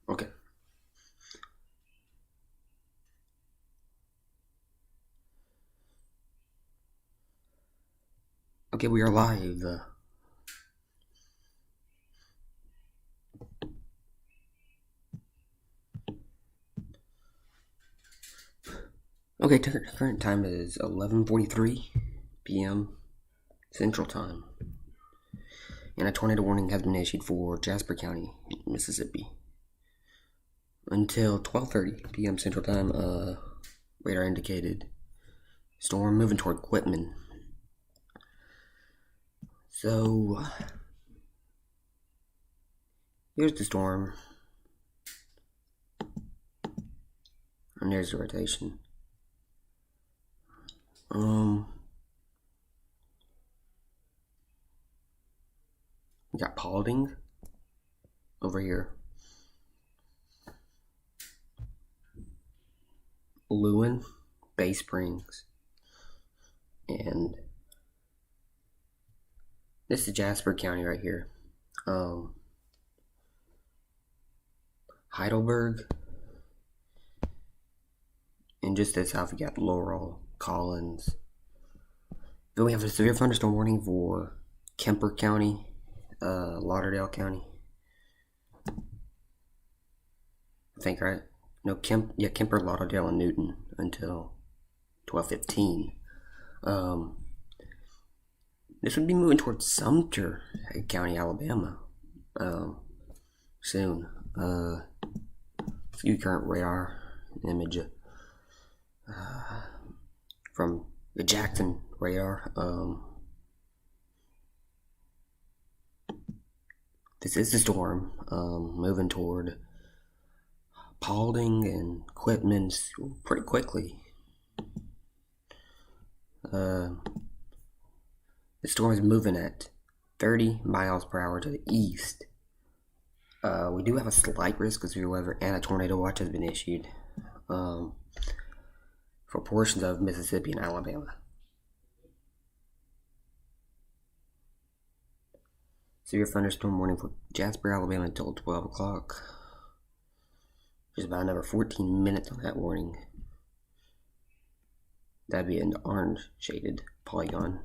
Okay. Okay, we are live. Okay, current time is 11:43 p.m. Central Time, and a tornado warning has been issued for Jasper County, Mississippi, until 12:30 p.m. Central Time. Radar indicated storm moving toward Quitman. So here's the storm, and there's the rotation. We got Paulding over here, Lewin, Bay Springs, and this is Jasper County right here. Heidelberg, and just to the south we got Laurel, Collins. Then we have a severe thunderstorm warning for Kemper County, Lauderdale County. I think, right? No, Kemper, Lauderdale, and Newton until 12:15. This would be moving towards Sumter County, Alabama, soon. Let's give you current radar image from the Jackson radar. This is the storm moving toward Paulding and Quitman pretty quickly. The storm is moving at 30 miles per hour to the east. We do have a slight risk of severe weather, and a tornado watch has been issued for portions of Mississippi and Alabama. Severe thunderstorm warning for Jasper, Alabama until 12 o'clock. There's about another 14 minutes on that warning. That'd be an orange shaded polygon.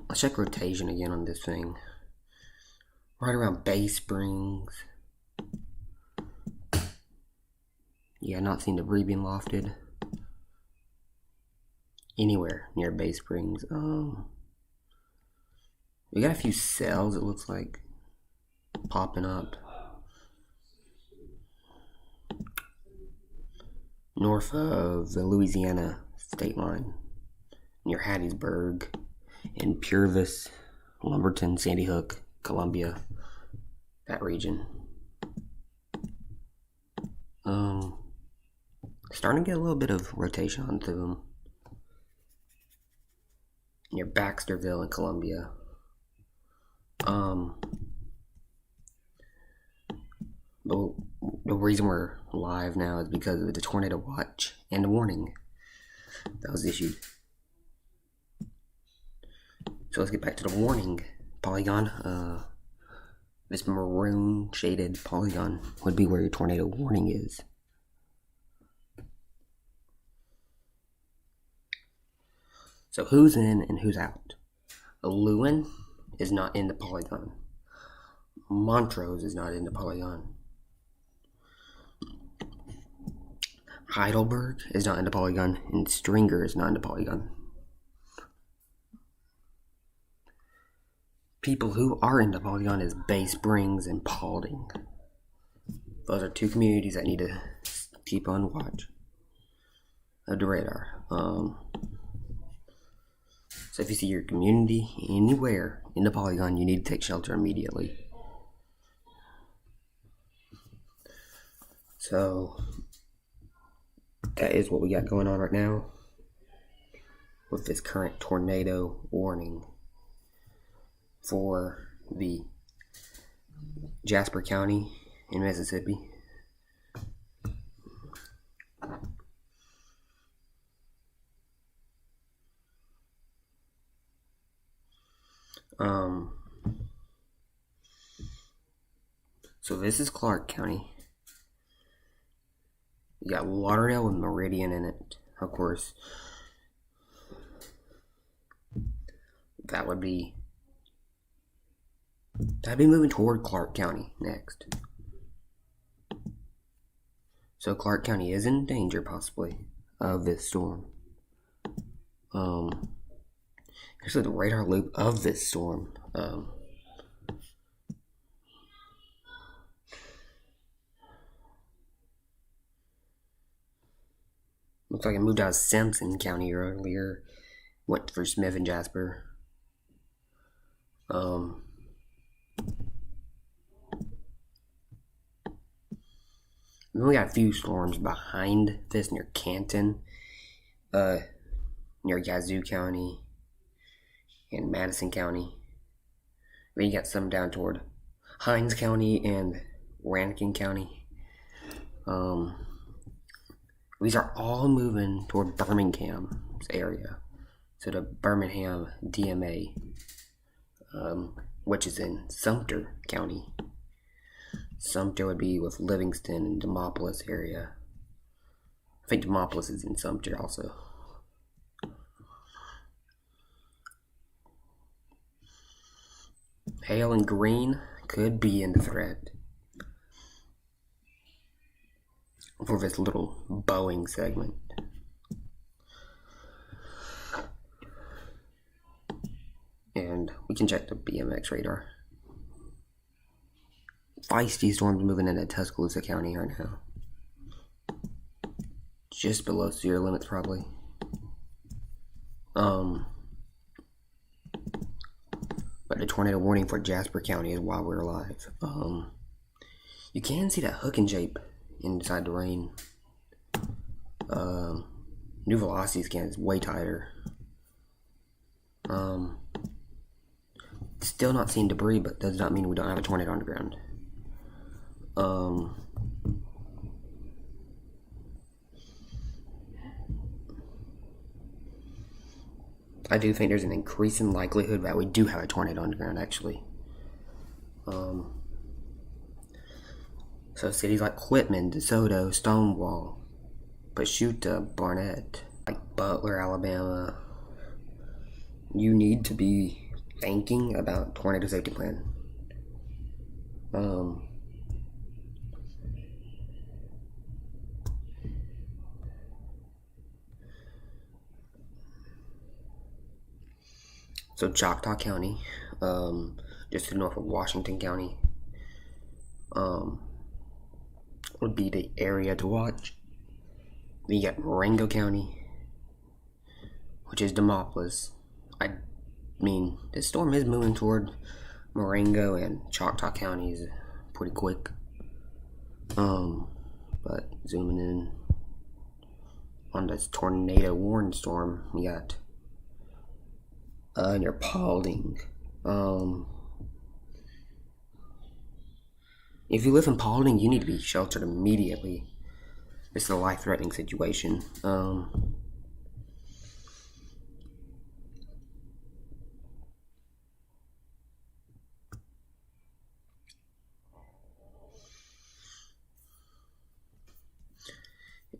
Let's check rotation again on this thing. Right around Bay Springs. Yeah, not seen debris being lofted anywhere near Bay Springs. We got a few cells, it looks like, popping up north of the Louisiana state line, near Hattiesburg, and Purvis, Lumberton, Sandy Hook, Columbia, that region. Starting to get a little bit of rotation onto them near Baxterville and Columbia. The reason we're live now is because of the tornado watch and the warning that was issued. So let's get back to the warning polygon. This maroon shaded polygon would be where your tornado warning is. So who's in and who's out? Lewin is not in the polygon. Montrose is not in the polygon. Heidelberg is not in the polygon, and Stringer is not in the polygon. People who are in the polygon is Bay Springs and Paulding. Those are two communities that need to keep on watch of the radar. So if you see your community anywhere in the polygon, you need to take shelter immediately. So that is what we got going on right now with this current tornado warning for the Jasper County in Mississippi. So this is Clark County. You got Lauderdale with Meridian in it, of course. That'd be moving toward Clark County next. So Clark County is in danger, possibly, of this storm. Actually, the radar loop of this storm. Looks like it moved out of Simpson County earlier. Went through Smith and Jasper. We got a few storms behind this near Canton, near Yazoo County, and Madison County. Then you got some down toward Hines County and Rankin County. These are all moving toward Birmingham's area. So the Birmingham DMA, which is in Sumter County. Sumter would be with Livingston and Demopolis area. I think Demopolis is in Sumter also. Hail and green could be in the threat for this little Boeing segment. And we can check the BMX radar. Feisty storms moving into Tuscaloosa County right now. Just below severe limits, probably. But the tornado warning for Jasper County is while we're alive. You can see that hook and shape inside the rain. New velocity scan is way tighter. Still not seeing debris, but does not mean we don't have a tornado on the ground. I do think there's an increasing likelihood that we do have a tornado on the ground, actually. So cities like Quitman, DeSoto, Stonewall, Pashutta, Barnett, like Butler, Alabama, you need to be thinking about tornado safety plan. So Choctaw County, just to the north of Washington County, would be the area to watch. Then you got Marengo County, which is Demopolis. I mean, this storm is moving toward Marengo and Choctaw counties pretty quick. But zooming in on this tornado warning storm, we got near Paulding. If you live in Paulding, you need to be sheltered immediately. This is a life-threatening situation.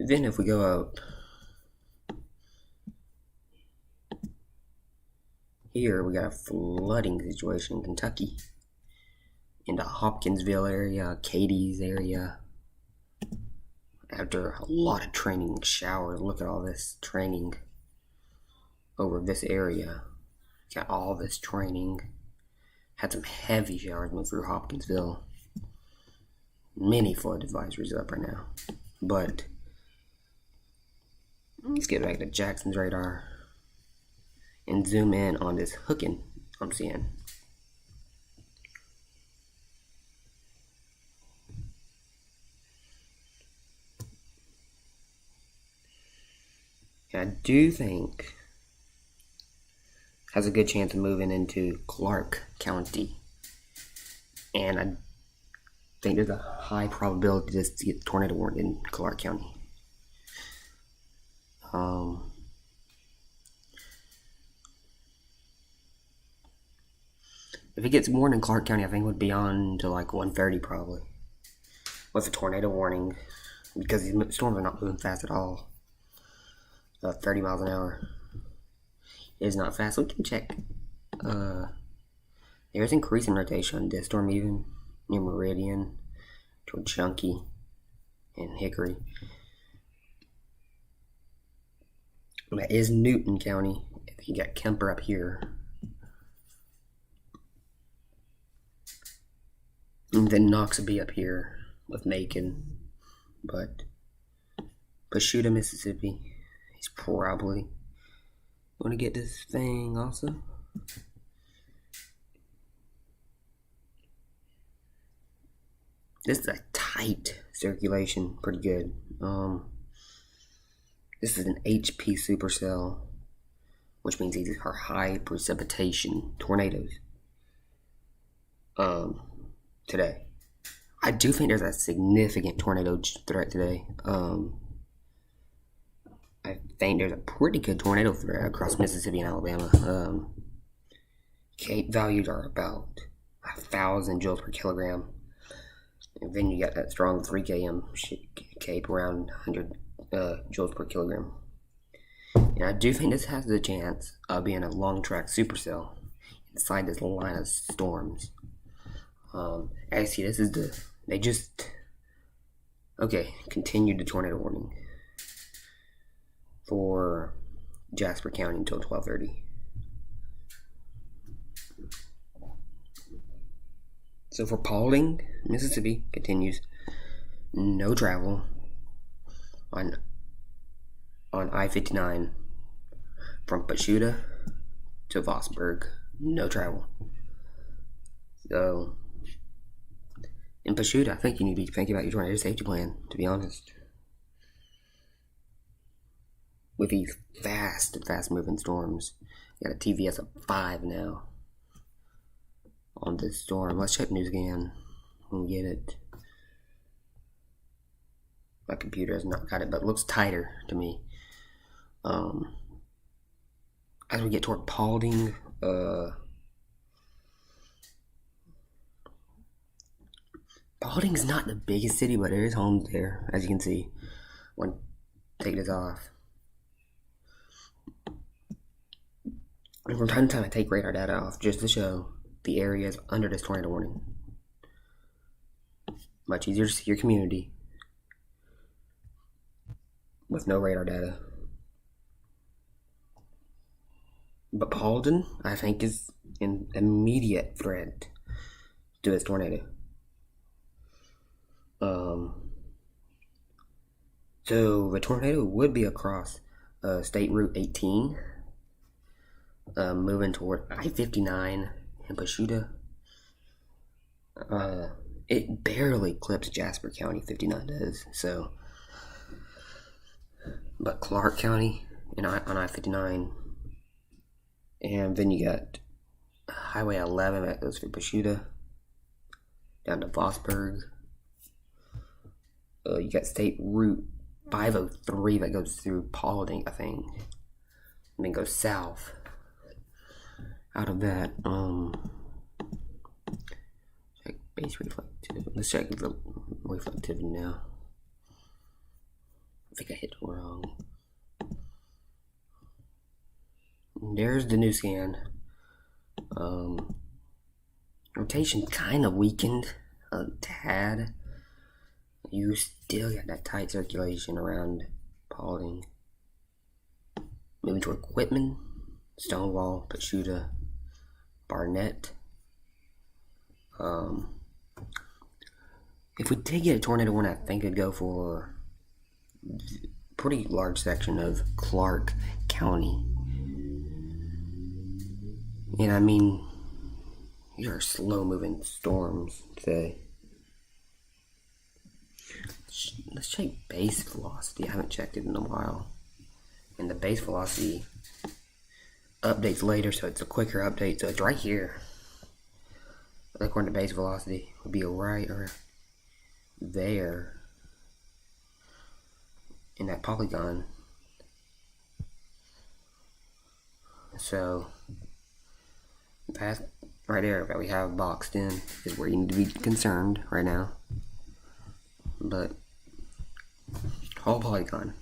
Then if we go out here, we got a flooding situation in Kentucky, in the Hopkinsville area, Katie's area. After a lot of training showers, look at all this training over this area. Got all this training. Had some heavy showers move through Hopkinsville. Many flood advisories up right now. But let's get back to Jackson's radar and zoom in on this hooking I'm seeing. I do think has a good chance of moving into Clark County, and I think there's a high probability to see a tornado warning in Clark County. If it gets warned in Clark County, I think it would be on to like 1:30 probably. with a tornado warning because these storms are not moving fast at all. 30 miles an hour is not fast. We can check. There's increasing rotation on this storm, even near Meridian, toward Chunky and Hickory. That is Newton County. You got Kemper up here. And then Knox will be up here with Macon. But Pashuta, Mississippi, he's probably going to get this thing also. This is a tight circulation, pretty good. This is an HP supercell, which means these are high precipitation tornadoes. Today, I do think there's a significant tornado threat today. I think there's a pretty good tornado threat across Mississippi and Alabama. Cape values are about 1,000 joules per kilogram. And then you got that strong 3 km Cape around 100 joules per kilogram. And I do think this has the chance of being a long track supercell inside this line of storms. As you see, this is continued the tornado warning for Jasper County until 12:30. So for Paulding, Mississippi, continues no travel on I-59 from Pashuta to Vosburg. No travel. So in Pashuta, I think you need to be thinking about your tornado safety plan, to be honest. With these fast moving storms, you got a TVS of 5 now on this storm. Let's check news again when we get it. My computer has not got it, but it looks tighter to me. As we get toward Paulding, Paulding's not the biggest city, but there is homes there, as you can see. When take this off. And from time to time, I take radar data off just to show the areas under this tornado warning. Much easier to see your community with no radar data. But Paulding, I think, is an immediate threat to this tornado. So the tornado would be across State Route 18, moving toward I-59 in Pashuta. It barely clips Jasper County, 59 does. So, but Clark County on I-59, and then you got Highway 11 that goes through Pashuta down to Vosburg. You got State Route 503 that goes through Paulding, I think, and then goes south. Out of that, check base reflectivity. Let's check the reflectivity now. I think I hit it wrong. There's the new scan. Rotation kind of weakened a tad. You still got that tight circulation around Paulding. Moving toward Quitman, Stonewall, Pashuta, Barnett. If we did get a tornado warning, I think it'd go for a pretty large section of Clark County. And I mean, these are slow moving storms today. Let's check base velocity. I haven't checked it in a while. And the base velocity updates later, so it's a quicker update. So it's right here. According to base velocity, would be right or there in that polygon. So that right there that we have boxed in is where you need to be concerned right now. but whole polygon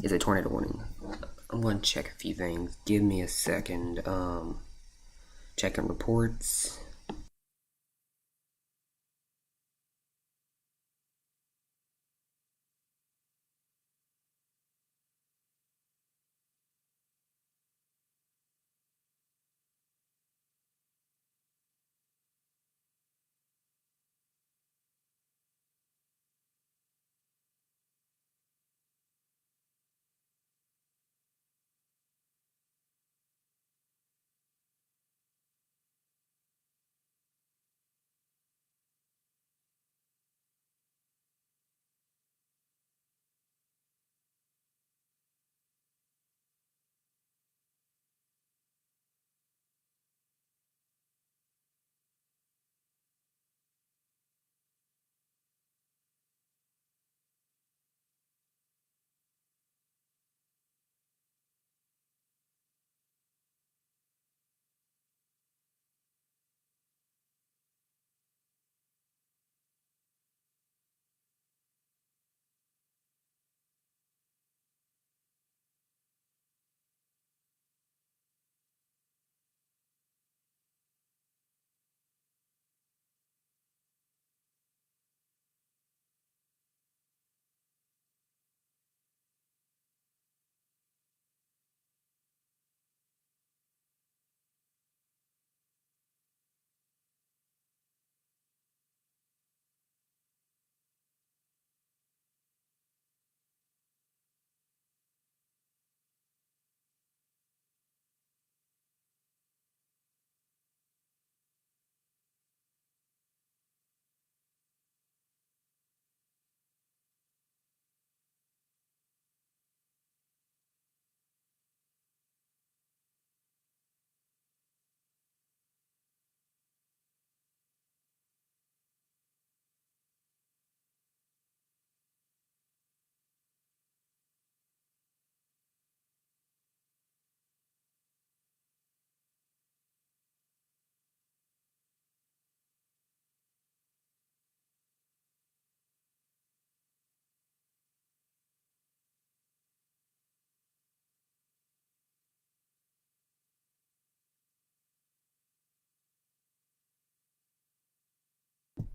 is a tornado warning. I'm going to check a few things. Give me a second. Checking reports.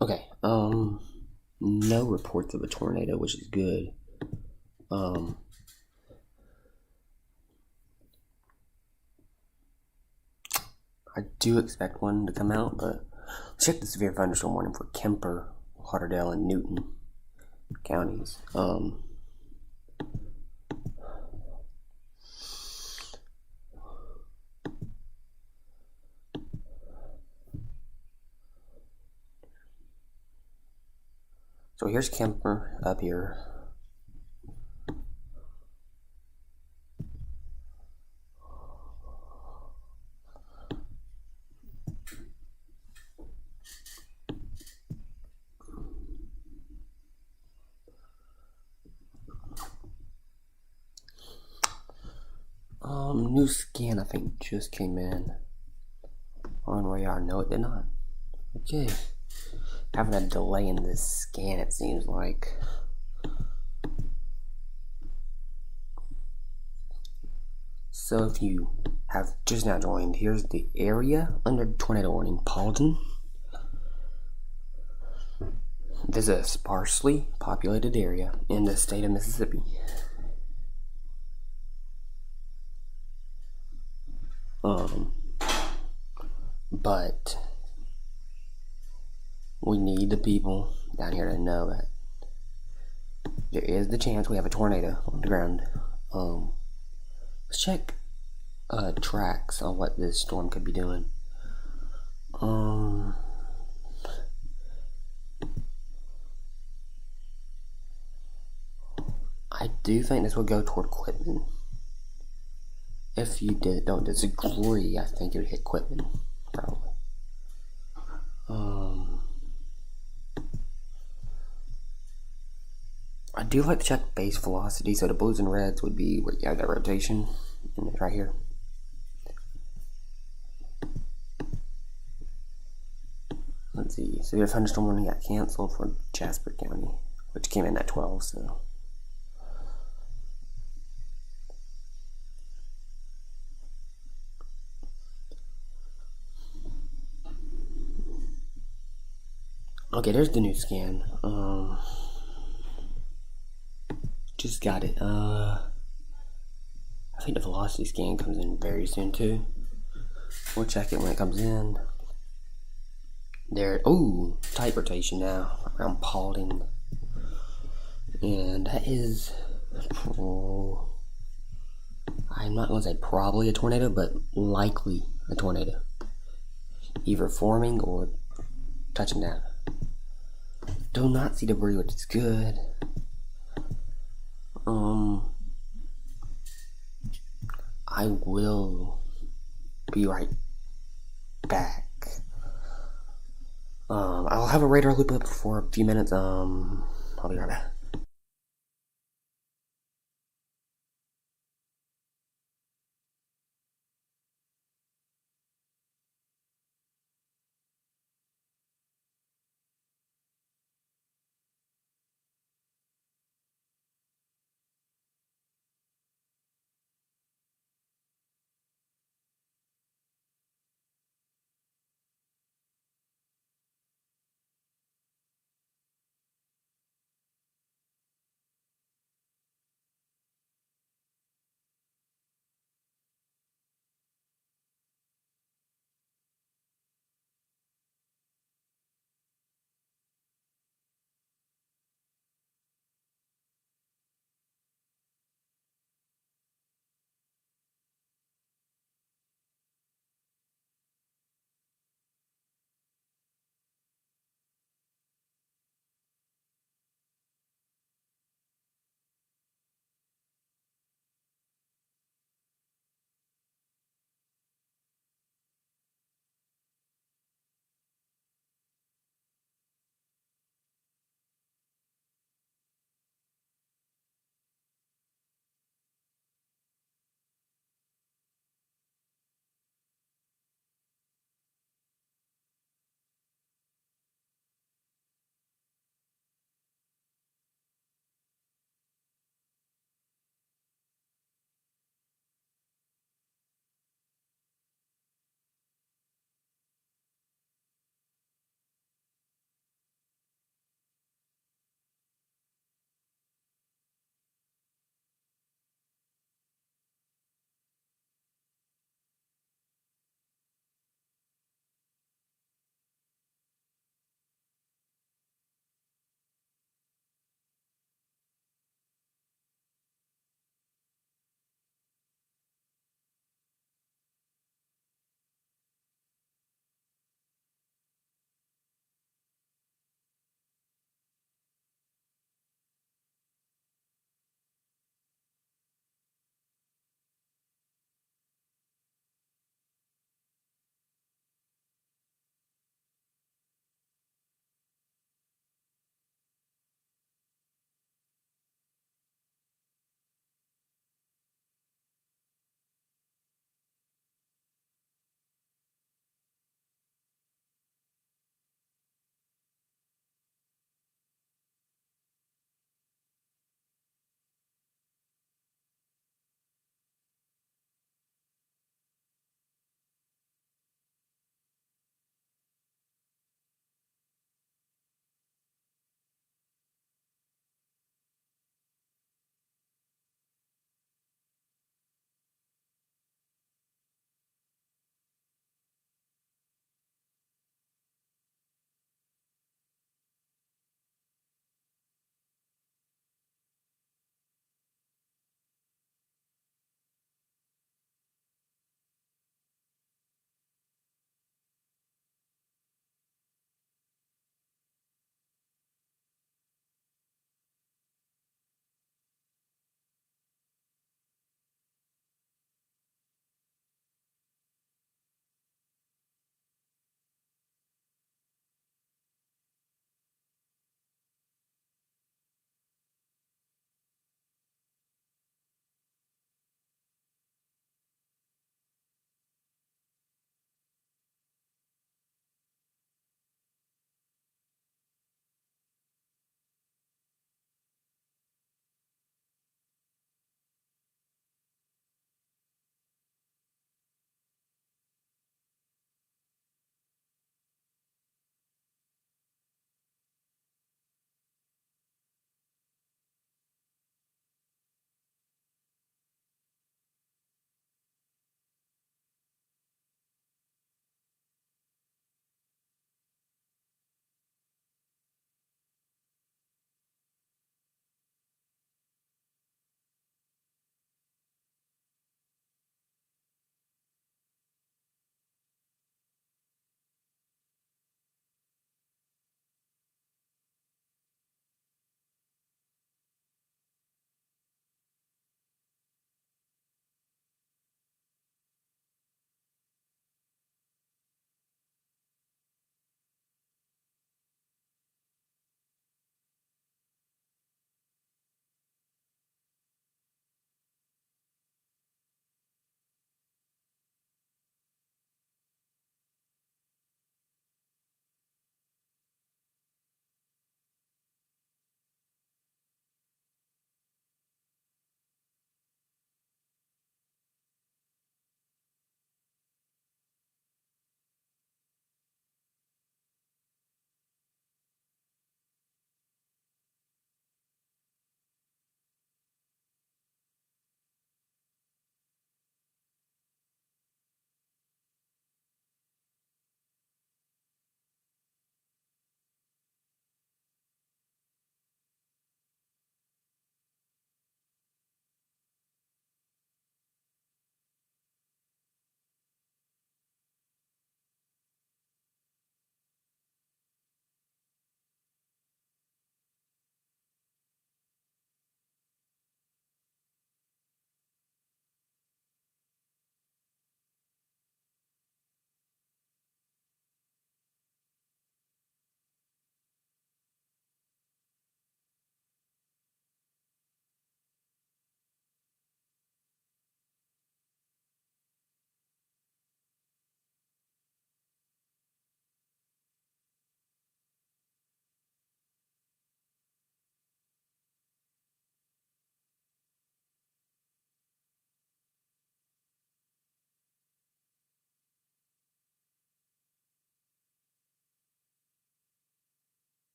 Okay, no reports of a tornado, which is good. I do expect one to come out, but let's check the severe thunderstorm warning for Kemper, Lauderdale, and Newton counties. So here's Kemper up here. New scan I think just came in on radar. No, it did not. Okay. Having a delay in this scan, it seems like. So if you have just now joined, here's the area under tornado warning. Paulton. This is a sparsely populated area in the state of Mississippi. But we need the people down here to know that there is the chance we have a tornado on the ground. Let's check tracks on what this storm could be doing. I do think this will go toward Quitman. If you don't disagree, I think it would hit Quitman, probably. I do like to check base velocity, so the blues and reds would be where you have that rotation, and it's right here. Let's see. Severe thunderstorm warning got canceled for Jasper County, which came in at 12. So. Okay, there's the new scan. Just got it. I think the velocity scan comes in very soon too. We'll check it when it comes in. There. Oh, type rotation now around Paulding, and that is. I'm not gonna say probably a tornado, but likely a tornado, either forming or touching down. Do not see debris, which is good. I will be right back. I'll have a radar loop up for a few minutes. I'll be right back.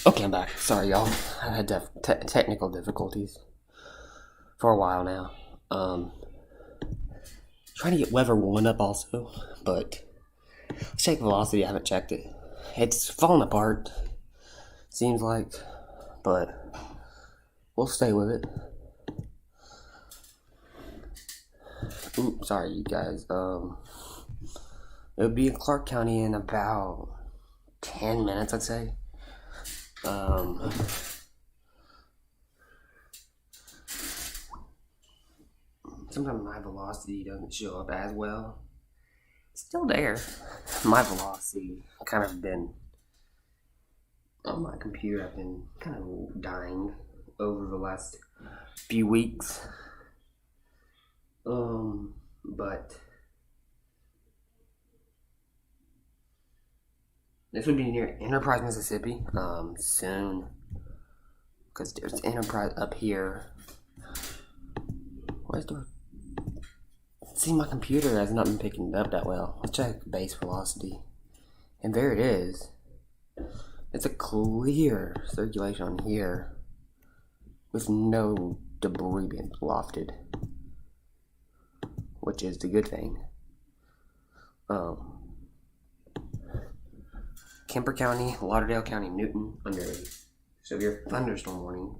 Okay, I'm back. Sorry, y'all. I had technical difficulties for a while now. Trying to get weather 1 up also, but let's check velocity. I haven't checked it. It's falling apart, seems like, but we'll stay with it. Oops, sorry, you guys. It'll be in Clark County in about 10 minutes, I'd say. Sometimes my velocity doesn't show up as well. It's still there. My velocity kind of been on my computer. I've been kind of dying over the last few weeks. But this would be near Enterprise, Mississippi, soon, because there's Enterprise up here. Where's the... See, my computer has not been picking it up that well. Let's check base velocity. And there it is. It's a clear circulation on here with no debris being lofted, which is the good thing. Kemper County, Lauderdale County, Newton, under a severe thunderstorm warning.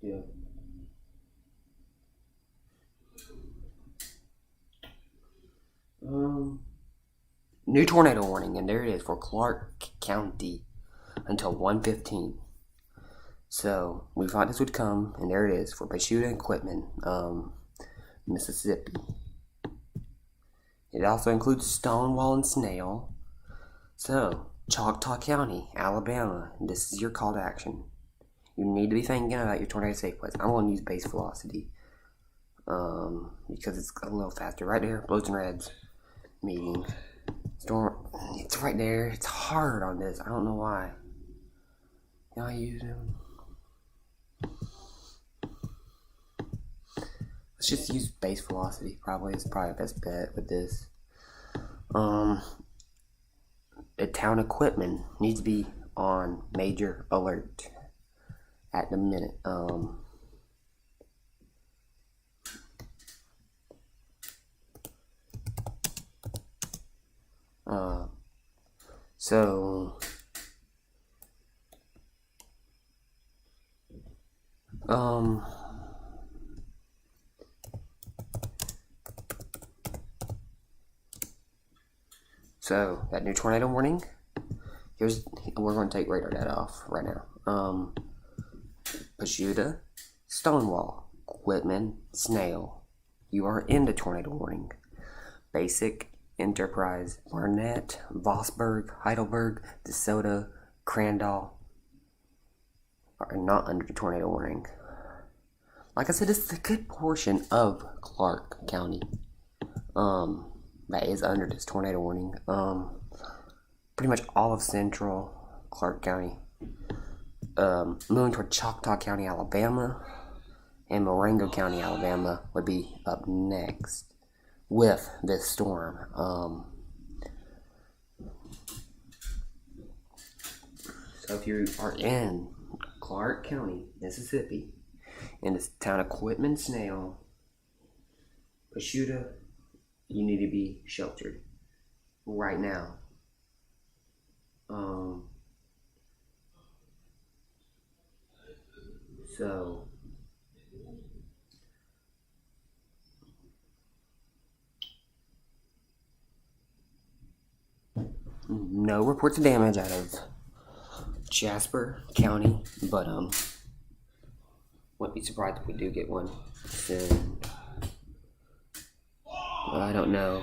Yeah. New tornado warning, and there it is for Clark County until 1:15. So we thought this would come, and there it is for Pachuta and Quitman, Mississippi. It also includes Stonewall and Snail. So Choctaw County, Alabama. This is your call to action. You need to be thinking about your tornado safe place. I'm going to use base velocity because it's a little faster. Right there, blues and reds meeting. Storm. It's right there. It's hard on this. I don't know why. Can I use them? Let's just use base velocity. Probably is probably the best bet with this. The town of Quitman needs to be on major alert at the minute. So that new tornado warning. We're going to take radar data off right now. Pachuta, Stonewall, Quitman, Snail. You are in the tornado warning. Basic, Enterprise, Barnett, Vossburg, Heidelberg, DeSoto, Crandall are not under the tornado warning. Like I said, this is a good portion of Clark County that is under this tornado warning. Pretty much all of central Clark County. Moving toward Choctaw County, Alabama, and Marengo County, Alabama would be up next with this storm. So if you are in Clark County, Mississippi, in the town of Quitman, Snail, Pachuta, you need to be sheltered right now. So no reports of damage out of Jasper County, but wouldn't be surprised if we do get one soon. I don't know.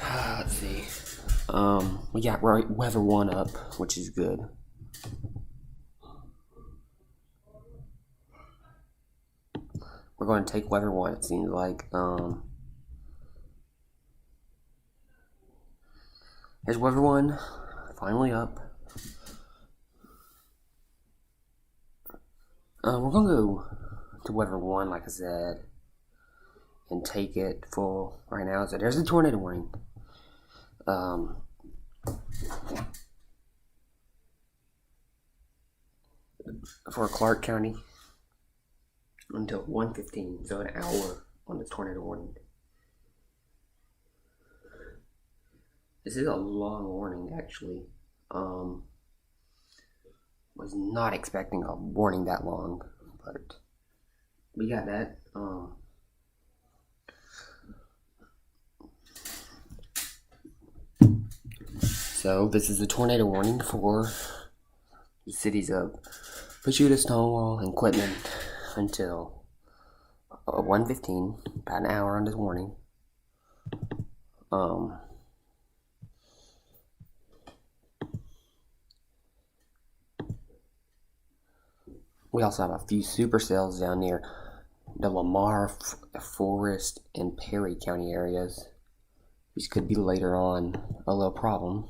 Let's see. We got weather 1 up, which is good. We're going to take weather 1, it seems like. Here's weather 1, finally up. We're going to go to Weather 1, like I said, and take it full right now. So there's a tornado warning. For Clark County until 1:15, so an hour on the tornado warning. This is a long warning, actually. Was not expecting a warning that long, but we got that. So this is a tornado warning for the cities of Pachuta, Stonewall, and Quitman until 1:15, about an hour on this warning. We also have a few supercells down near the Lamar, Forest, and Perry County areas, which could be later on a little problem.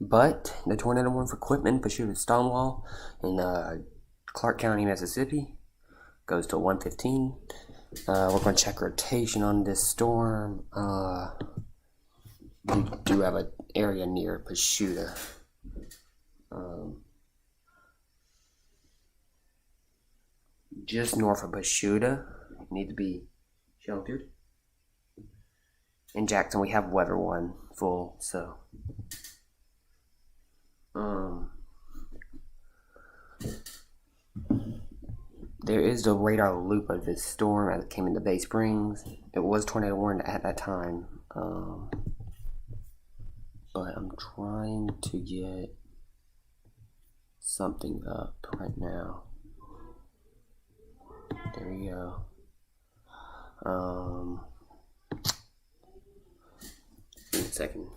But the tornado warning for Quitman, Pachuta, Stonewall, in Clark County, Mississippi, goes to 1:15. We're going to check rotation on this storm. We do have an area near Pachuta. Just north of Pachuta, need to be sheltered. In Jackson, we have Weather 1 full, so there is the radar loop of this storm as it came into Bay Springs. It was tornado warned at that time, but I'm trying to get something up right now. There we go. Give me a second.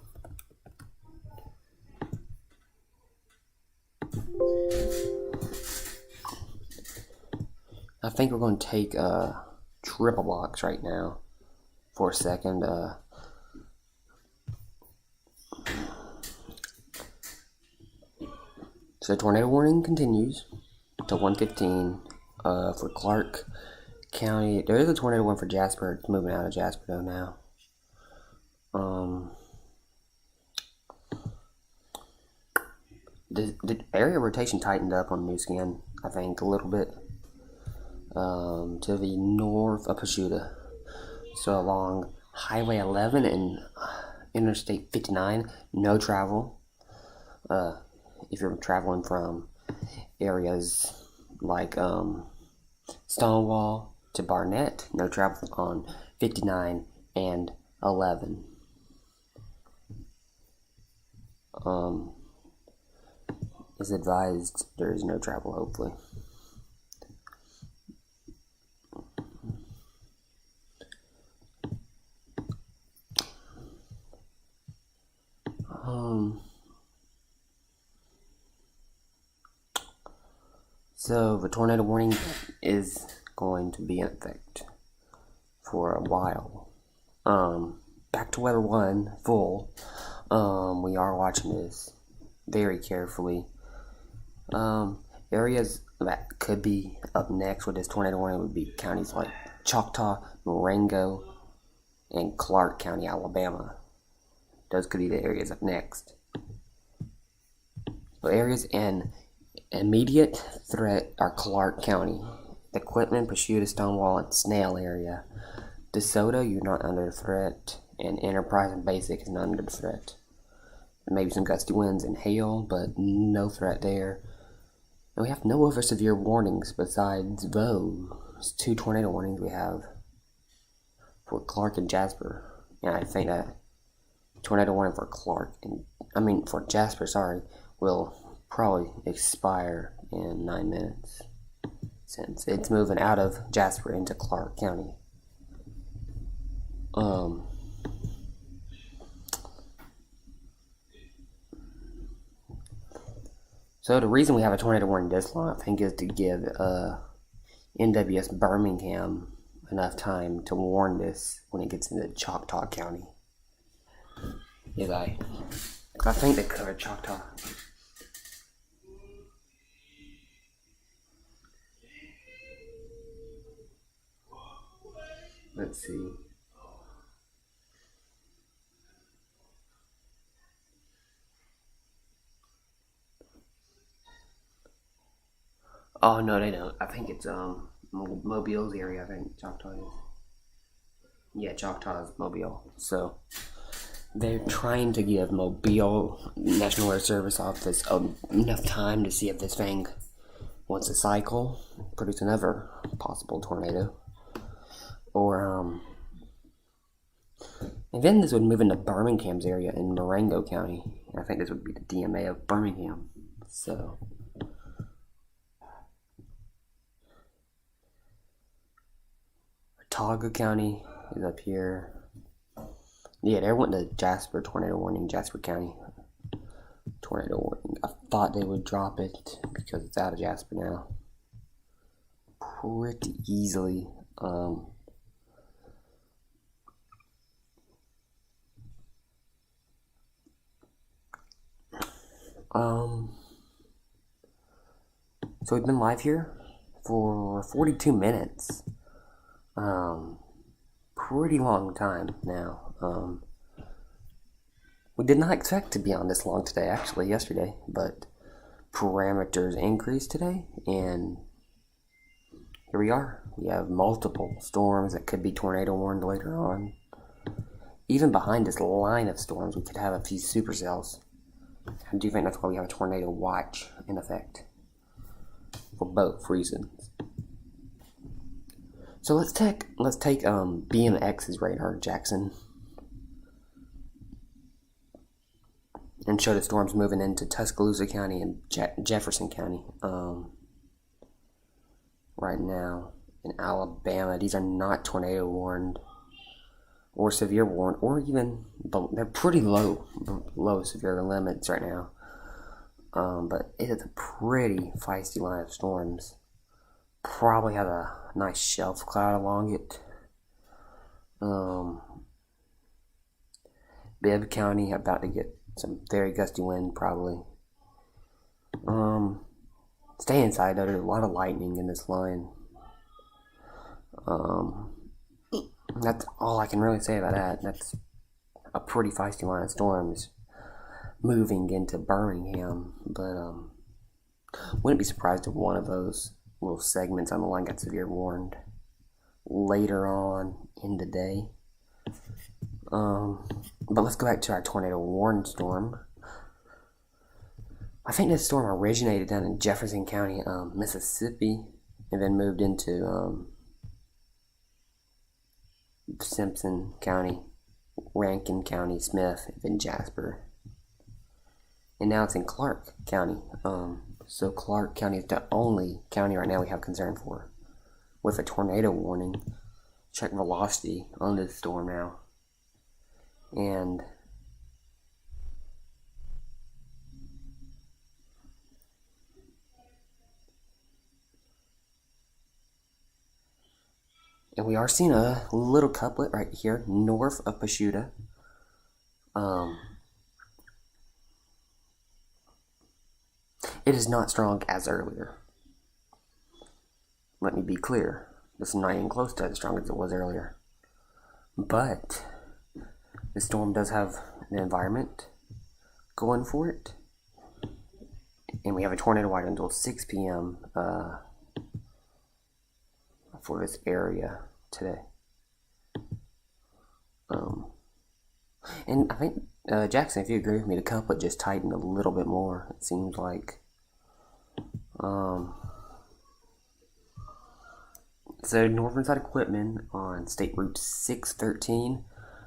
I think we're going to take triple blocks right now for a second. So the tornado warning continues to 1:15 for Clark County. There is a tornado warning for Jasper. It's moving out of Jasper though now. The area rotation tightened up on New Skin, I think, a little bit. To the north of Pachuta. So along Highway 11 and Interstate 59, no travel. If you're traveling from areas like Stonewall to Barnett, no travel on 59 and 11. As advised, there is no travel, hopefully. So the tornado warning is going to be in effect for a while. Back to Weather 1 full. We are watching this very carefully. Areas that could be up next with this tornado warning would be counties like Choctaw, Marengo, and Clark County, Alabama. Those could be the areas up next. So areas in immediate threat are Clark County, the Quitman, Pachuta, Stonewall, and Snail area. DeSoto, you're not under threat, and Enterprise and Basic is not under threat. Maybe some gusty winds and hail, but no threat there. And we have no other severe warnings besides those two tornado warnings we have for Clark and Jasper. And I think that tornado warning for for Jasper, will probably expire in 9 minutes, since it's moving out of Jasper into Clark County. So the reason we have a tornado warning this long, I think, is to give NWS Birmingham enough time to warn this when it gets into Choctaw County. I think they covered Choctaw. Let's see. Oh no, they don't. I think it's Mobile's area. I think Choctaw is. Yeah, Choctaw is Mobile. So they're trying to give Mobile National Weather Service Office enough time to see if this thing wants to cycle, produce another possible tornado, or and then this would move into Birmingham's area in Marengo County. I think this would be the DMA of Birmingham. So Watauga County is up here. Yeah, they went to Jasper tornado warning, Jasper County tornado warning. I thought they would drop it because it's out of Jasper now pretty easily. So we've been live here for 42 minutes. Pretty long time now. We did not expect to be on this long today, actually, yesterday, but parameters increased today, and here we are. We have multiple storms that could be tornado warned later on. Even behind this line of storms, we could have a few supercells. I do think that's why we have a tornado watch in effect, for both reasons. So let's take BMX's radar, Jackson, and show the storms moving into Tuscaloosa County and Jefferson County right now in Alabama. These are not tornado warned or severe warned, or even, they're pretty low severe limits right now. But it is a pretty feisty line of storms. Probably have a nice shelf cloud along it. Bibb County about to get some very gusty wind probably. Stay inside though, there's a lot of lightning in this line. That's all I can really say about that. That's a pretty feisty line of storms moving into Birmingham, but wouldn't be surprised if one of those little segments on the line got severe warned later on in the day. But let's go back to our tornado warned storm. I think this storm originated down in Jefferson County, Mississippi, and then moved into Simpson County, Rankin County, Smith, and then Jasper. And now it's in Clark County. So Clark County is the only county right now we have concern for with a tornado warning. Check velocity on this storm now. And we are seeing a little couplet right here north of Pashuta. It is not strong as earlier. Let me be clear. This is not even close to as strong as it was earlier. But the storm does have an environment going for it. And we have a tornado watch until 6 p.m. For this area today. And I think, Jackson, if you agree with me, the couplet just tightened a little bit more, it seems like. So northern side of Quitman on State Route 613,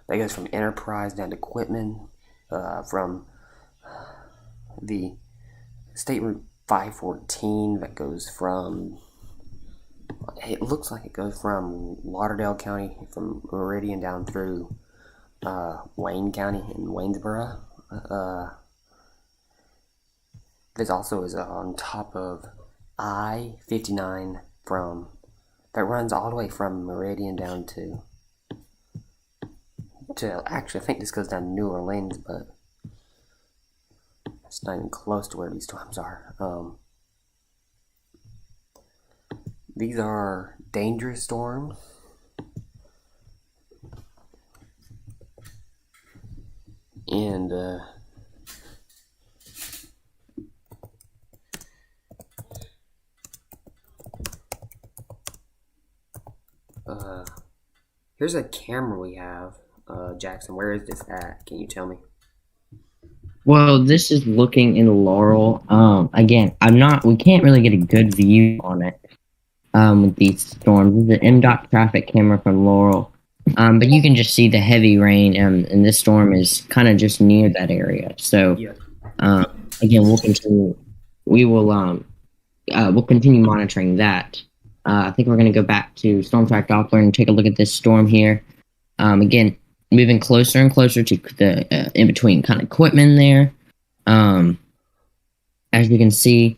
that goes from Enterprise down to Quitman, from the State Route 514 that goes from, it looks like it goes from Lauderdale County, from Meridian down through Wayne County in Waynesboro. This also is on top of I-59 that runs all the way from Meridian down to actually I think this goes down to New Orleans, but it's not even close to where these storms are. These are dangerous storms. And here's a camera we have. Jackson, where is this at? Can you tell me? Well, this is looking in Laurel. Again, we can't really get a good view on it, with these storms. This is an MDOT traffic camera from Laurel. But you can just see the heavy rain, and this storm is kind of just near that area. So, Yeah. um, again, we will, we'll continue monitoring that. I think we're going to go back to Storm Track Doppler and take a look at this storm here. Again, moving closer and closer to the in between kind of equipment there. Um, as you can see,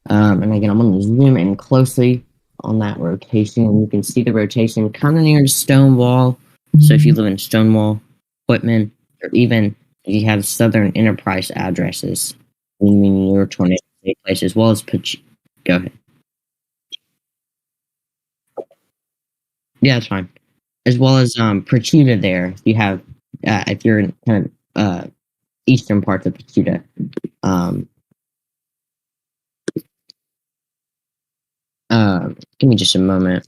and again, I'm going to zoom in closely on that rotation. And you can see the rotation kind of near the Stonewall. So if you live in Stonewall, Whitman, or even if you have Southern Enterprise addresses, in your tornado place, as well as go ahead. Yeah, that's fine. As well as Pachita there. You have if you're in kind of eastern parts of Pachita. Um, Give me just a moment.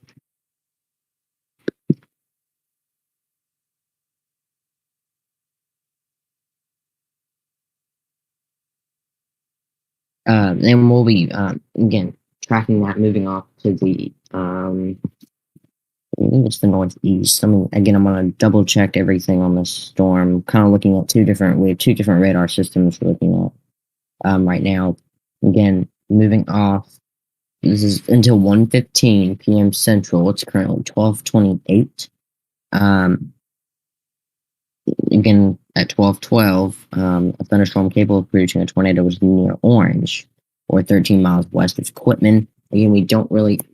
And we'll be again tracking that, moving off to the I think it's the northeast. I mean, again, I'm gonna double check everything on this storm. Kind of looking at we have two different radar systems we're looking at right now. Again, moving off. This is until 1:15 p.m. Central. It's currently 12:28. Again, at 12:12, a thunderstorm capable of producing a tornado was near Orange, or 13 miles west of Quitman. Again, we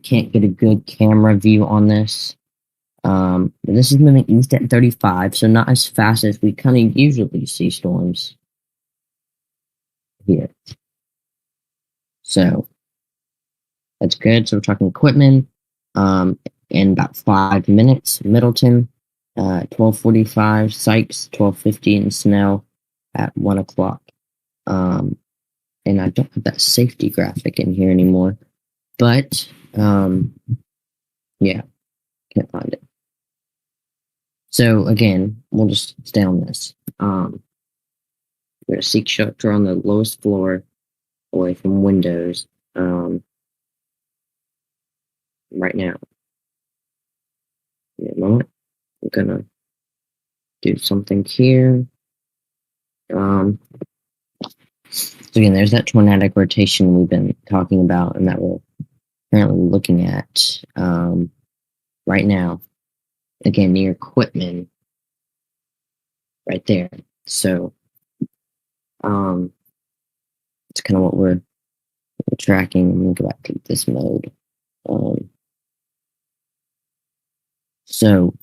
can't get a good camera view on this. This is moving east at 35, so not as fast as we kind of usually see storms here. So that's good. So we're talking Quitman. In about 5 minutes, Middleton, 12:45, Sykes, 12:50, and Snell at 1 o'clock. And I don't have that safety graphic in here anymore, but yeah, can't find it. So again, we'll just stay on this. We're gonna seek shelter on the lowest floor, away from windows. Right now, in a moment, I'm gonna do something here. So again, there's that tornadic rotation we've been talking about, and that we're currently looking at right now. Again, near Quitman, right there. So, it's kind of what we're tracking. I'm gonna go back to this mode. So,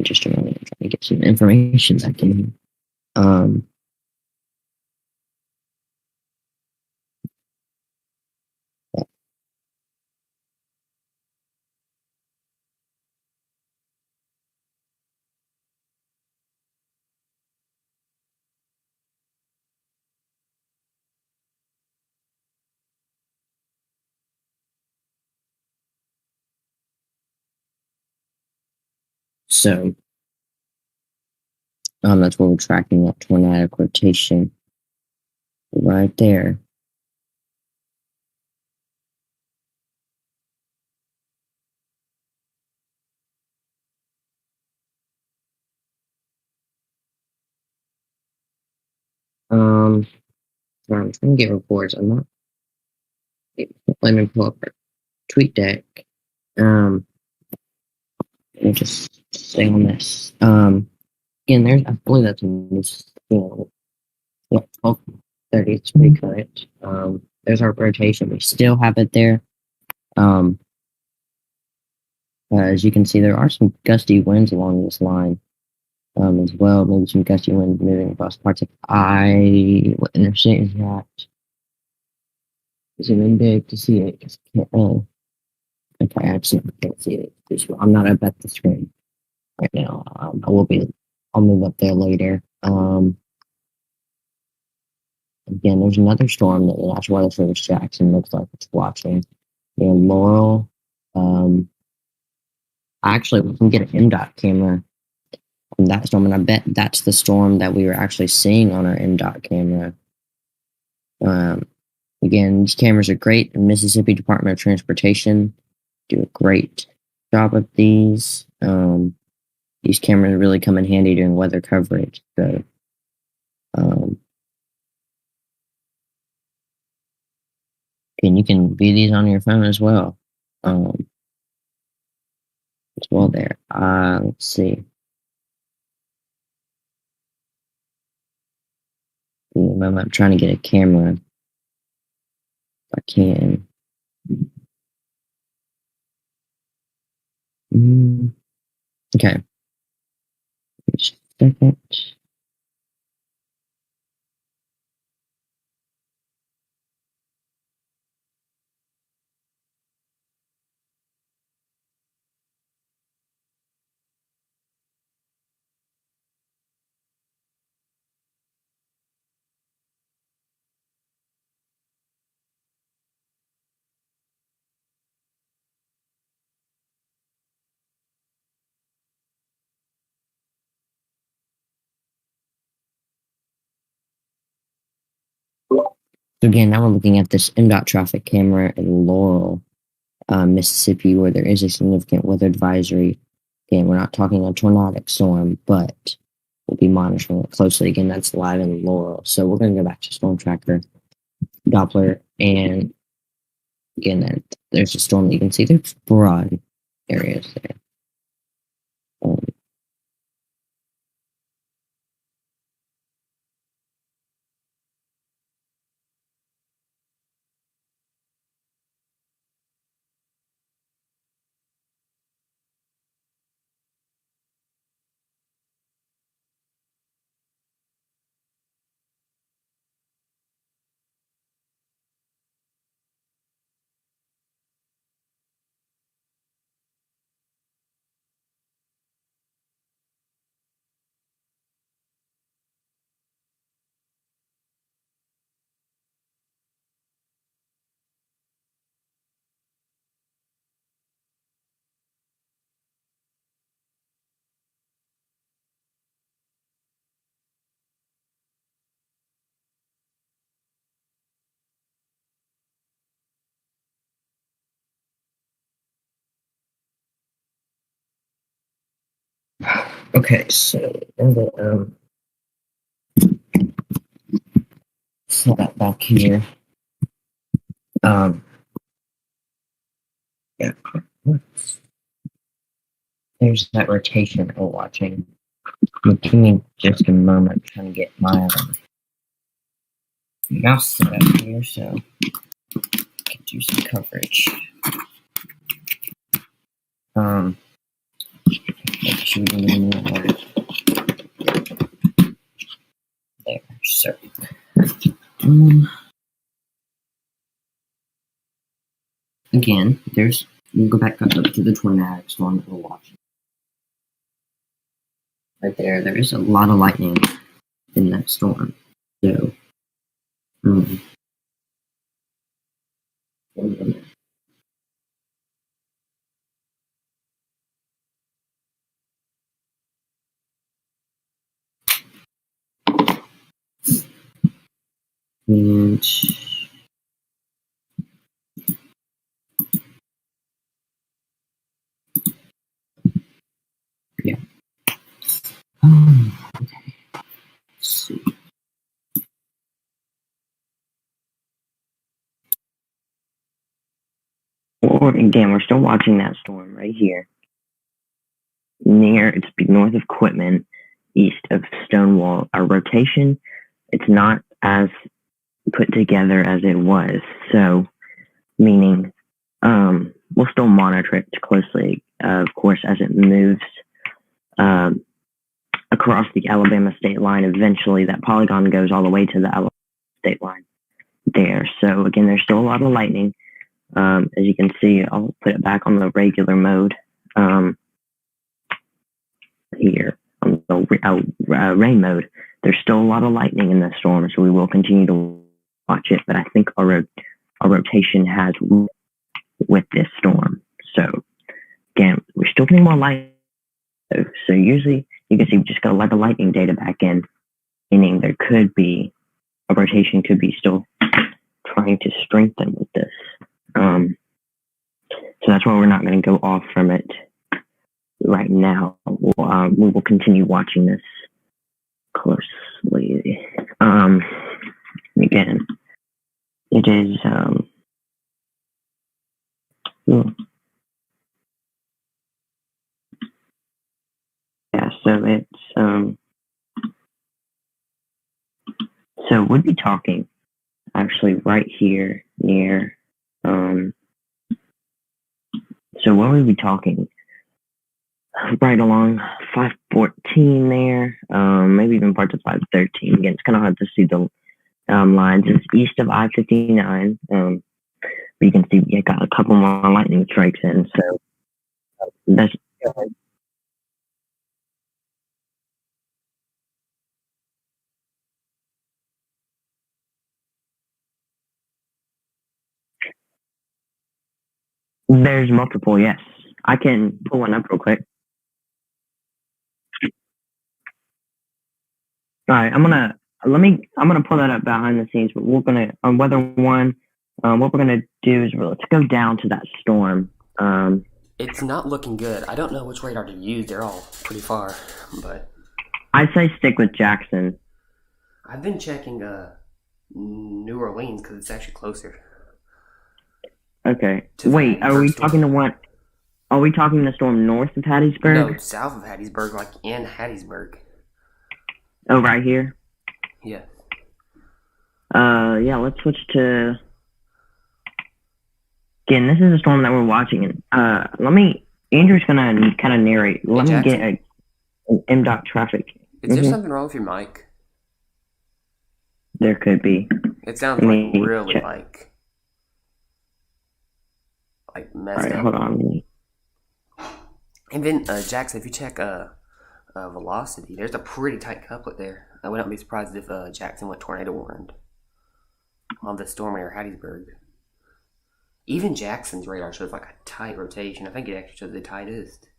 just a moment, I'm trying to get some information back in here. So, that's where we're tracking that tornadic rotation right there. I'm trying to get reports. I'm not. Let me pull up our tweet deck. Let me just stay on this. Again, I believe that's in this, 12:30. It's pretty current. There's our rotation. We still have it there. As you can see, there are some gusty winds along this line, as well. Maybe some gusty winds moving across parts of what interstate is that? Zoom in big to see it. Just can't really. Okay, I just can't see it. I'm not up at the screen right now. I will be I'll move up there later. Again, there's another storm that the National Weather Service Jackson looks like it's watching. Near Laurel. Actually, we can get an MDOT camera on that storm, and I bet that's the storm that we were actually seeing on our MDOT camera. Again, these cameras are great. The Mississippi Department of Transportation do a great job of these. These cameras really come in handy during weather coverage. So, and you can view these on your phone as well. As well there. Let's see. I'm trying to get a camera. If I can. Okay. Just a second. So again, now we're looking at this MDOT traffic camera in Laurel, Mississippi, where there is a significant weather advisory. Again, we're not talking a tornadic storm, but we'll be monitoring it closely. Again, that's live in Laurel. So we're going to go back to Storm Tracker, Doppler, and again, there's a storm that you can see. There's broad areas there. Okay, so set that back here. Yeah, there's that rotation we're watching. Give me just a moment trying to get my mouse set up here so I can do some coverage. Make sure we can do more. There, so. Again, we'll go back up to the tornadic storm that we're watching. Right there is a lot of lightning in that storm. So, and yeah. Okay. Let's see. Or again, we're still watching that storm right here. It's north of Quitman, east of Stonewall. Our rotation, it's not as put together as it was. So, meaning, we'll still monitor it closely, of course, as it moves across the Alabama state line. Eventually, that polygon goes all the way to the Alabama state line there. So, again, there's still a lot of lightning. As you can see, I'll put it back on the regular mode here. on the rain mode. There's still a lot of lightning in this storm, so we will continue to watch it. But I think our rotation has with this storm. So again, we're still getting more light. So usually you can see we just got a lot of lightning data back in, meaning there could be a rotation could be still trying to strengthen with this. So that's why we're not going to go off from it right now. We will continue watching this closely. Again, it is yeah, so it's so we'd be talking actually right here near so what would we be talking right along 514 there, maybe even parts of 513. Again, it's kind of hard to see the lines. It's east of I-59. But you can see we got a couple more lightning strikes in, so that's there's multiple, yes. I can pull one up real quick. All right, I'm gonna pull that up behind the scenes, but we're gonna on weather one. What we're gonna do is let's go down to that storm. It's not looking good. I don't know which radar to use. They're all pretty far, but I'd say stick with Jackson. I've been checking New Orleans because it's actually closer. Okay. Wait, are we talking to one? Are we talking the storm north of Hattiesburg? No, south of Hattiesburg, like in Hattiesburg. Oh, right here? Yeah. Yeah, let's switch to... Again, this is a storm that we're watching. Andrew's gonna kind of narrate. Let me get an MDOT traffic. Is there something wrong with your mic? There could be. It sounds like really like messed up. Hold on. And then, Jackson, if you check velocity, there's a pretty tight couplet there. I would not be surprised if Jackson went tornado warned on the storm near Hattiesburg. Even Jackson's radar shows like a tight rotation. I think it actually shows the tightest.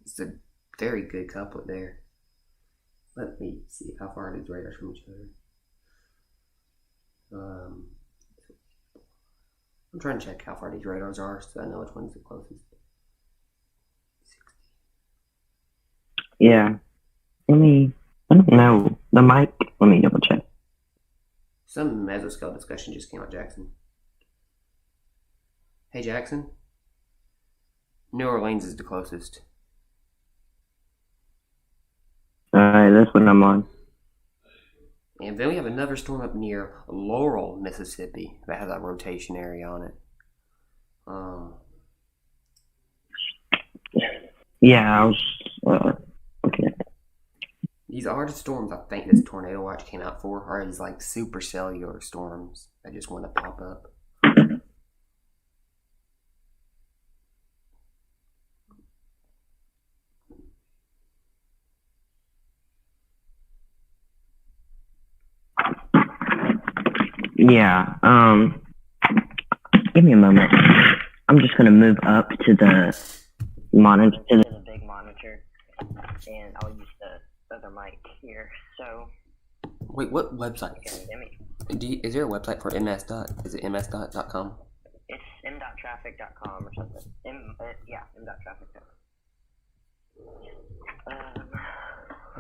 It's a very good couplet there. Let me see how far are these radars from each other. I'm trying to check how far these radars are so I know which one's the closest. 60. Yeah. I don't know. The mic, let me double check. Some mesoscale discussion just came out, Jackson. Hey, Jackson. New Orleans is the closest. Alright, that's what I'm on. And then we have another storm up near Laurel, Mississippi that has a rotation area on it. Yeah, I was looking at that. These are the storms I think this tornado watch came out for, are these like super cellular storms that just want to pop up. Yeah, give me a moment. I'm just gonna move up to the monitor, to the big monitor, and I'll use the other mic here. So, wait, what website? Is there a website for MS.? Is it ms.com? It's m.traffic.com or something. m.traffic.com.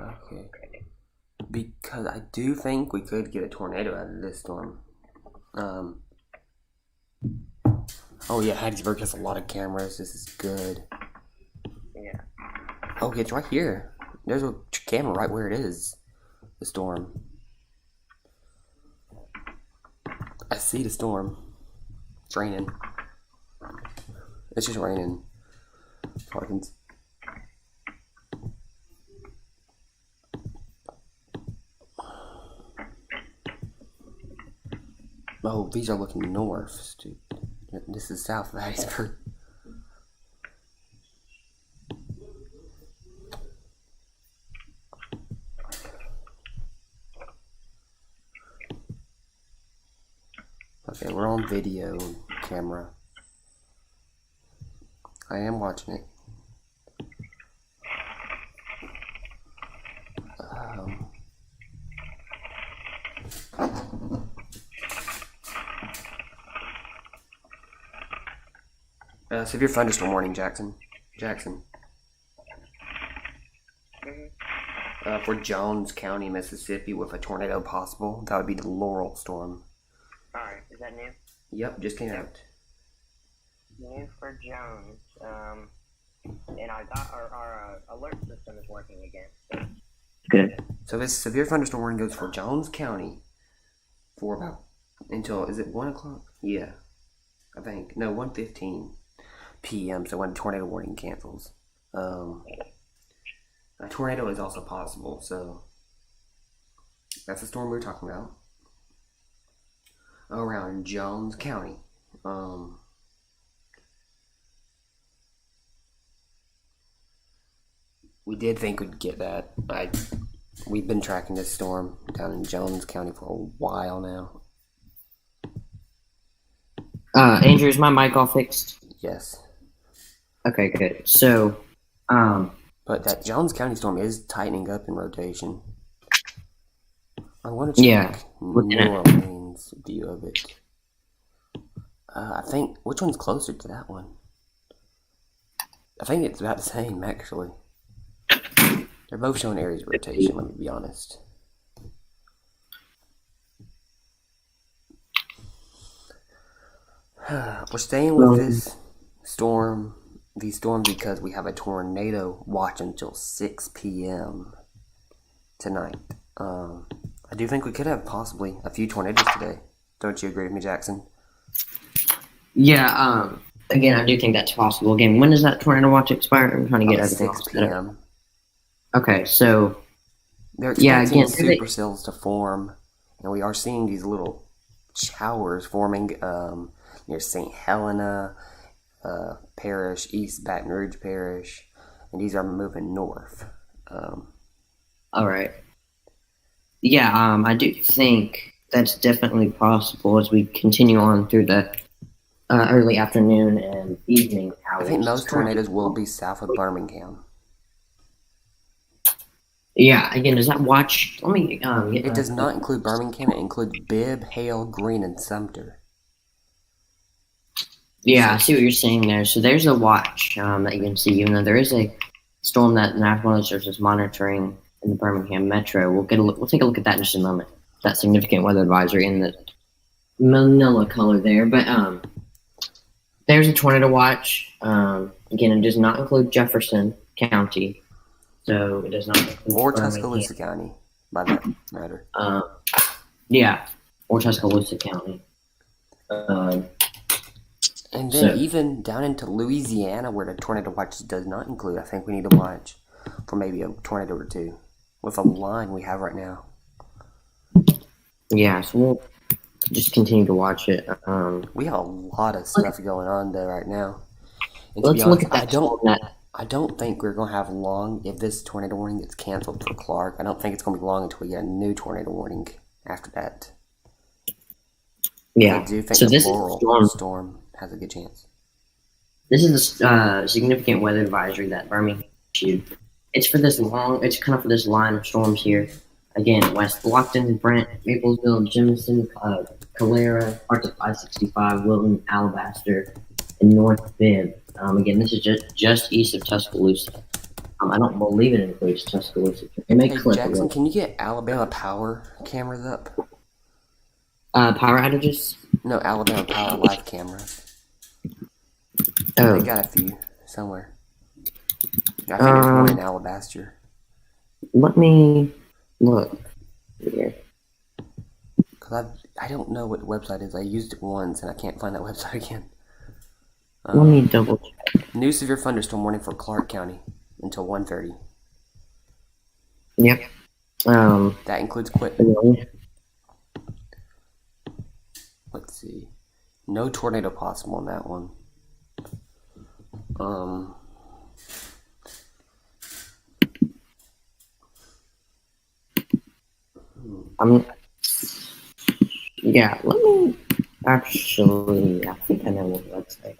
Okay. Because I do think we could get a tornado out of this storm. Oh yeah, Hattiesburg has a lot of cameras. This is good. Yeah. Oh, it's right here. There's a camera right where it is. The storm. I see the storm. It's raining. It's just raining. Parkins. Oh, these are looking north, dude. This is south of Hattiesburg. Okay, we're on video camera. I am watching it. Severe thunderstorm warning, Jackson. For Jones County, Mississippi, with a tornado possible. That would be the Laurel storm. Alright, is that new? Yep, just came out. New for Jones. And I got our alert system is working again. So. Good. So this severe thunderstorm warning goes for Jones County for about until, is it 1 o'clock? Yeah, I think. No, 1:15 p.m. So when the tornado warning cancels. A tornado is also possible, so that's the storm we were talking about. Around Jones County. We did think we'd get that. We've been tracking this storm down in Jones County for a while now. Andrew, is my mic all fixed? Yes. Okay, good. So, but that Jones County storm is tightening up in rotation. I want to check New Orleans view of it. I think, which one's closer to that one? I think it's about the same, actually. They're both showing areas of rotation, let me be honest. We're staying with this storm, these storms, because we have a tornado watch until 6 p.m. tonight. I do think we could have possibly a few tornadoes today. Don't you agree with me, Jackson? Yeah, again, I do think that's possible. Again, when does that tornado watch expire? I'm trying to get everything 6 p.m. Okay, so they're expecting supercells to form, and we are seeing these little showers forming near St. Helena Parish, East Baton Rouge Parish, and these are moving north. All right. Yeah, I do think that's definitely possible as we continue on through the early afternoon and evening hours. I think most tornadoes will be south of Birmingham. Yeah, again, does that watch? Let me get it does not include Birmingham. It includes Bibb, Hale, Greene, and Sumter. Yeah, I see what you're saying there. So there's a watch that you can see, even though there is a storm that the National Weather Service is monitoring in the Birmingham metro. We'll take a look at that in just a moment. That significant weather advisory in the manila color there. But there's a tornado watch. Again, it does not include Jefferson County. So it does not include or Tuscaloosa County, by that matter. Yeah, or Tuscaloosa County. And then even down into Louisiana, where the tornado watch does not include, I think we need to watch for maybe a tornado or two with a line we have right now. Yeah, so we'll just continue to watch it. We have a lot of stuff going on there right now. And let's honest, look at that. I don't think we're going to have long if this tornado warning gets canceled for Clark. I don't think it's going to be long until we get a new tornado warning after that. Yeah. I do think so the this Laurel storm has a good chance. This is a significant weather advisory that Birmingham issued. It's for this it's kind of for this line of storms here. Again, West Lockton, Brent, Maplesville, Jemison, Calera, parts of I-65, Wilton, Alabaster, and North Bibb. Again, this is just east of Tuscaloosa. I don't believe it includes Tuscaloosa. It may click. Jackson, can you get Alabama Power cameras up? Power outages? No, Alabama Power live cameras. Oh. They got a few somewhere. I think there's one in Alabaster. Let me look here. Because I don't know what the website is. I used it once and I can't find that website again. Let me double check. New severe thunderstorm warning for Clark County until 1:30. Yep. That includes let's see. No tornado possible on that one. Yeah, let me Actually, I think I know what that's like.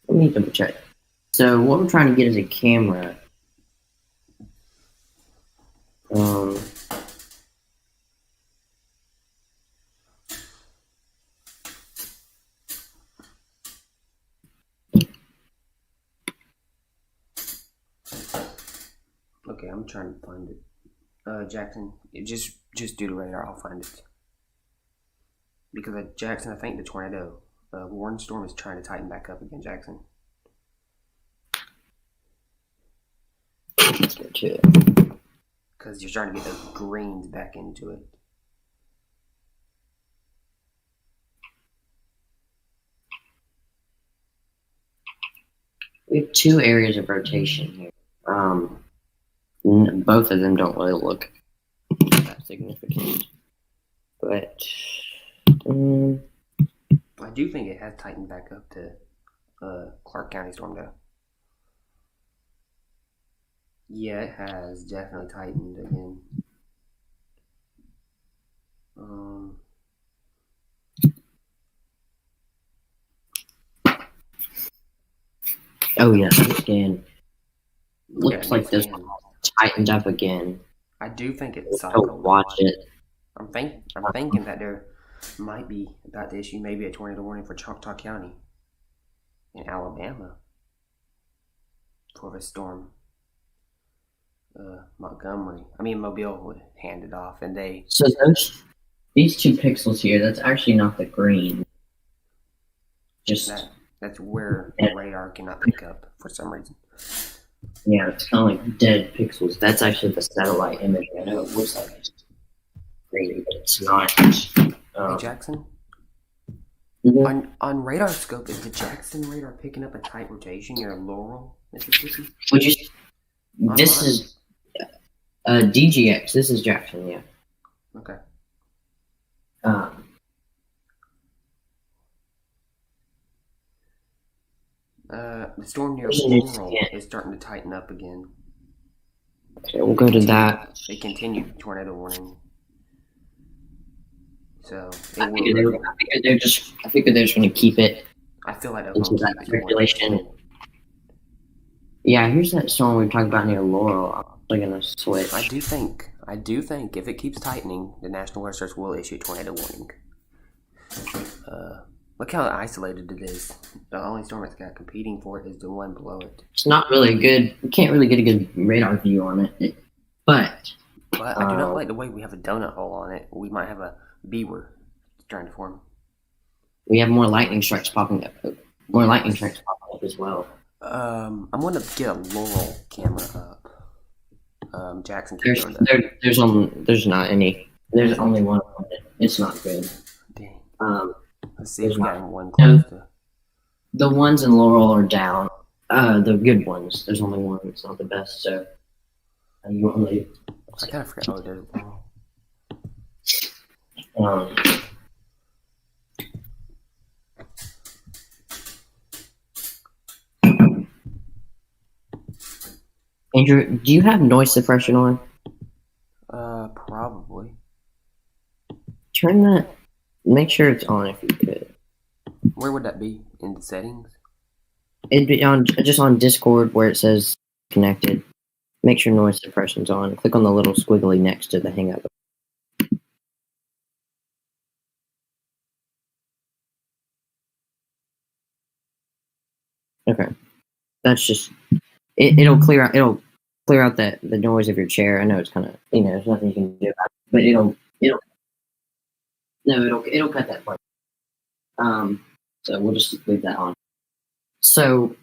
Let me double check. So what we're trying to get is a camera. Um, Okay, I'm trying to find it. Jackson, just do the radar. I'll find it. Because Jackson, I think the tornado warning storm is trying to tighten back up again. Jackson. let's go to it. Because you're starting to get those greens back into it. We have two areas of rotation here. Both of them don't really look that significant, but I do think it has tightened back up to Clark County storm though. Yeah, it has definitely tightened again. oh yeah, again. Looks Yeah, like this scan. one tightened up again. I do think it's Go cycled. watch it. I'm thinking that there might be about to issue maybe a tornado warning for Choctaw County in Alabama for the storm. Mobile would hand it off, and they. So these 2 pixels here, that's actually not the green. Just that's where the radar cannot pick up for some reason. Yeah, it's kind of like dead pixels. That's actually the satellite image. I know it looks like it's green, but it's not. Hey Jackson, mhm. on radar scope, is the Jackson radar picking up a tight rotation near Laurel, Mississippi? Would you? This is DGX. This is Jackson. Yeah. Okay. The storm near Laurel is starting to tighten up again. Okay, we'll go to that. It continued tornado warning. So I figure they're just going to keep it. I feel like they're into going to that keep it circulation. Yeah, here's that storm we talked about near Laurel. I'm actually going to switch. I do think if it keeps tightening, the National Weather Service will issue a tornado warning. Look how isolated it is. The only storm it's got competing for it is the one below it. It's not really good. We can't really get a good radar view on it. But I do not like the way we have a donut hole on it. We might have a beaver trying to form. We have more lightning strikes popping up. More lightning strikes popping up as well. I'm going to get a Laurel camera up. Jackson. There's not any. There's only one. It's not good. Dang. Let's see if we got one close to. The ones in Laurel are down. The good ones. There's only one. It's not the best. So you only. I kind of forgot. Oh, there's Laurel. Andrew, do you have noise suppression on? Probably. Turn that. Make sure it's on if you could. Where would that be? In the settings? It'd be just on Discord where it says connected. Make sure noise suppression's on. Click on the little squiggly next to the hangout. Okay. That's just it'll clear out the noise of your chair. I know it's kind of there's nothing you can do about it, but it'll cut that part. So we'll just leave that on. So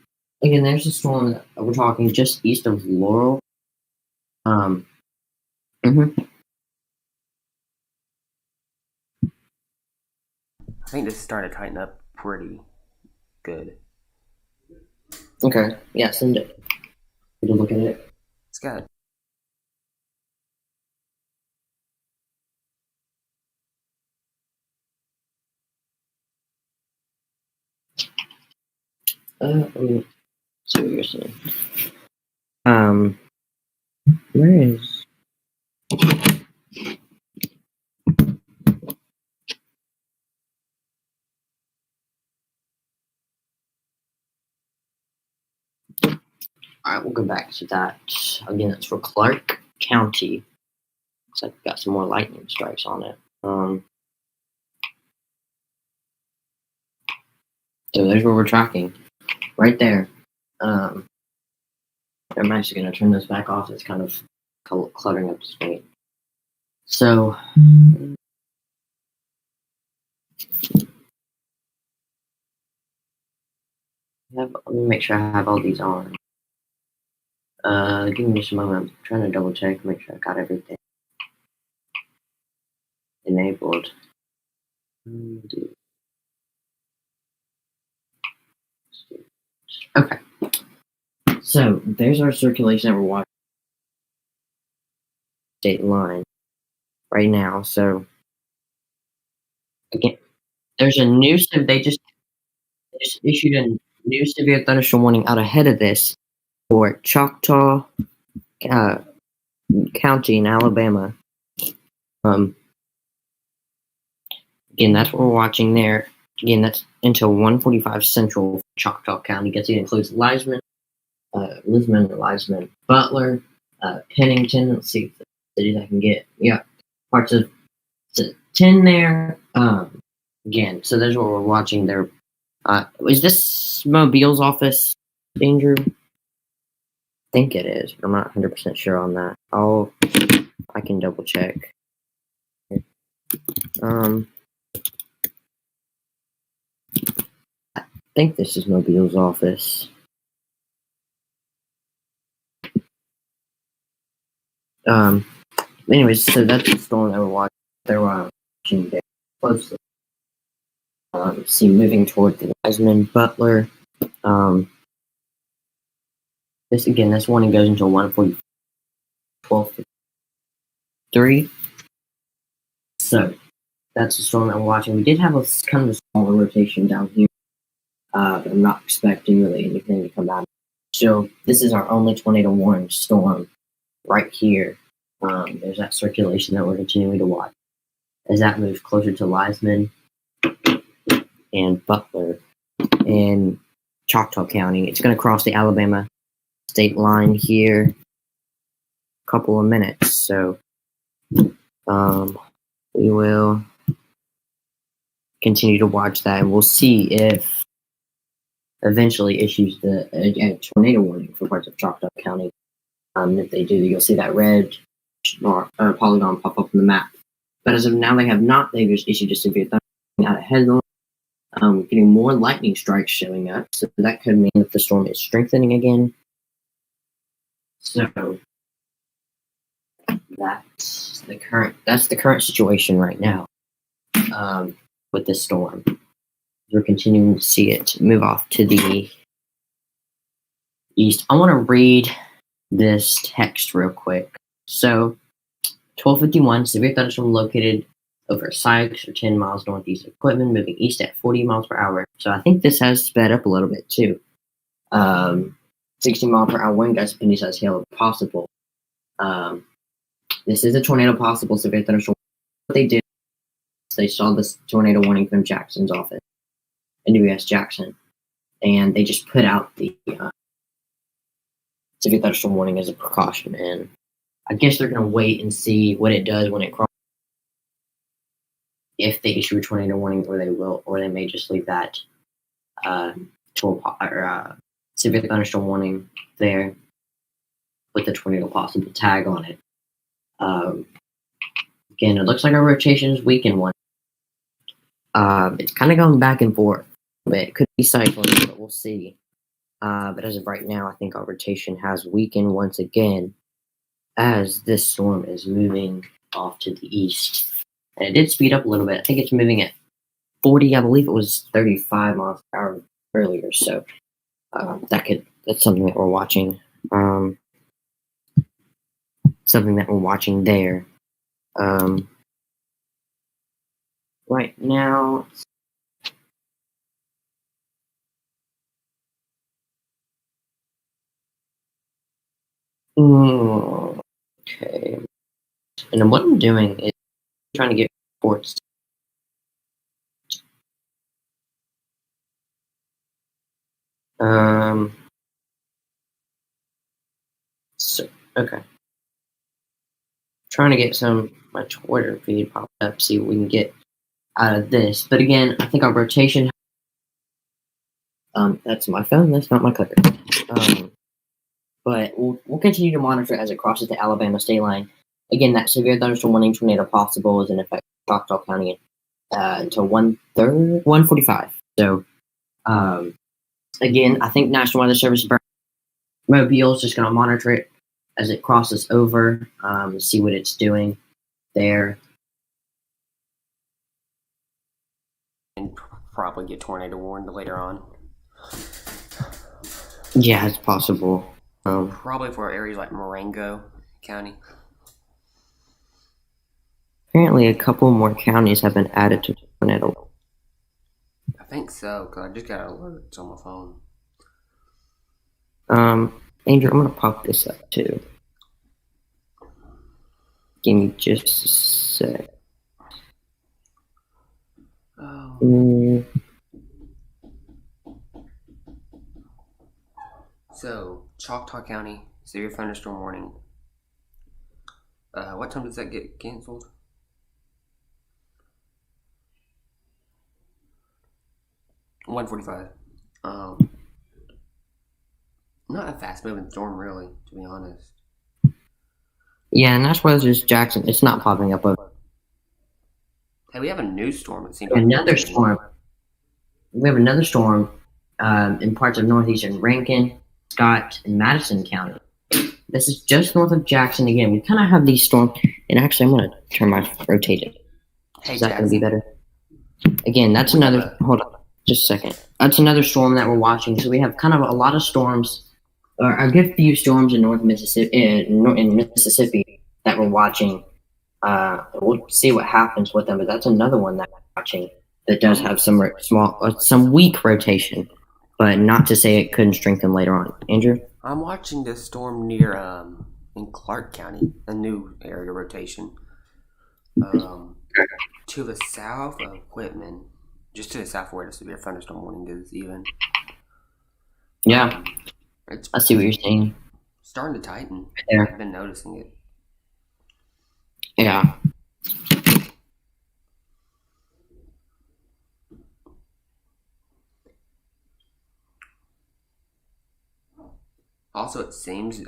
again, there's a storm that we're talking just east of Laurel. I think this is starting to tighten up pretty good. Okay. Yeah, send it. Take a look at it. It's got. Let me see what you're saying. Where is? back to that. Again, that's for Clark County. Looks like we've got some more lightning strikes on it. So there's where we're tracking. Right there. I'm actually going to turn this back off. It's kind of cluttering up the screen. So, let me make sure I have all these on. Give me just a moment. I'm trying to double check, make sure I got everything enabled. Okay. So there's our circulation that we're watching. State line right now. So again, there's a new they just issued a new severe thunderstorm warning out ahead of this for Choctaw County in Alabama. Again, that's what we're watching there. Again, that's until 1:45 Central Choctaw County. You can see it includes Lisman, Butler, Pennington. Let's see if the cities I can get. Yeah, parts of 10 there. Again, so there's what we're watching there. Is this Mobile's office danger? I think it is, but I'm not 100% sure on that. I can double check. I think this is Mobile's office. Anyways, so that's the storm that we're watching. They're watching there closely. See, moving toward the Wiseman Butler. This warning goes until 12:53. So that's the storm that we're watching. We did have a kind of a smaller rotation down here, but I'm not expecting really anything to come out. So this is our only tornado warning storm right here. There's that circulation that we're continuing to watch as that moves closer to Lisman and Butler in Choctaw County. It's going to cross the Alabama state line here in a couple of minutes. So we will continue to watch that, and we'll see if eventually issues a tornado warning for parts of Choctaw County. If they do, you'll see that red polygon pop up on the map. But as of now, they have not. They've just issued a severe thunderstorm out ahead of them. Getting more lightning strikes showing up, so that could mean that the storm is strengthening again. So that's the current situation right now with this storm. We're continuing to see it move off to the east. I want to read this text real quick. So 12:51, severe thunderstorm located over 6 or 10 miles northeast of Quitman, moving east at 40 miles per hour. So I think this has sped up a little bit too. 60 mile per hour wind gusts, penny size hail possible. This is a tornado possible severe thunderstorm. What they did is they saw this tornado warning from Jackson's office, NWS Jackson, and they just put out the severe thunderstorm warning as a precaution. And I guess they're going to wait and see what it does when it crosses. If they issue a tornado warning, or they will, or they may just leave that severe thunderstorm warning there with the tornado possible tag on it. Again, it looks like our rotation is weakened one. It's kind of going back and forth. It could be cycling, but we'll see. But as of right now, I think our rotation has weakened once again as this storm is moving off to the east. And it did speed up a little bit. I think it's moving at 40. I believe it was 35 miles per hour earlier. So that's something that we're watching. Something that we're watching there. Right now. Okay. And then what I'm doing is trying to get reports. Okay. Trying to get my Twitter feed popped up, see what we can get out of this. But again, I think our rotation. That's my phone. That's not my clicker. But we'll continue to monitor as it crosses the Alabama state line. Again, that severe thunderstorm warning tornado possible is in effect in Choctaw County until 1:45. So, again, I think National Weather Service Mobile is just going to monitor it as it crosses over, see what it's doing there. And probably get tornado warned later on. Yeah, it's possible. Probably for areas like Marengo County. Apparently, a couple more counties have been added to tornado. I think so, because I just got alerts on my phone. Andrew, I'm going to pop this up too. Give me just a sec. Oh. So, Choctaw County, severe thunderstorm warning. What time does that get canceled? 1:45. Not a fast moving storm, really, to be honest. Yeah, and that's why it's Jackson. It's not popping up. Hey, we have a new storm. It seems Another storm. We have another storm in parts of northeastern Rankin, Scott, and Madison County. This is just north of Jackson again. We kind of have these storms. And actually, I'm going to turn my rotated. Hey, is that going to be better? Again, that's another. Hold on, just a second. That's another storm that we're watching. So we have kind of a lot of storms, or a good few storms in North Mississippi, in Mississippi that we're watching. We'll see what happens with them, but that's another one that we're watching that does have some weak rotation, but not to say it couldn't strengthen later on. Andrew? I'm watching this storm near in Clark County, a new area rotation. To the south of Whitman, just to the south of where the severe thunderstorm warning is, even. Yeah, I see what you're saying. Starting to tighten. Yeah. I've been noticing it. Yeah. Also, it seems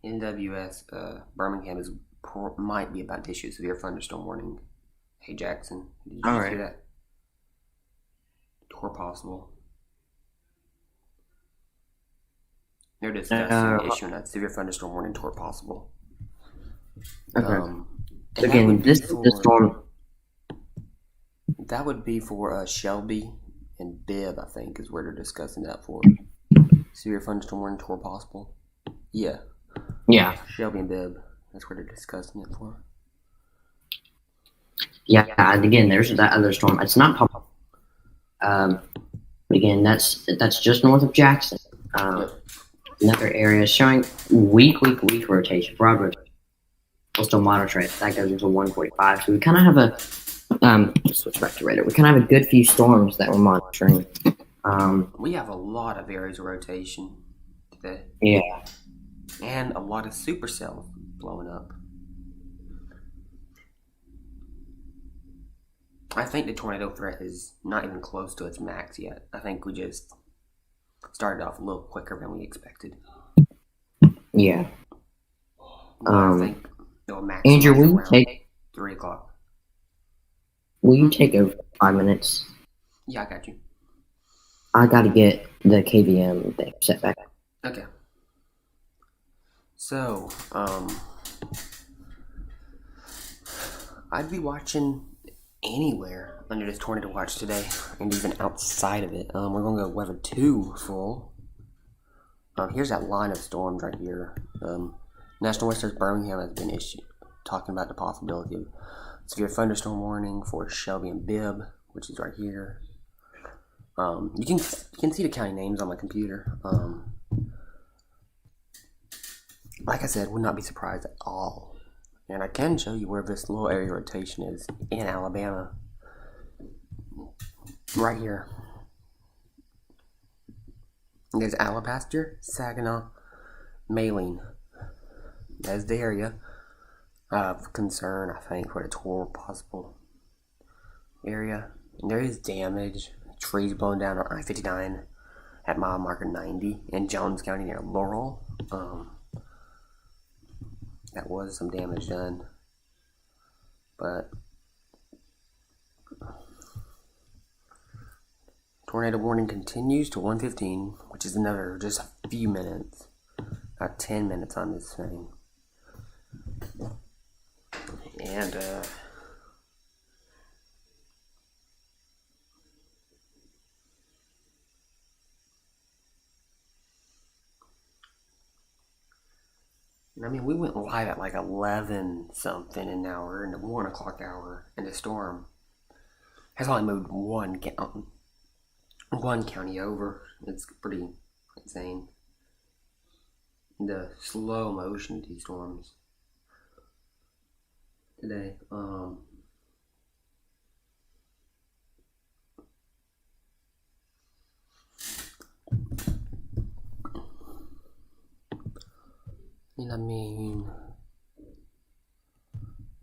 NWS Birmingham might be about to issue a severe thunderstorm warning. Hey, Jackson, did you hear that? Tor possible. They're discussing issuing a severe thunderstorm warning. Tor possible. Okay. Again, this is the storm. That would be for Shelby and Bibb, I think, is where they're discussing that for. Severe thunderstorm warning, Tor possible. Yeah. Yeah. Shelby and Bibb. That's where they're discussing it for. Yeah, and again, there's that other storm. It's not pop. Again, that's just north of Jackson. Another area showing weak rotation, broad rotation. We'll still monitor it. That goes until 1:45. So we kind of have a switch back to radar. We kind of have a good few storms that we're monitoring. We have a lot of areas of rotation today. Yeah. And a lot of supercells blowing up. I think the tornado threat is not even close to its max yet. I think we just started off a little quicker than we expected. Yeah. I think they'll max Andrew, will you take 3 o'clock? Will you take over 5 minutes? Yeah, I got you. I got to get the KVM thing set back. Okay. So, I'd be watching anywhere under this tornado watch today, and even outside of it. We're going to go weather 2 full. Here's that line of storms right here. National Weather Service Birmingham has been issued, talking about the possibility of severe thunderstorm warning for Shelby and Bibb, which is right here. You can see the county names on my computer. Like I said, would not be surprised at all. And I can show you where this little area rotation is in Alabama. Right here. There's Alabaster, Saginaw, Maline. That's the area of concern, I think, for the tour possible area. And there is damage. Trees blown down on I-59 at mile marker 90 in Jones County near Laurel. That was some damage done. But tornado warning continues to 1:15, which is another just a few minutes. About 10 minutes on this thing. And I mean, we went live at like 11 something an hour in the 1 o'clock hour, and the storm has only moved one county over. It's pretty insane. The slow motion of these storms today. And I mean,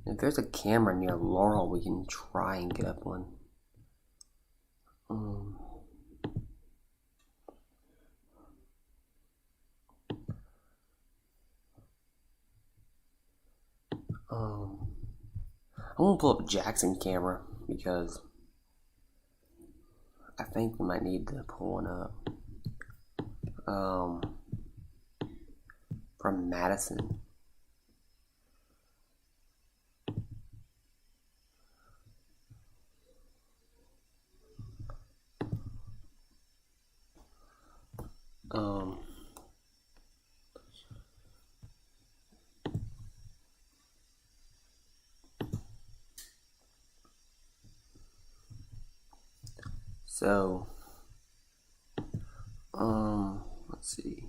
if there's a camera near Laurel, we can try and get up one. I won't pull up Jackson camera because I think we might need to pull one up. From Madison. So, let's see.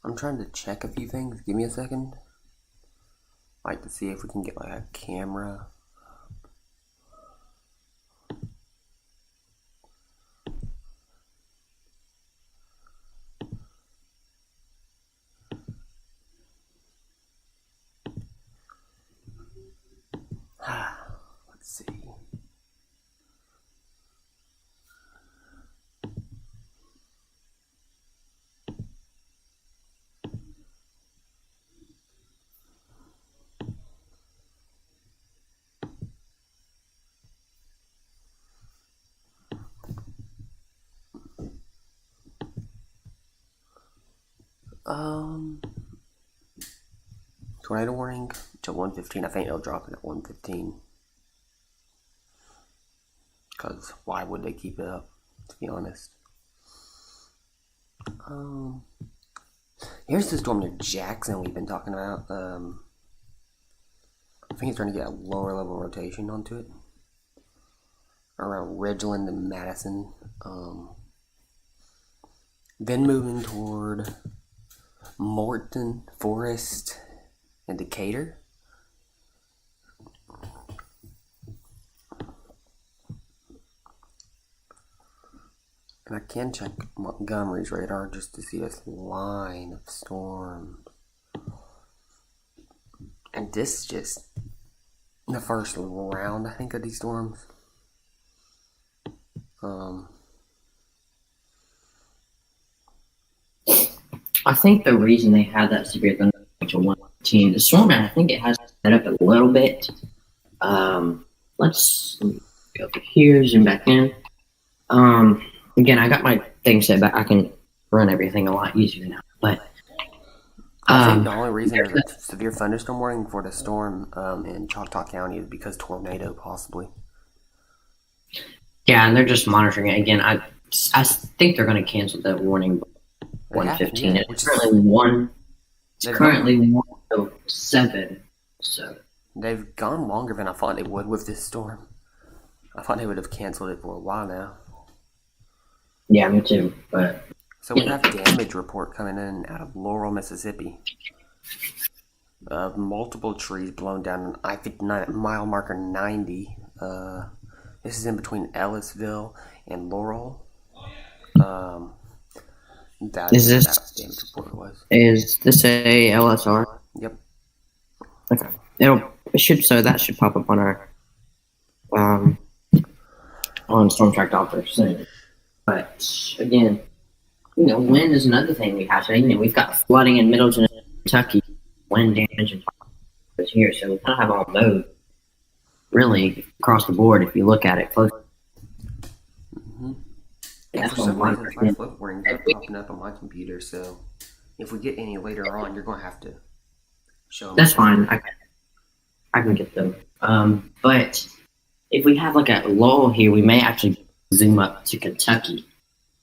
I'm trying to check a few things. Give me a second. Like to see if we can get like a camera. Let's see. Tornado warning to 1:15. I think it'll drop it at 1:15. Because why would they keep it up, to be honest? Here's the storm near Jackson we've been talking about. I think it's trying to get a lower level rotation onto it. Around Ridgeland and Madison. Then moving toward Morton, Forest, and Decatur. And I can check Montgomery's radar just to see this line of storms. And this is just the first round, I think, of these storms. I think the reason they had that severe thunder to 1:15, the storm, I think it has set up a little bit. Let's go over here, zoom back in. Again, I got my thing set back. I can run everything a lot easier now. But I think Um, the only reason there's a severe thunderstorm warning for the storm in Choctaw County is because tornado, possibly. yeah, and they're just monitoring it again. I think they're going to cancel that warning by They have, 1:15. yeah, It's which is currently one. It's they've currently gone 1:07. So they've gone longer than I thought they would with this storm. I thought they would have canceled it for a while now. yeah, me too. But So we have damage report coming in out of Laurel, Mississippi. Multiple trees blown down on I-59 at mile marker 90. This is in between Ellisville and Laurel. That Is is what this- that damage report was. is this a LSR? Yep. Okay. That should pop up on our on Storm Track Doppler soon. But again, wind is another thing we have. So we've got flooding in Middleton, Kentucky, wind damage and is here. So we kind of have all those really across the board if you look at it close. And for some reason, my flood warnings are popping up on my computer. So if we get any later on, you're going to have to show them. That's fine. I can get them. But if we have like a lull here, we may actually zoom up to Kentucky,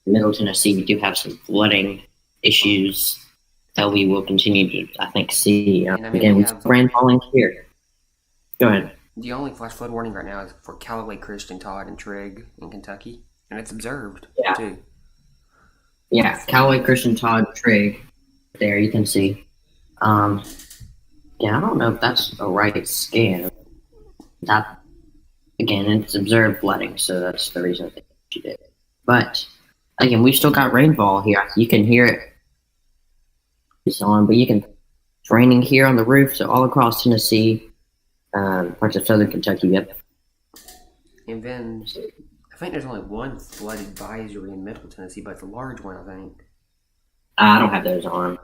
Middle Tennessee. We do have some flooding issues that we will continue to, I think, see. Again, we have rainfalling here. Go ahead. The only flash flood warning right now is for Callaway, Christian, Todd, and Trigg in Kentucky, and it's observed too. Yeah, Callaway, Christian, Todd, Trigg. There you can see. Yeah, I don't know if that's a right scan. That again, it's observed flooding, so that's the reason I think she did. But again, we've still got rainfall here. You can hear it. It's on, but it's raining here on the roof, so all across Tennessee, parts of southern Kentucky. Yep. And then I think there's only one flood advisory in Middle Tennessee, but it's a large one, I think. I don't have those on.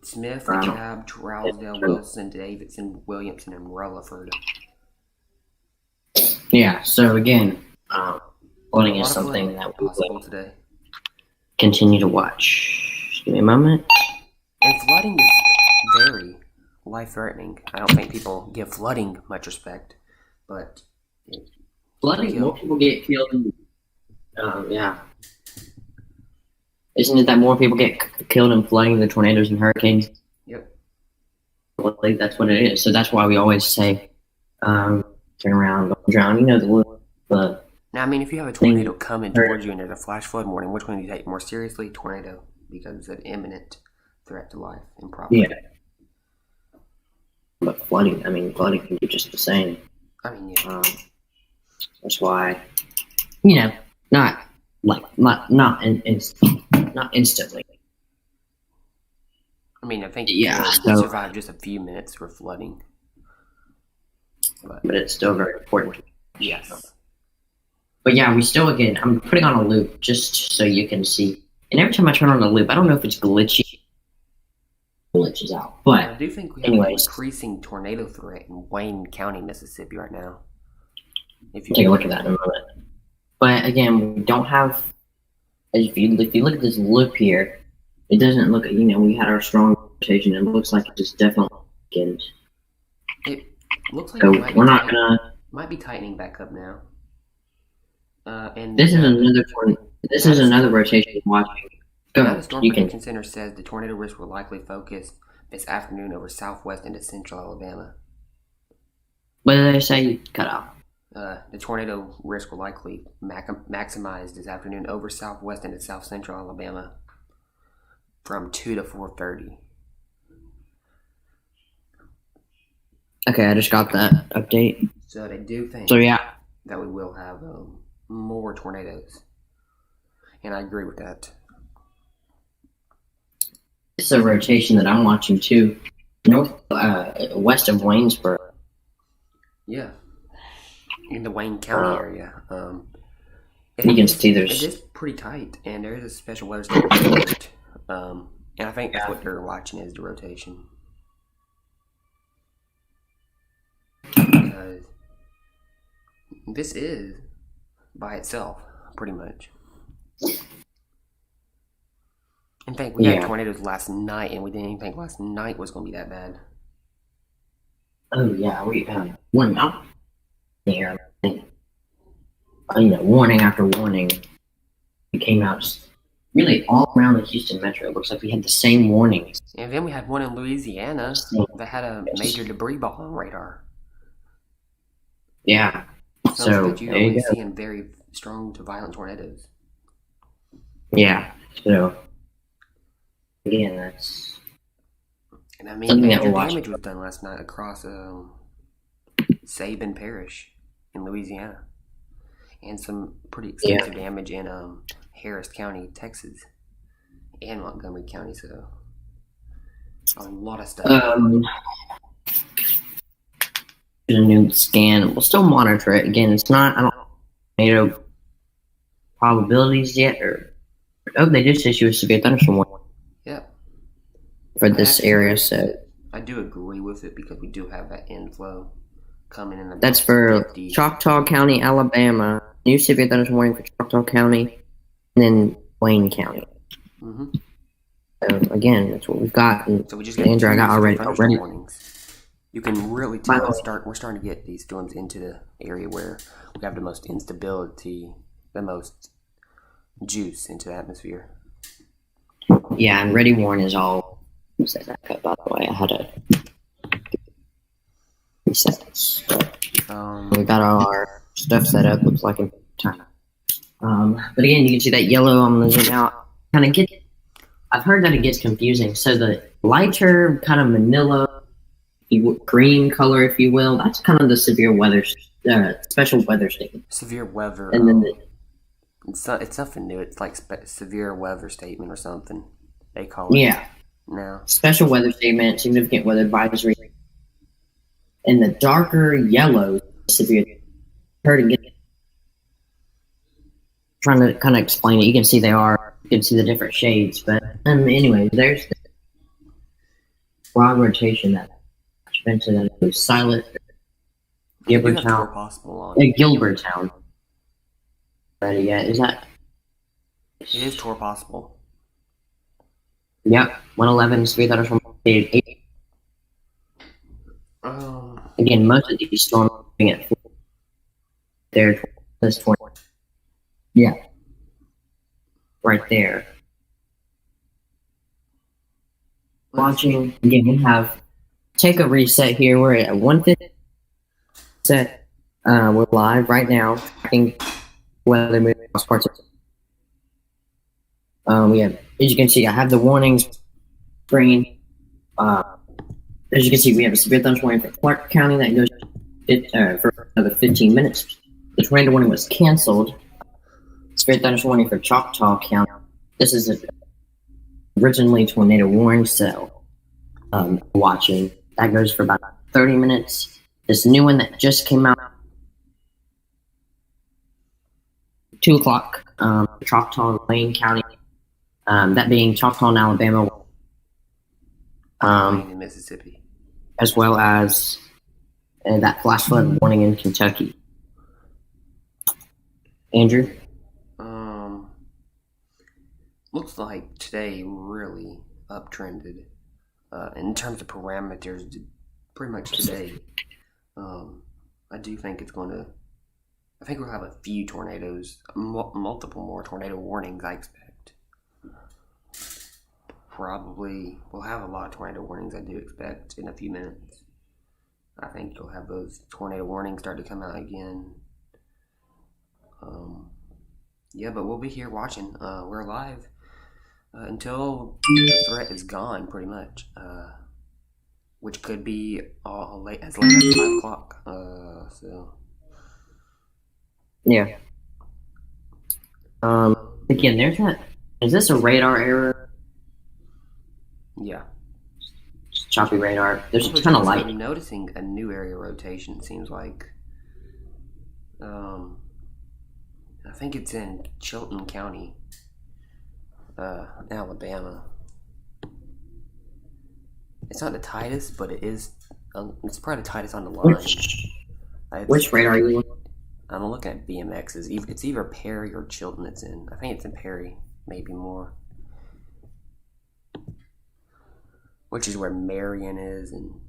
Smith, DeKalb, Trousdale, Wilson, Davidson, Williamson, and Rutherford. Yeah, so again, flooding is something that we will today. Continue to watch. Just give me a moment. And flooding is very life-threatening. I don't think people give flooding much respect, but flooding, more people get killed. Yeah. Isn't it that more people get killed in flooding than tornadoes and hurricanes? Yep. I believe that's what it is. So that's why we always say, turn around, don't drown. The now, I mean, if you have a tornado coming towards you and there's a flash flood warning, which one do you take more seriously? Tornado, because it's an imminent threat to life and property. Yeah. But flooding can do just the same. I mean, yeah. That's why, not instantly. I mean, I think survive just a few minutes for flooding. But it's still very important. Yes. But yeah, we still, again, I'm putting on a loop just so you can see. And every time I turn on the loop, I don't know if it's glitches out. But I do think we have an increasing tornado threat in Wayne County, Mississippi right now. If you take a look at that in a moment. But again, we don't have, if you look at this loop here, it doesn't look, we had our strong rotation, and it looks like it just definitely weakened. It looks like so it might be tightening back up now. And this is another rotation watching. Go ahead. The Storm Prediction Center says the tornado risk will likely focus this afternoon over southwest into central Alabama. What did they say? Cut out. The tornado risk will likely maximize this afternoon over southwest into south central Alabama from 2 to 4:30. Okay, I just got that update. So they do think that we will have more tornadoes. And I agree with that. It's a rotation that I'm watching too. West of Waynesboro. Yeah. In the Wayne County area. You can see it is pretty tight, and there is a special weather station alert. And I think that's what they're watching is the rotation. Because this is by itself, pretty much. In fact, we had Yeah. tornadoes last night, and we didn't even think last night was going to be that bad. And we didn't even think last night was going to be that bad. Oh yeah, we one out there. Warning after warning. It came out really all around the Houston metro. It looks like we had the same warnings. And then we had one in Louisiana that had a major debris ball on radar. Yeah. Something So that you there you only go. see in very strong to violent tornadoes. Yeah. So again, that's And I mean, something that major we're watching. damage was done last night across Sabin Parish in Louisiana. And some pretty extensive damage in Harris County, Texas. And Montgomery County, so a lot of stuff. A new scan. We'll still monitor it. Again, it's not. I don't know probabilities yet. They just issue a severe thunderstorm warning. Yeah. For this area, so I do agree with it because we do have that inflow coming in. That's for 50. Choctaw County, Alabama. New severe thunderstorm warning for Choctaw County, and then Wayne County. Mm-hmm. So again, that's what we've got. And so we just got Andrew, I got already. warnings. You can really tell we're starting to get these storms into the area where we have the most instability, the most juice into the atmosphere. Yeah, and ready warn is all set that cut, by the way. I had to reset this. We got our stuff set up, looks like in time. But again, you can see that yellow. I'm going to zoom out. I've heard that it gets confusing. So the lighter kind of manila green color, if you will, that's kind of the severe weather, special weather statement. Severe weather. And then it's nothing new. It's like severe weather statement or something. They call it. Yeah. Now. Special weather statement, significant weather advisory. And the darker yellow, severe. Trying to kind of explain it. You can see you can see the different shades. But anyway, there's the broad rotation that I mentioned that it was silent. Gilbertown. Ready yet? Is that? It is Tor possible. Yep. 111 severe thunderstorm. Again, most of these storms are at there. This 20. Yeah. Right there. Watching. Again, we have take a reset here. We're at 150 set. We're live right now. Tracking weather moving across parts of we have, as you can see, I have the warnings screen. As you can see, we have a severe thunderstorm warning for Clark County that goes for another 15 minutes. The tornado warning was canceled. Severe thunderstorm warning for Choctaw County. This is originally tornado warning, so watching. That goes for about 30 minutes. This new one that just came out, 2 o'clock, Choctaw and Wayne County. That being Choctaw and Alabama. In Mississippi. As well as that flash flood warning in Kentucky. Andrew? Looks like today really uptrended in terms of parameters. Pretty much today, I do think it's going to. I think we'll have a few tornadoes, multiple more tornado warnings. I expect. Probably we'll have a lot of tornado warnings. I do expect in a few minutes. I think you'll have those tornado warnings start to come out again. Yeah, but we'll be here watching. We're live until the threat is gone, pretty much. Which could be as late as 5 o'clock. So. Yeah. Again, there's that. Is this a radar error? Yeah. Choppy radar. There's a ton of light. I'm noticing a new area rotation, it seems like. I think it's in Chilton County, Alabama. It's not the tightest, but it is. It's probably the tightest on the line. Which radar are you looking? I'm looking at BMX's. It's either Perry or Chilton it's in. I think it's in Perry, maybe more. which is where Marion is, and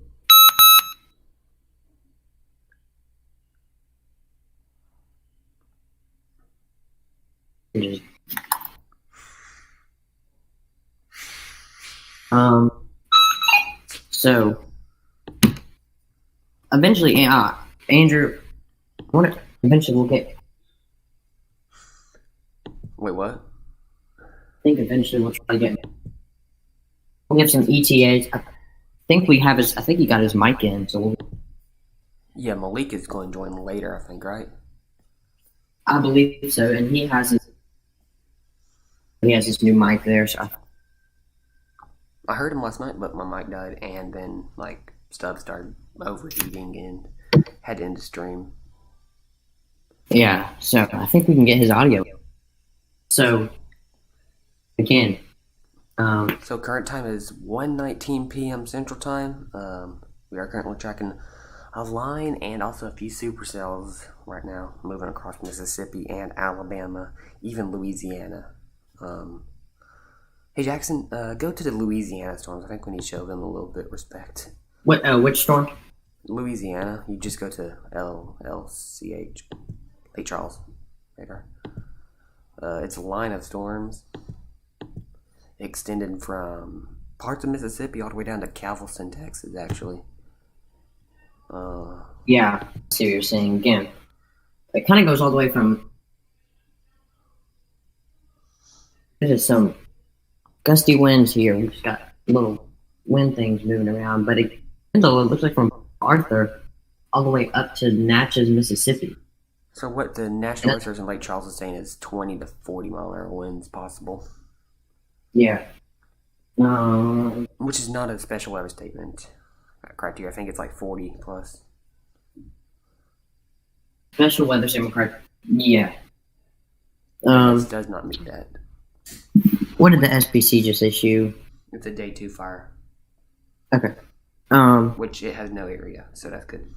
So eventually, Andrew, eventually we'll get. wait, what? I think eventually we'll try to get. We'll get some ETAs. I think we have his. I think he got his mic in. So Yeah, Malik is going to join later, I think, right? I believe so, and he has his new mic there. So I heard him last night, but my mic died, and then like stuff started overheating and had to end the stream. yeah, so I think we can get his audio. So again, So current time is 1:19 p.m. Central Time. We are currently tracking a line and also a few supercells right now, moving across Mississippi and Alabama, even Louisiana. Hey Jackson, go to the Louisiana storms. I think we need to show them a little bit of respect. what? Which storm? Louisiana, you just go to LLCH, Lake Charles, radar. It's a line of storms extended from parts of Mississippi all the way down to Galveston, Texas, actually. Yeah, I see what you're saying. Again, it kind of goes all the way from. There's some gusty winds here. We've just got little wind things moving around, but it looks like from Arthur all the way up to Natchez, Mississippi. So what the National Weather Service in Lake Charles is saying is 20 to 40 mile an hour winds possible. Yeah. Which is not a special weather statement criteria. I think it's like 40 plus. Special weather statement criteria. Yeah. This does not meet that. What did the SPC just issue? It's a day 2 fire. Okay. Which it has no area, so that's good.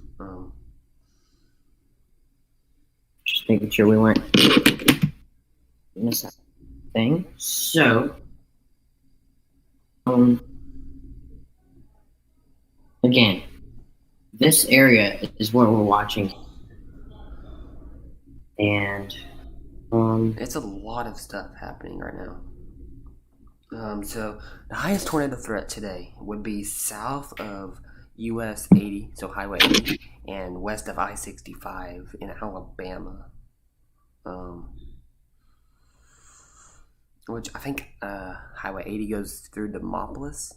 Just making sure we weren't miss that thing. So, again, this area is what we're watching, and it's a lot of stuff happening right now. So the highest tornado threat today would be south of US 80, so Highway 80, and west of I-65 in Alabama. Which I think Highway 80 goes through Demopolis.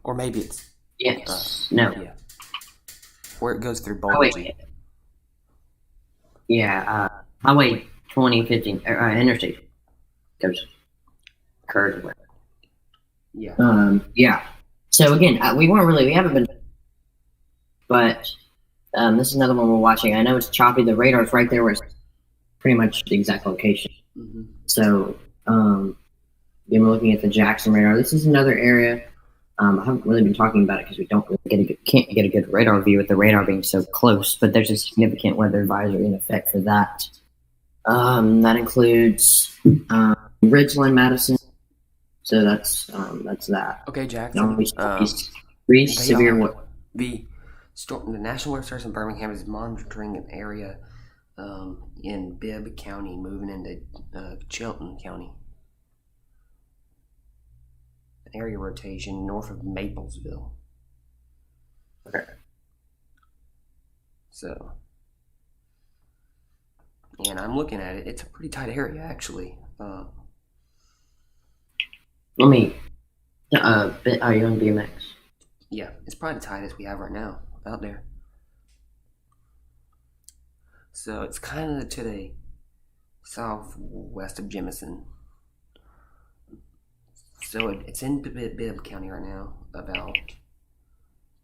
Or maybe it's no. Yeah. Where it goes through Boulder. Yeah, Highway 2015 interstate goes curves. Yeah. Yeah. So again, we haven't been, but this is another one we're watching. I know it's choppy. The radar's right there where it's pretty much the exact location. Mm-hmm. So, again, we're looking at the Jackson radar. This is another area. I haven't really been talking about it because we can't get a good radar view with the radar being so close. But there's a significant weather advisory in effect for that. That includes Ridgeland, Madison. So that's that. Okay, Jackson. Three severe weather. The National Weather Service in Birmingham is monitoring an area in Bibb County, moving into Chilton County. An area rotation north of Maplesville. Okay. So, and I'm looking at it. It's a pretty tight area, actually. Let me. Are you on BMX? Yeah, it's probably the tightest we have right now out there. So it's kind of to the southwest of Jemison. So it's in Bibb County right now, about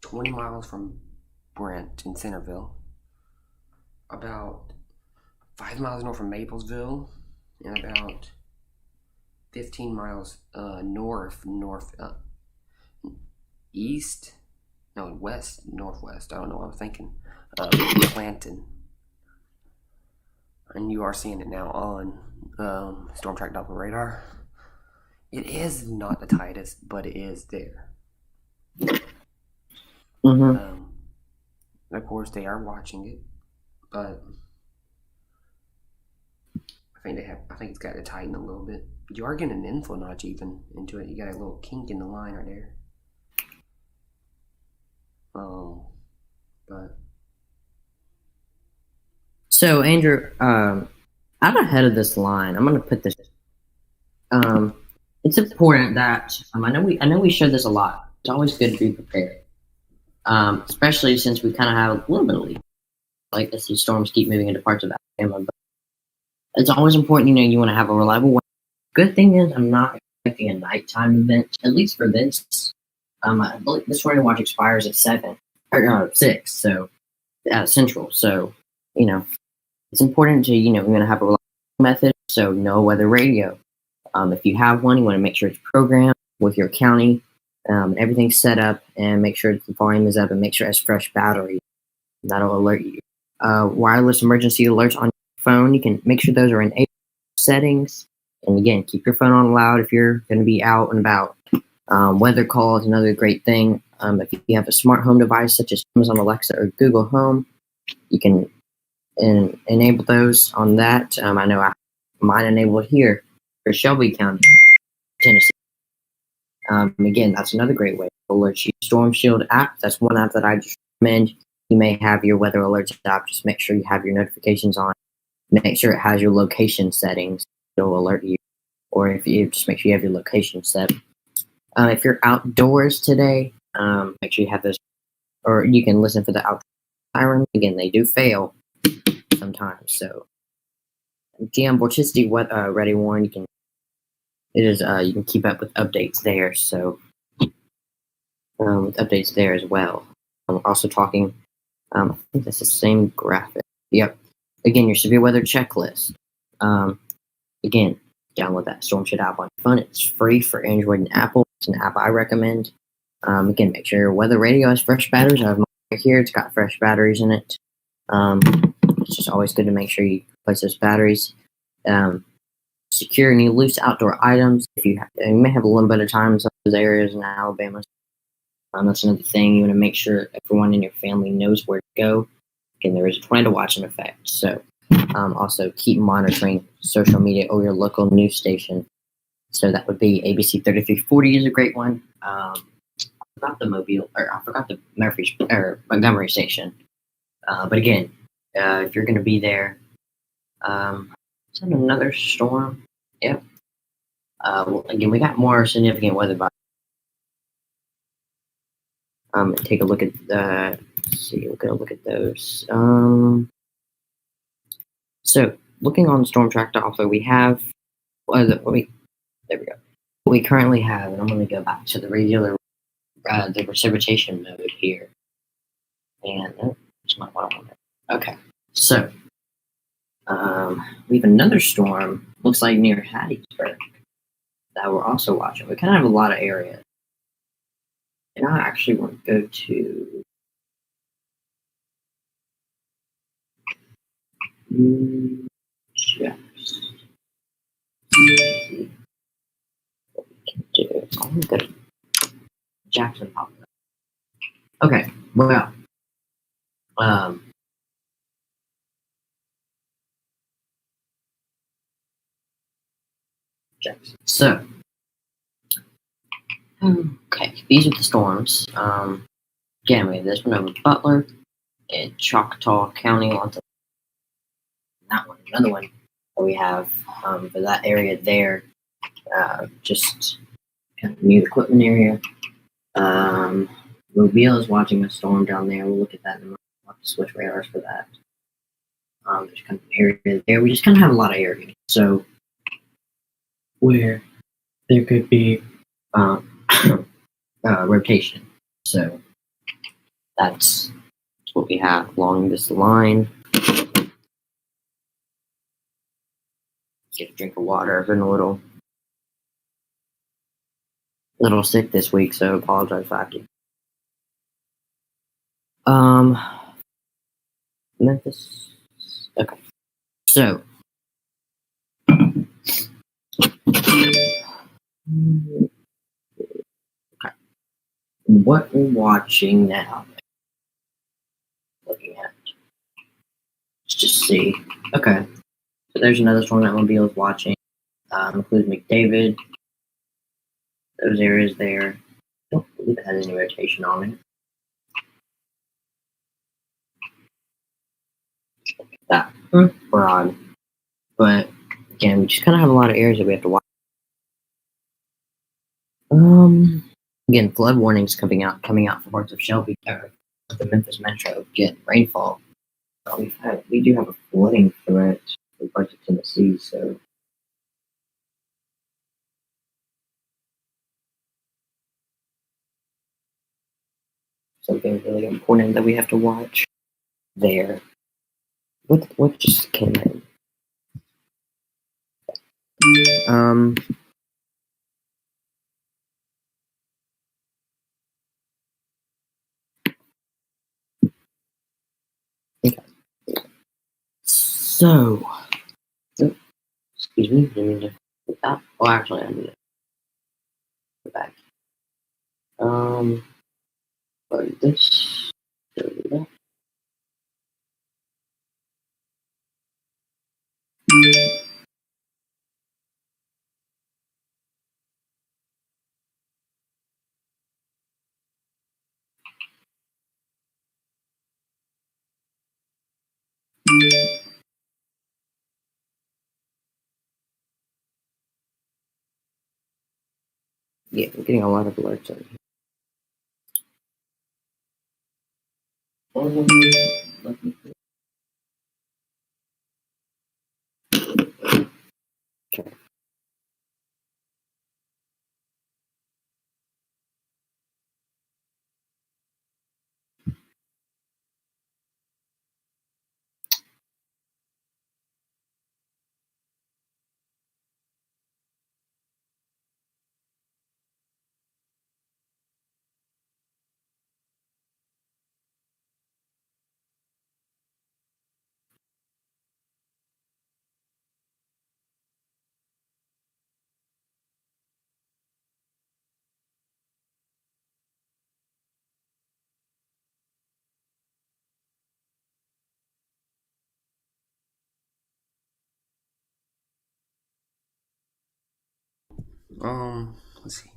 20 miles from Brent in Centerville, about 5 miles north from Maplesville, and about 15 miles west, northwest. I don't know what I'm thinking. Clanton. and you are seeing it now on Storm Track Doppler radar. It is not the tightest, but it is there. Mm-hmm. Of course, they are watching it, but I think it's got to tighten a little bit. You are getting an inflow notch even into it. You got a little kink in the line right there. But So Andrew, I'm ahead of this line. I'm going to put this. It's important that I know we show this a lot. It's always good to be prepared, especially since we kind of have a little bit of lead. Like as these storms keep moving into parts of Alabama, but it's always important. You want to have a reliable way. Good thing is, I'm not expecting a nighttime event, at least for this. I believe this tornado watch expires at 7 or 6, so Central. So it's important to we're going to have a reliable method. So no weather radio. If you have one, you want to make sure it's programmed with your county, everything's set up, and make sure the volume is up, and make sure it has fresh battery. That'll alert you. Wireless emergency alerts on your phone. You can make sure those are in settings. And again, keep your phone on loud if you're going to be out and about. Weather call is another great thing. If you have a smart home device such as Amazon Alexa or Google Home, you can enable those on that. I know I have mine enabled here for Shelby County, Tennessee. Again, that's another great way to alert you. Storm Shield app, that's one app that I just recommend. You may have your weather alerts app. Just make sure you have your notifications on. Make sure it has your location settings. It'll alert you. Or if you just make sure you have your location set. If you're outdoors today, make sure you have those. Or you can listen for the outdoor sirens. Again, they do fail sometimes. So, GM Vorticity Weather Ready Warn. You can keep up with updates there. So, with updates there as well. I'm also talking. I think that's the same graphic. Yep. Again, your severe weather checklist. Again, download that Storm Shield app on your phone. It's free for Android and Apple. It's an app I recommend. Again, make sure your weather radio has fresh batteries. I have mine right here. It's got fresh batteries in it. It's just always good to make sure you replace those batteries. Secure any loose outdoor items. You may have a little bit of time in some of those areas in Alabama. That's another thing. You want to make sure everyone in your family knows where to go. Again, there is a tornado watch in effect. So also keep monitoring social media or your local news station. So that would be ABC 3340 is a great one. I forgot the Montgomery station. But again, if you're going to be there, is that another storm? Yep. Again, we got more significant weather by. Take a look at we're gonna look at those. So looking on Storm Track Doppler, we have there we go. We currently have, and I'm going to go back to the regular the precipitation mode here, and it's not what I want. Okay, so we have another storm. Looks like near Hattiesburg that we're also watching. We kind of have a lot of areas. And I actually want to go to just see what we can do. I'm going to go to Jackson Pop. Okay, well, Jackson. So, okay, these are the storms. Again, we have this one over Butler in Choctaw County. That one, another one that we have for that area there. Just kind of new equipment area. Mobile is watching a storm down there. We'll look at that in a moment. We'll have to switch radars for that. There's kind of an area there. We just kind of have a lot of areas. So, where there could be rotation. So, that's what we have along this line. Get a drink of water. I've been a little sick this week, so apologize if I have to. Memphis. Okay. So, what we're watching now, looking at, let's just see. Okay, so there's another storm that Mobile is watching. Includes McDavid. Those areas there. I don't believe it has any rotation on it. That broad, but again, we just kind of have a lot of areas that we have to watch. Again, flood warnings coming out for parts of Shelby, the Memphis Metro, get rainfall. We do have a flooding threat in parts of Tennessee, so something really important that we have to watch there. What just came in? Okay. So, excuse me, let me just put that. Oh, actually, I need to go back. But this. There we go. Yeah, I'm getting a lot of alerts on here. Okay. Let's see.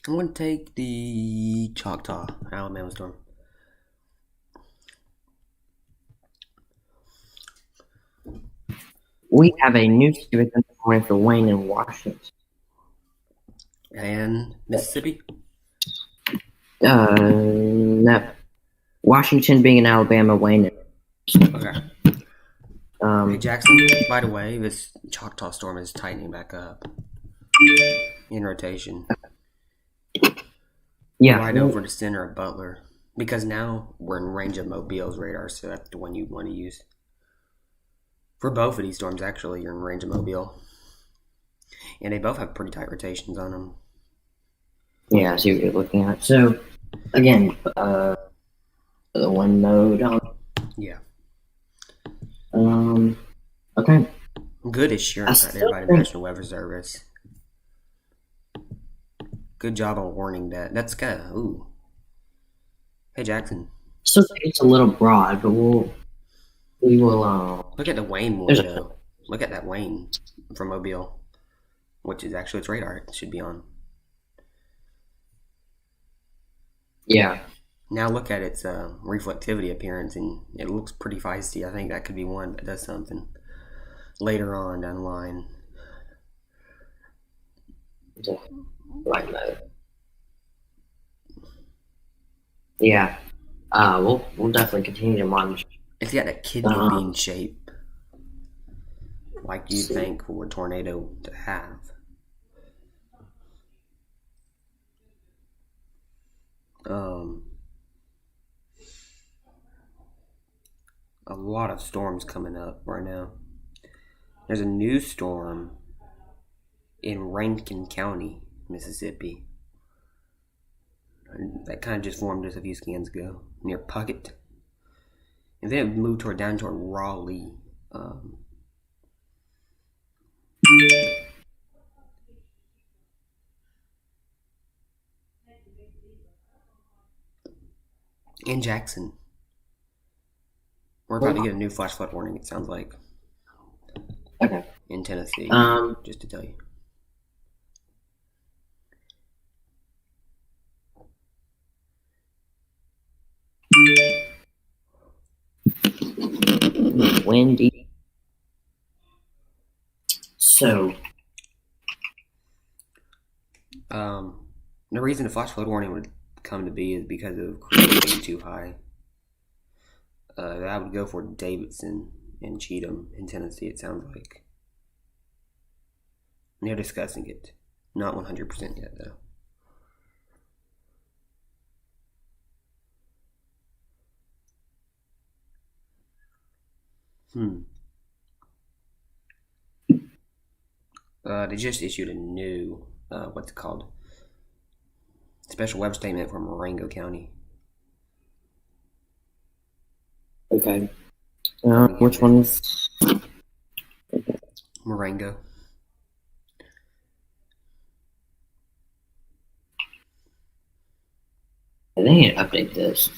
I'm going to take the Choctaw, Alabama storm. We have a new series morning for Wayne in Washington. And Mississippi? No. Washington being in Alabama, Wayne. Okay. Hey, Jackson, by the way, this Choctaw storm is tightening back up in rotation. Yeah. Right over the center of Butler. Because now we're in range of Mobile's radar, so that's the one you want to use. For both of these storms, actually, you're in range of Mobile. And they both have pretty tight rotations on them. Yeah, I see what you're looking at. So, again, the one mode on. Yeah. Okay. Good assurance right there by the National Weather Service. Good job on warning that. That's kind of, ooh. Hey, Jackson. So it's a little broad, but we will, Look at the Wayne one, though. Look at that Wayne from Mobile, which is actually its radar. It should be on. Yeah. Now look at its reflectivity appearance, and it looks pretty feisty. I think that could be one that does something later on down the line. Right mode. Yeah. We'll definitely continue to monitor. It's got that kidney bean shape, like you'd think for a tornado to have. A lot of storms coming up right now. There's a new storm in Rankin County, Mississippi. That kind of just formed just a few scans ago, near Puckett. And then it moved down toward Raleigh. In Jackson. We're about to get a new flash flood warning, it sounds like. Okay. In Tennessee. Just to tell you. Windy. So. The reason the flash flood warning would come to be is because of creek being too high. That would go for Davidson and Cheatham in Tennessee, it sounds like. And they're discussing it. Not 100% yet, though. They just issued a new, what's it called? Special weather statement for Marengo County. Okay. Which one is? Marengo. They need to update this.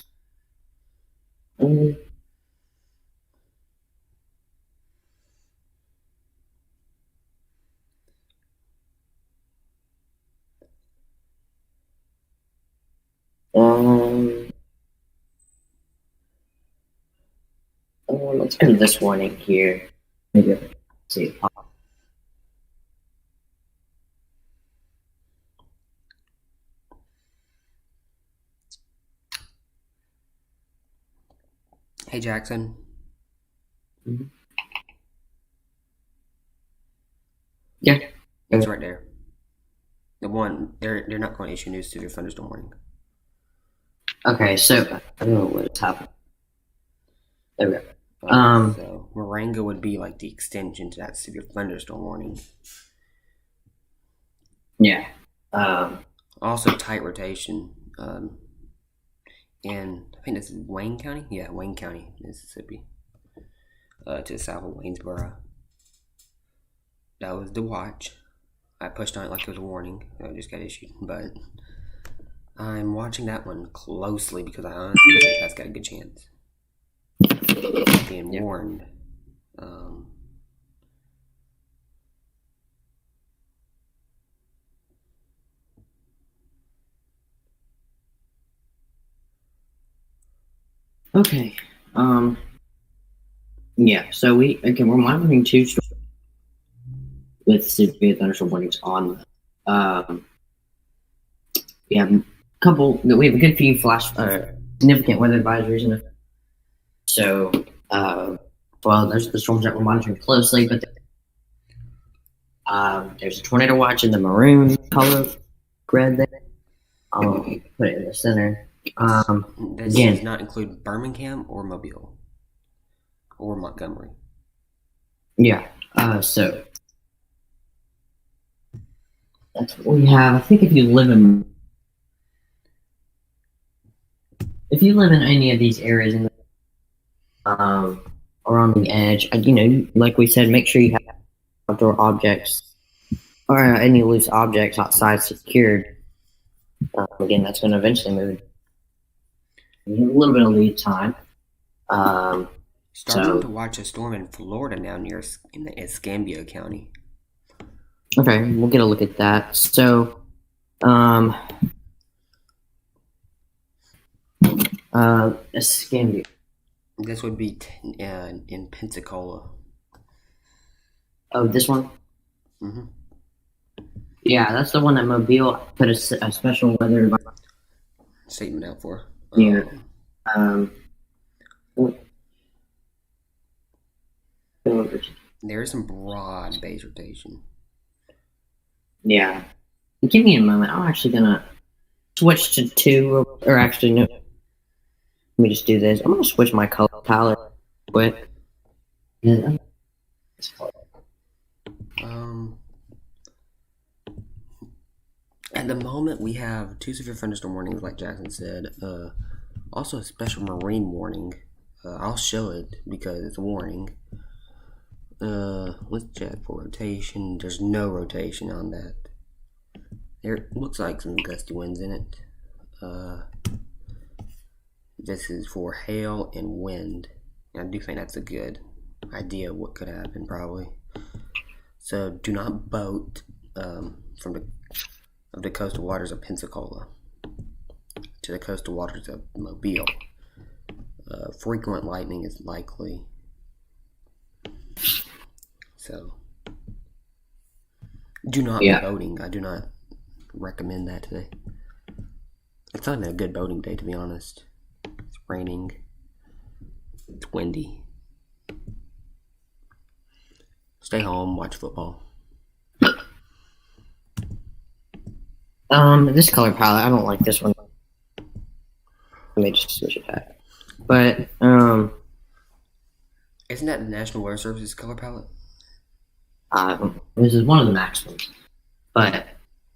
Let's go to this warning here. Maybe let's see. Hey, Jackson. Mm-hmm. Yeah. It's right there. The one, they're not going to issue new severe thunderstorm warning. Okay, so I don't know what's happening. There we go. So Marengo would be like the extension to that severe thunderstorm warning. Yeah. Also tight rotation. And I think this is Wayne County? Yeah, Wayne County, Mississippi. To the south of Waynesboro. That was the watch. I pushed on it like it was a warning. It just got issued. But I'm watching that one closely because I honestly think that's got a good chance. Being warned. Okay. Yeah. So we're monitoring two storms with severe thunderstorm warnings on. We have a good few significant weather advisories in effect. So, there's the storms that we're monitoring closely, but there's a tornado watch in the maroon color grid there. I'll put it in the center. This does not include Birmingham or Mobile or Montgomery. Yeah. So that's what we have. I think if you live in any of these areas or on the edge, like we said, make sure you have outdoor objects or any loose objects outside secured. Again, that's going to eventually move. You have a little bit of lead time. Starting to watch a storm in Florida now in Escambia County. Okay, we'll get a look at that. So, Escambia. This would be in Pensacola. Oh, this one? Mm-hmm. Yeah, that's the one that Mobile put a special weather statement out for. Yeah. There is some broad base rotation. Yeah. Give me a moment. I'm actually gonna switch to 2, or actually no. Let me just do this. I'm gonna switch my color palette quick. Yeah. At the moment, we have 2 severe thunderstorm warnings, like Jackson said. Also, a special marine warning I'll show it because it's a warning. Let's check for rotation. There's no rotation on that. There looks like some gusty winds in it. This is for hail and wind. I do think that's a good idea of what could happen, probably. So do not boat from the coastal waters of Pensacola to the coastal waters of Mobile. Frequent lightning is likely. So do not be boating. I do not recommend that today. It's not even a good boating day, to be honest. It's raining. It's windy. Stay home, watch football. This color palette, I don't like this one. Let me just switch it back. But, Isn't that the National Weather Service's color palette? this is one of the max ones. But,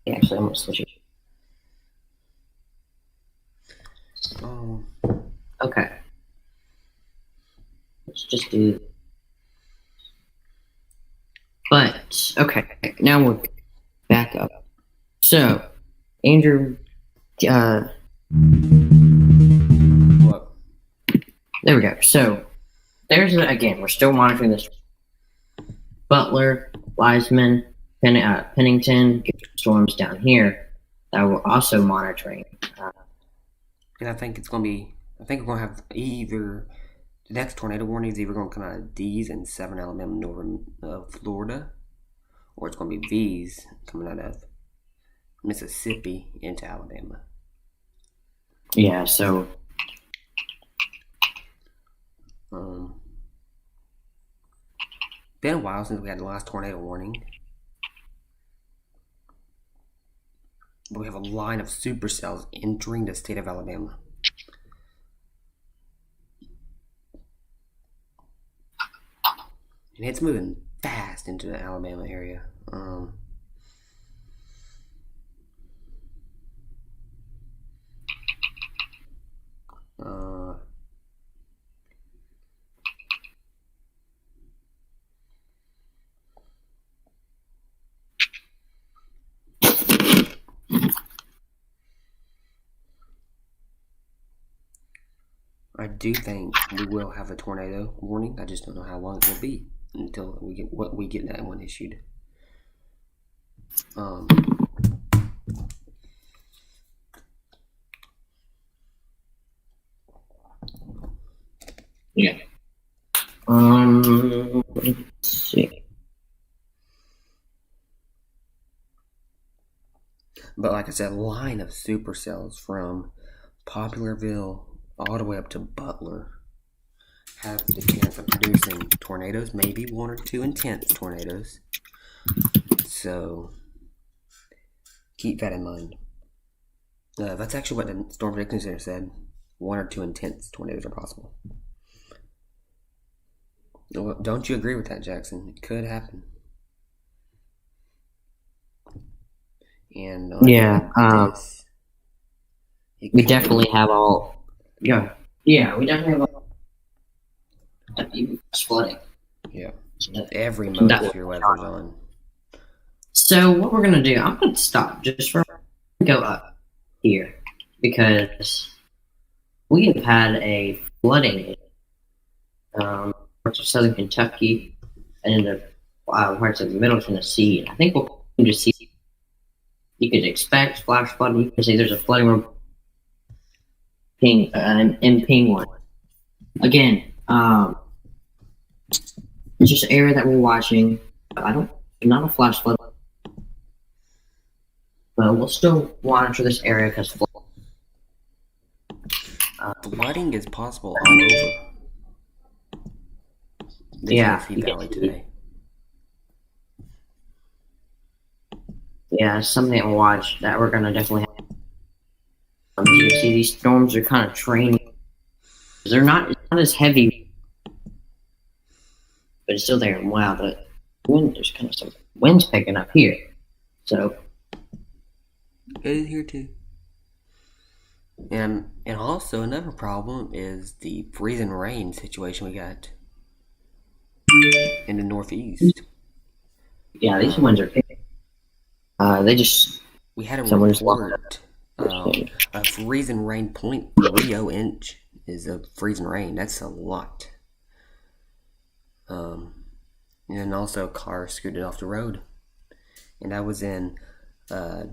actually, I'm going to switch it. Okay. Let's just do. But, okay, now we're back up. So, Andrew, What? there we go. So, again, we're still monitoring this. Butler, Wiseman, Pennington, storms down here that we're also monitoring. And I think we're going to have either the next tornado warning is either going to come out of D's in 7 Alabama, northern Florida, or it's going to be V's coming out of Mississippi into Alabama. Yeah, so. Been a while since we had the last tornado warning. But we have a line of supercells entering the state of Alabama. And it's moving fast into the Alabama area. I do think we will have a tornado warning. I just don't know how long it will be until we get that one issued. Yeah. Let's see. But like I said, a line of supercells from Popularville all the way up to Butler have the chance of producing tornadoes, maybe 1 or 2 intense tornadoes. So keep that in mind. That's actually what the Storm Prediction Center said. 1 or 2 intense tornadoes are possible. Well, don't you agree with that, Jackson? It could happen. And we definitely have all. Yeah, we definitely have all. Flooding. Yeah, every mode your weather's on. So what we're gonna do? I'm gonna stop just for go up here because we have had a flooding. Parts of southern Kentucky and in the parts of middle Tennessee. And I think we'll just see. You could expect flash flooding. You can see there's a flooding in Ping one. Again, it's just an area that we're watching. Not a flash flood, but we'll still monitor this area because flooding is possible all over the Tennessee Valley today. Yeah, something to watch that we're gonna definitely have. You can see these storms are kind of training. They're not as heavy, but it's still there. And wow, the wind, there's kind of some winds picking up here. So it is here too. And also another problem is the freezing rain situation we got in the Northeast. Yeah, these Um, ones are. They just we had a someone just locked report. up. A freezing rain 0.30 inch is a freezing rain. That's a lot. And then also a car scooted off the road, and that was in uh,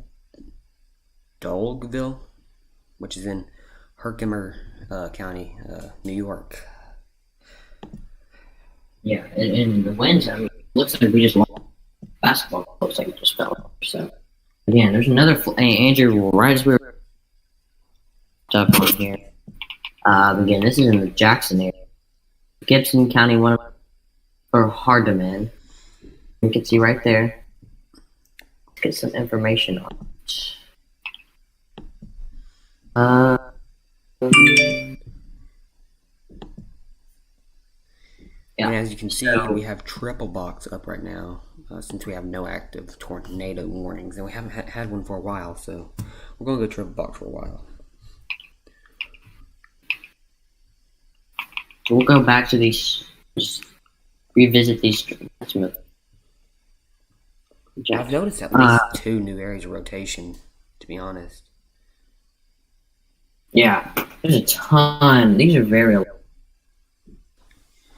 Dolgeville, which is in Herkimer County, New York. Yeah, and the winds. I mean, looks like we just lost basketball. Looks like it just fell. So again, there's another. Andrew, right as we were up on here. Again, this is in the Jackson area, Gibson County, one for Hardeman. You can see right there. Let's get some information on it. Yeah. And as you can see, we have triple box up right now since we have no active tornado warnings, and we haven't had one for a while, so we're going to go triple box for a while. So we'll go back to these, just revisit these. I've noticed at least 2 new areas of rotation, to be honest. Yeah, there's a ton. These are very.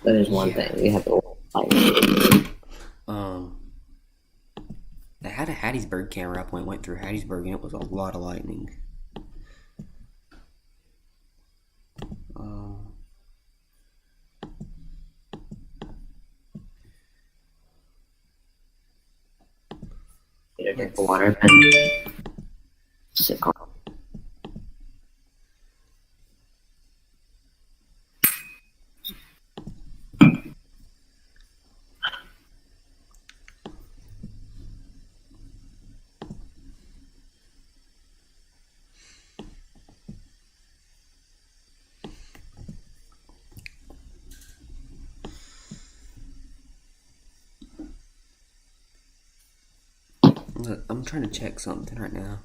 That is one thing we have to. I had a Hattiesburg camera up when it went through Hattiesburg, and it was a lot of lightning. Drink water and sick on. I'm trying to check something right now.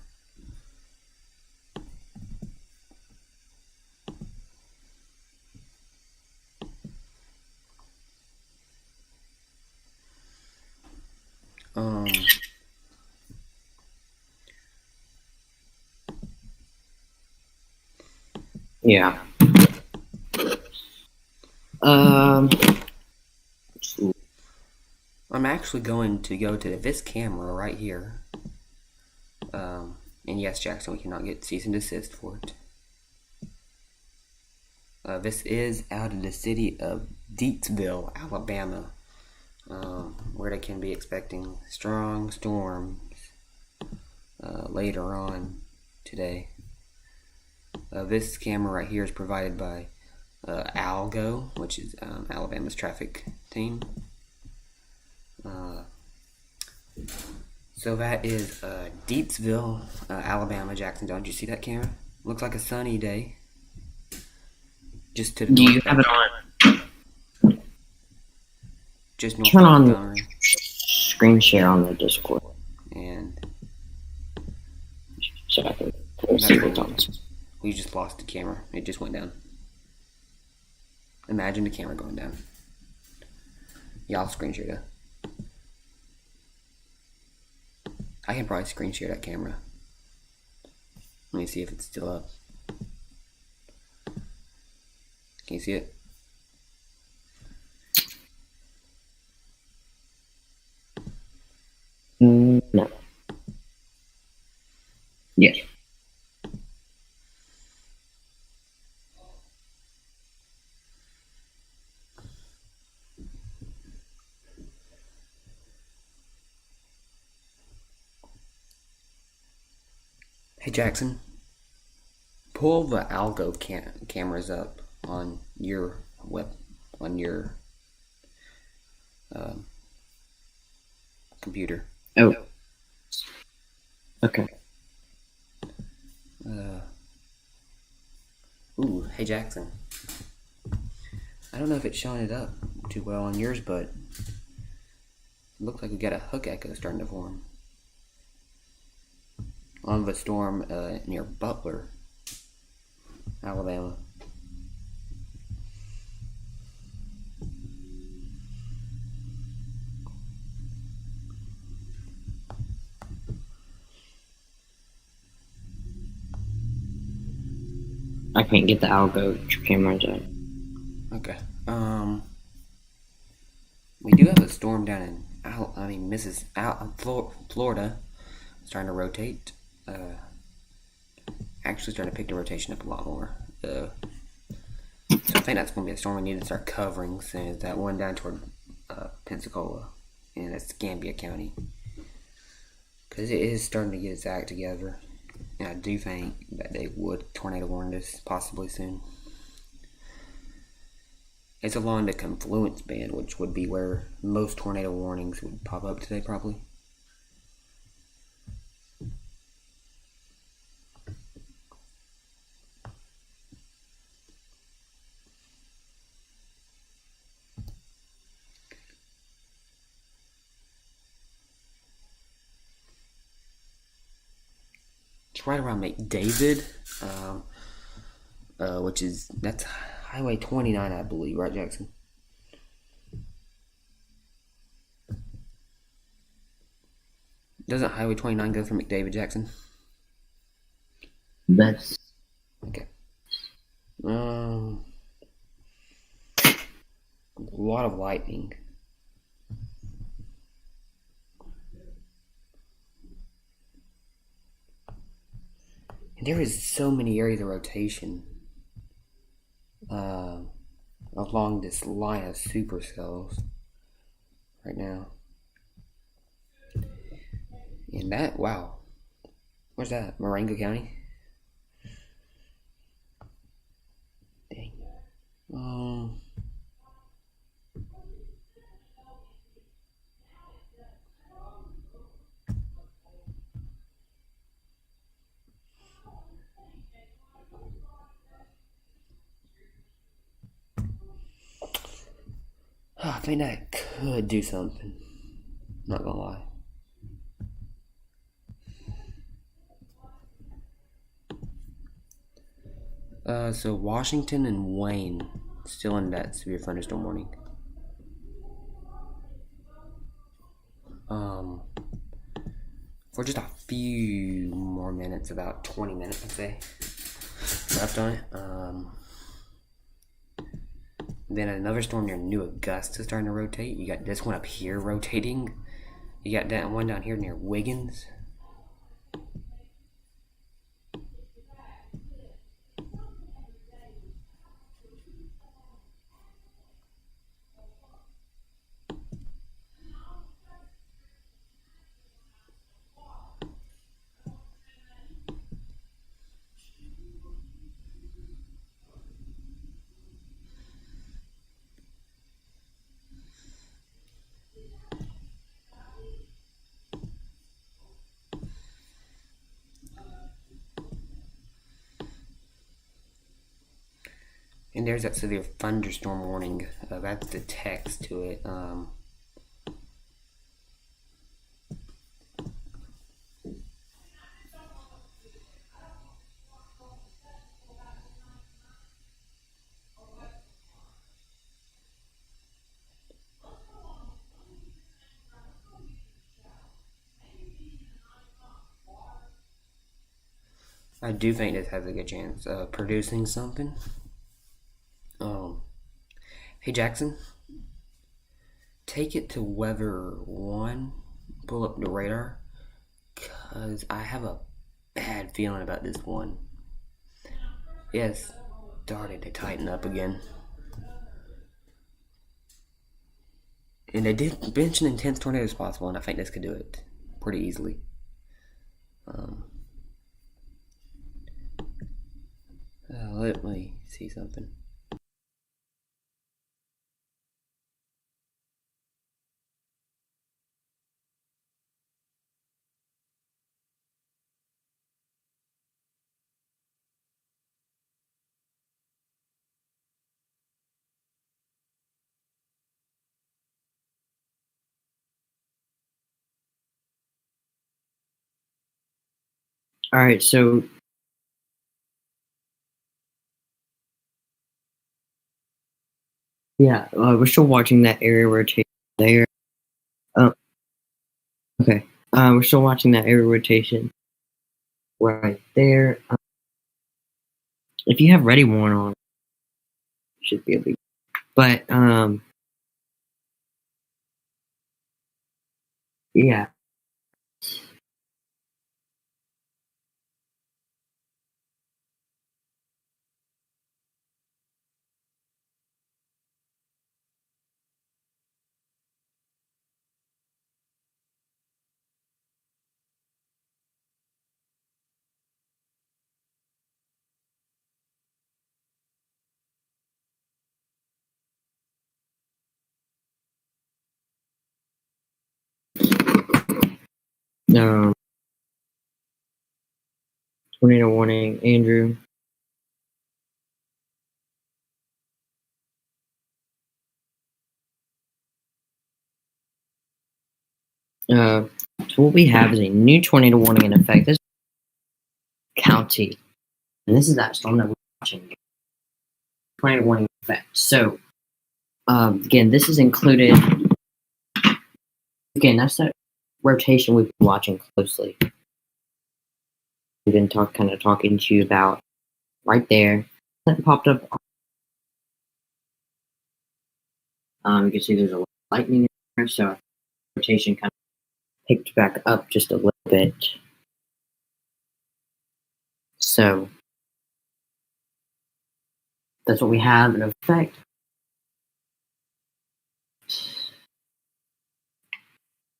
Yeah. I'm actually going to go to this camera right here. And yes, Jackson, we cannot get cease and desist for it. This is out of the city of Deatsville, Alabama, where they can be expecting strong storms later on today. This camera right here is provided by Algo, which is Alabama's traffic team. So that is Deatsville, Alabama, Jacksonville. Did you see that camera? Looks like a sunny day. Just to the Do north. you have it on? Just north Turn of on Montgomery. screen share on the Discord And so I can see what's on this. we just lost the camera. It just went down. Imagine the camera going down. Yeah, I'll screen share that. I can probably screen share that camera. Let me see if it's still up. Can you see it? No. Yes. Hey Jackson, pull the Algo cameras up on your computer. Oh. Okay. Ooh, hey Jackson. I don't know if it's showing it up too well on yours, but it looks like we got a hook echo starting to form on the storm near Butler. Alabama. I can't get the algo cameras up. Okay. We do have a storm down in Florida. Starting to rotate. Actually starting to pick the rotation up a lot more. So I think that's going to be a storm we need to start covering soon. Is that one down toward Pensacola in Escambia County, because it is starting to get its act together. And I do think that they would tornado warn this possibly soon. It's along the confluence band, which would be where most tornado warnings would pop up today, probably. It's right around McDavid, that's Highway 29, I believe, right, Jackson? Doesn't Highway 29 go through McDavid, Jackson? That's Okay. A lot of lightning. And there is so many areas of rotation along this line of supercells right now. And that, wow. Where's that? Marengo County? Dang. I think that could do something. Not gonna lie. So Washington and Wayne still in that severe thunderstorm warning. For just a few more minutes, about 20 minutes, I'd say, left on it. Then another storm near New Augusta starting to rotate. You got this one up here rotating. You got that one down here near Wiggins. And there's that severe thunderstorm warning. That's the text to it. I do think this has a good chance of producing something. Hey Jackson, take it to weather 1. Pull up the radar, cause I have a bad feeling about this one. Yes, started to tighten up again. And they did mention intense tornadoes possible, and I think this could do it pretty easily. Let me see something. all right. So Yeah, we're still watching that area rotation there. Okay. We're still watching that area rotation right there. If you have ready worn on, it should be a big. But yeah. Um, tornado warning, Andrew. So what we have is a new tornado warning in effect. This county, and this is that storm that we're watching. Tornado warning in effect. So again, this is included. Again, that's that rotation we've been watching closely. We've been talking to you about right there. That popped up. You can see there's a lot of lightning in there, so rotation kind of picked back up just a little bit. So that's what we have in effect.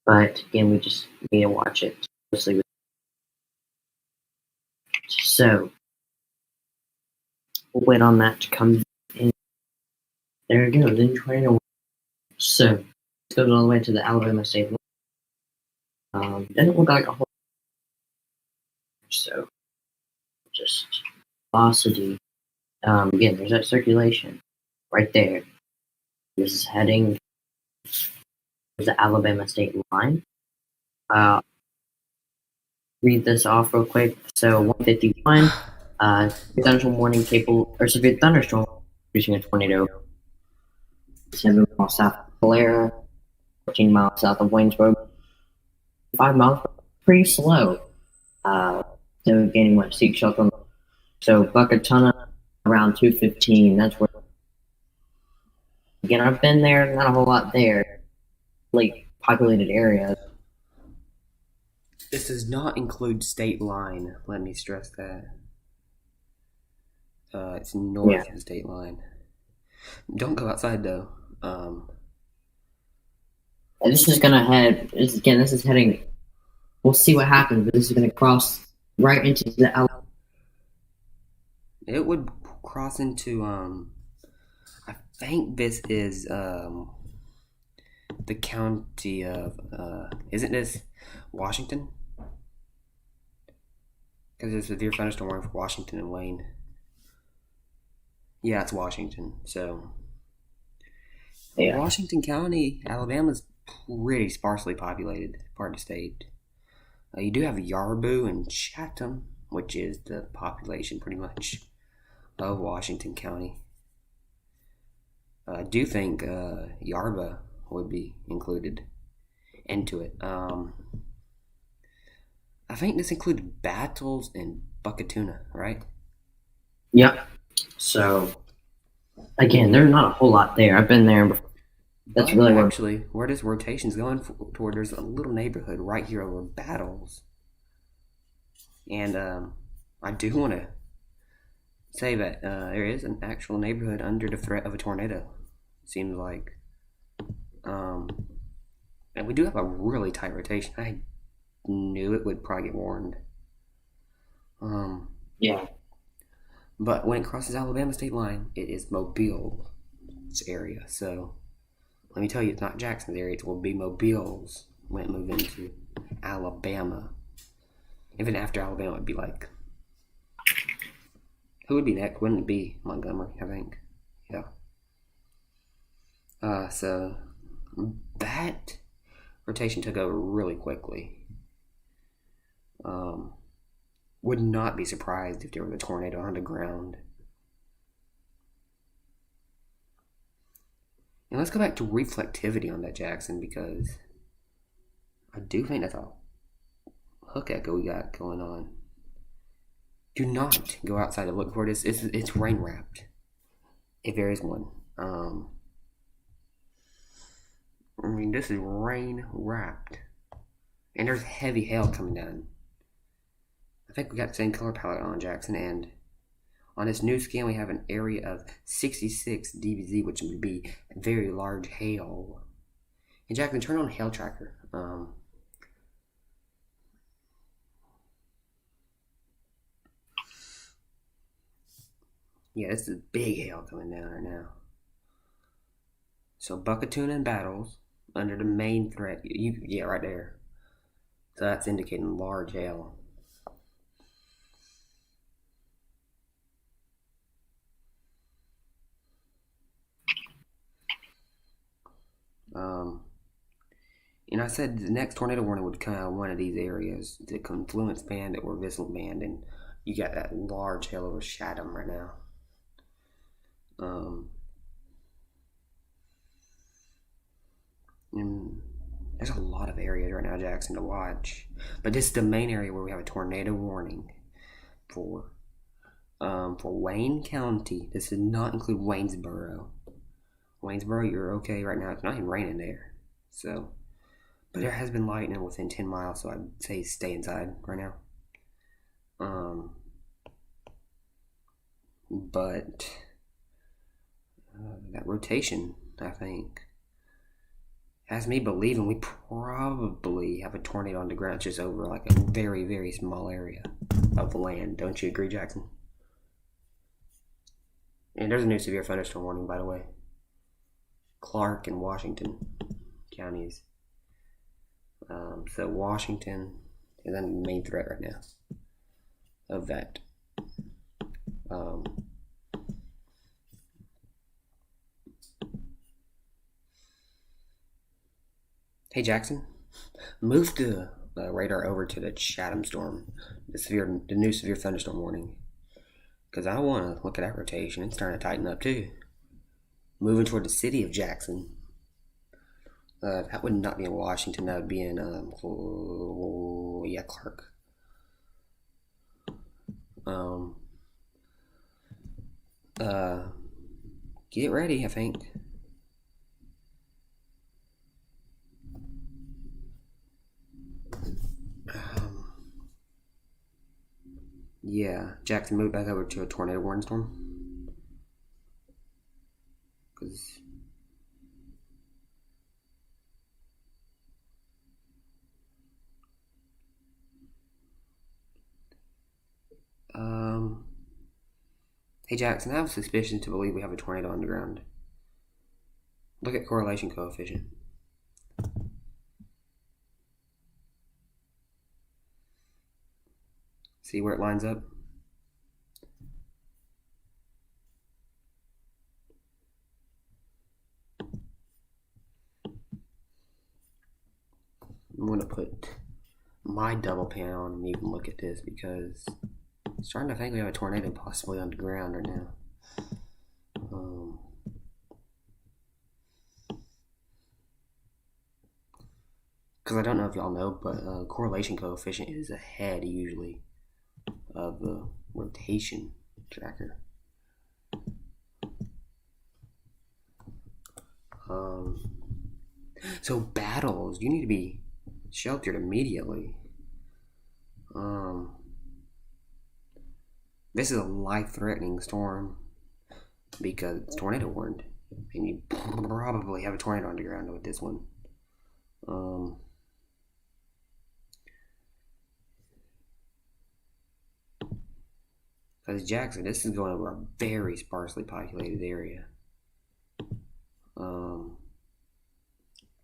But again, we just need to watch it closely. So we'll wait on that to come in. There it goes, in tornado. So it goes all the way to the Alabama state line. Doesn't look like a whole. So just velocity. Again, there's that circulation right there. This is heading to the Alabama state line. Read this off real quick. So 151, thunderstorm warning capable, or severe thunderstorm producing a tornado. 7 miles south of Calera, 14 miles south of Waynesboro, 5 miles, pretty slow. So gaining what, seek shelter. So Buckatuna around 215. That's where. Again, I've been there, not a whole lot there. Like populated areas. This does not include state line. Let me stress that. It's north of the state line. Don't go outside though. This is gonna head. This is heading. We'll see what happens, but this is gonna cross right into the. It would cross into I think this is the county of isn't this Washington? Because there's a severe thunderstorm warning for Washington and Wayne. Yeah, it's Washington. So Yeah. Washington County, Alabama's pretty sparsely populated part of the state. You do have Yarbu and Chatham, which is the population pretty much of Washington County. I do think Yarba would be included into it. I think this included Battles and Buckatuna, right? Yep. So again, there's not a whole lot there. I've been there before. That's really actually where this rotation's going toward. There's a little neighborhood right here over Battles, and I do want to say that there is an actual neighborhood under the threat of a tornado. Seems like, and we do have a really tight rotation. I knew it would probably get warned. Yeah. But when it crosses Alabama state line, it is Mobile's area. So let me tell you, it's not Jackson's area. It will be Mobile's when it moves into Alabama. Even after Alabama, it'd be like, who would be next? Wouldn't it be Montgomery? I think. Yeah. So that rotation took over really quickly. Would not be surprised if there was a tornado on the ground. And let's go back to reflectivity on that, Jackson, because I do think that's a hook echo we got going on. Do not go outside to look for this. It's rain wrapped, if there is one. I mean, this is rain wrapped, and there's heavy hail coming down. I think we got the same color palette on, Jackson, and on this new scan we have an area of 66 dBz, which would be very large hail. And Jackson, turn on hail tracker. Yeah, this is big hail coming down right now. So Buckatuna and Battles under the main threat. Yeah, right there. So that's indicating large hail. And I said the next tornado warning would come out of one of these areas, the confluence band or Vigilant band, and you got that large hail over Chatham right now. And there's a lot of areas right now, Jackson, to watch, but this is the main area where we have a tornado warning for Wayne County. This does not include Waynesboro. Waynesboro, you're okay right now. It's not even raining there, so. But there has been lightning within 10 miles, so I'd say stay inside right now. But that rotation, I think, has me believing we probably have a tornado on the ground just over like a very, very small area of land. Don't you agree, Jackson? And there's a new severe thunderstorm warning, by the way. Clark and Washington counties. So Washington is under the main threat right now of that. Hey Jackson, move the radar over to the Chatham storm, the new severe thunderstorm warning, because I want to look at that rotation. It's starting to tighten up too. Moving toward the city of Jackson. That would not be in Washington. That would be in Clark. Get ready, I think. Yeah, Jackson, move back over to a tornado warning storm. Because hey Jackson, I have a suspicion to believe we have a tornado on the ground. Look at correlation coefficient. See where it lines up? I'm going to put my double pan on and you can look at this because I'm starting to think we have a tornado possibly on the ground right now. Because I don't know if y'all know, but correlation coefficient is ahead usually of the rotation tracker. So Battles, you need to be sheltered immediately. This is a life-threatening storm because it's tornado warned, and you probably have a tornado on the ground with this one. Because Jackson, this is going over a very sparsely populated area.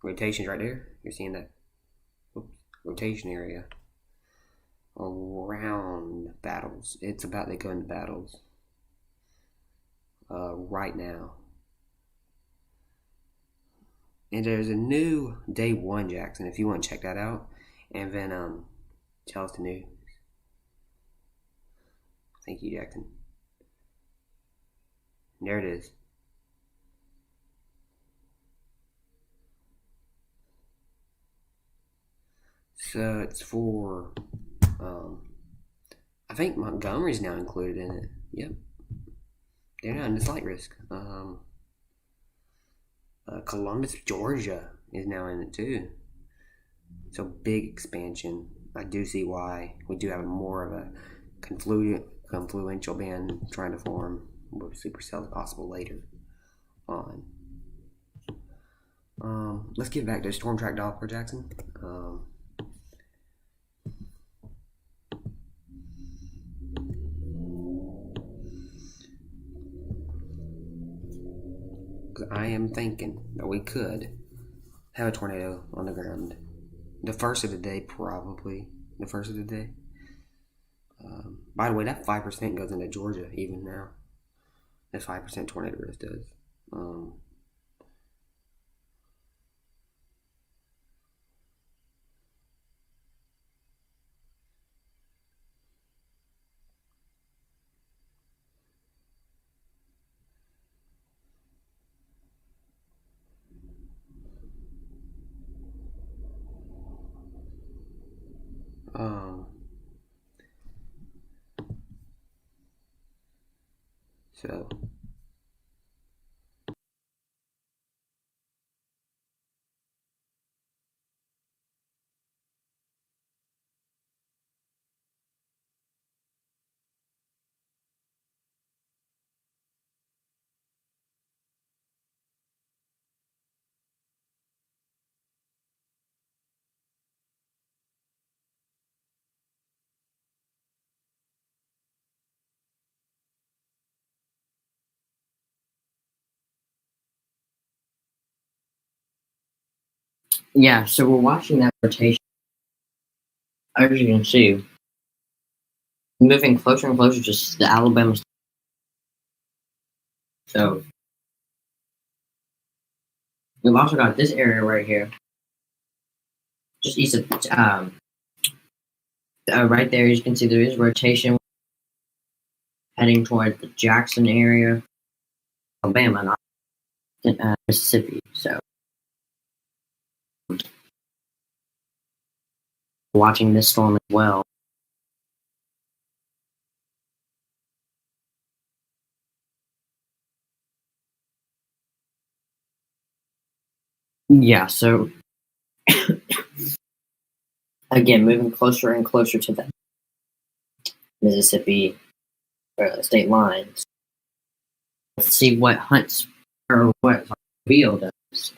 Rotations right there. You're seeing that rotation area around Battles. It's about to go into Battles right now. And there's a new day one, Jackson, if you want to check that out. And then tell us the news. Thank you, Jackson. There it is. it's for, I think Montgomery's now included in it. Yep, they're not in the slight risk. Columbus, Georgia is now in it too. So big expansion. I do see why. We do have more of a confluential band trying to form with supercells possible later on. Let's get back to storm track Doppler, Jackson. I am thinking that we could have a tornado on the ground. The first of the day, probably. The first of the day. By the way, that 5% goes into Georgia even now. That 5% tornado risk does. So Yeah, so we're watching that rotation. As you can see, moving closer and closer to the Alabama. So we've also got this area right here, just east of right there. As you can see, there is rotation heading toward the Jackson area, Alabama, not Mississippi. So watching this storm as well. Yeah, so again, moving closer and closer to the Mississippi state lines. Let's see what Hunt's or what Beal does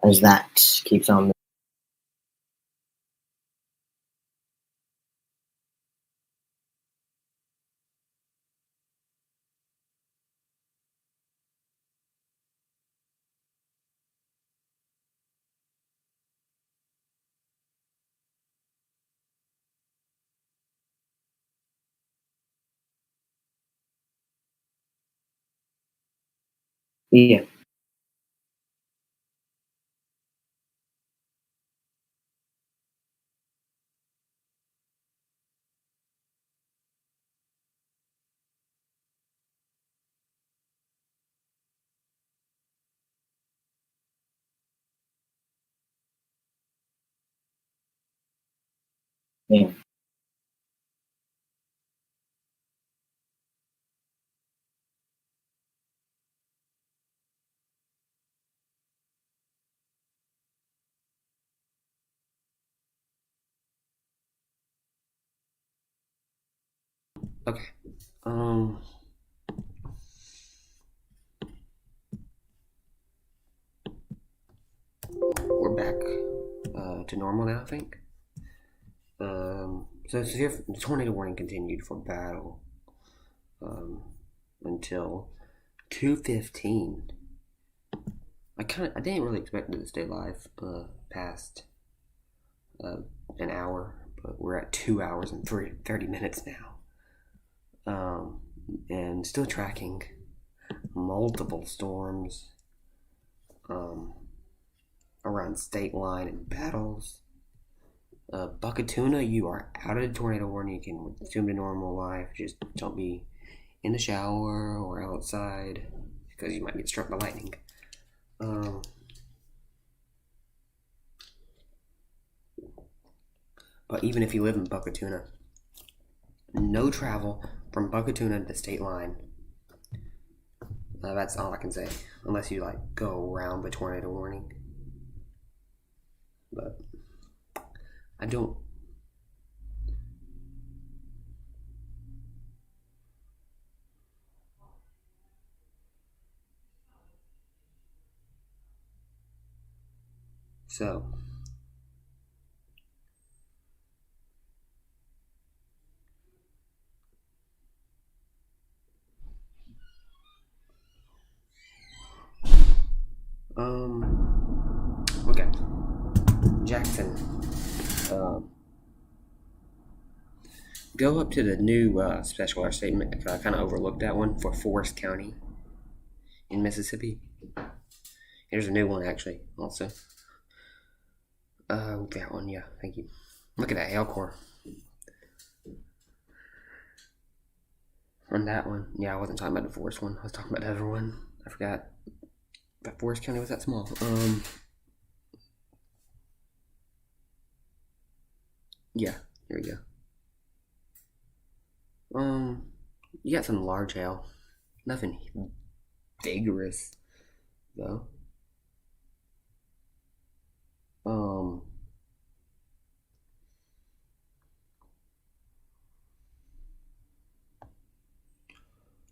as that keeps on. Yeah. Yeah. okay. We're back to normal now, I think. So the tornado warning continued for battle until 2:15. I didn't really expect it to stay live past an hour, but we're at 2 hours and 30 minutes now, and still tracking multiple storms around state line and battles. Buckatuna, you are out of the tornado warning. You can resume to normal life. Just don't be in the shower or outside because you might get struck by lightning. But even if you live in Buckatuna, no travel from Buckatuna to the state line. That's all I can say, unless you like go around the tornado warning. But I don't. So okay, Jackson, go up to the new special alert statement. I kind of overlooked that one for Forest County in Mississippi. Here's a new one actually, also. That one, yeah, thank you. Look at that hail core. On that one, yeah, I wasn't talking about the Forest one. I was talking about the other one. I forgot that Forest County was that small. Yeah, here we go. You got some large hail. Nothing vigorous, though.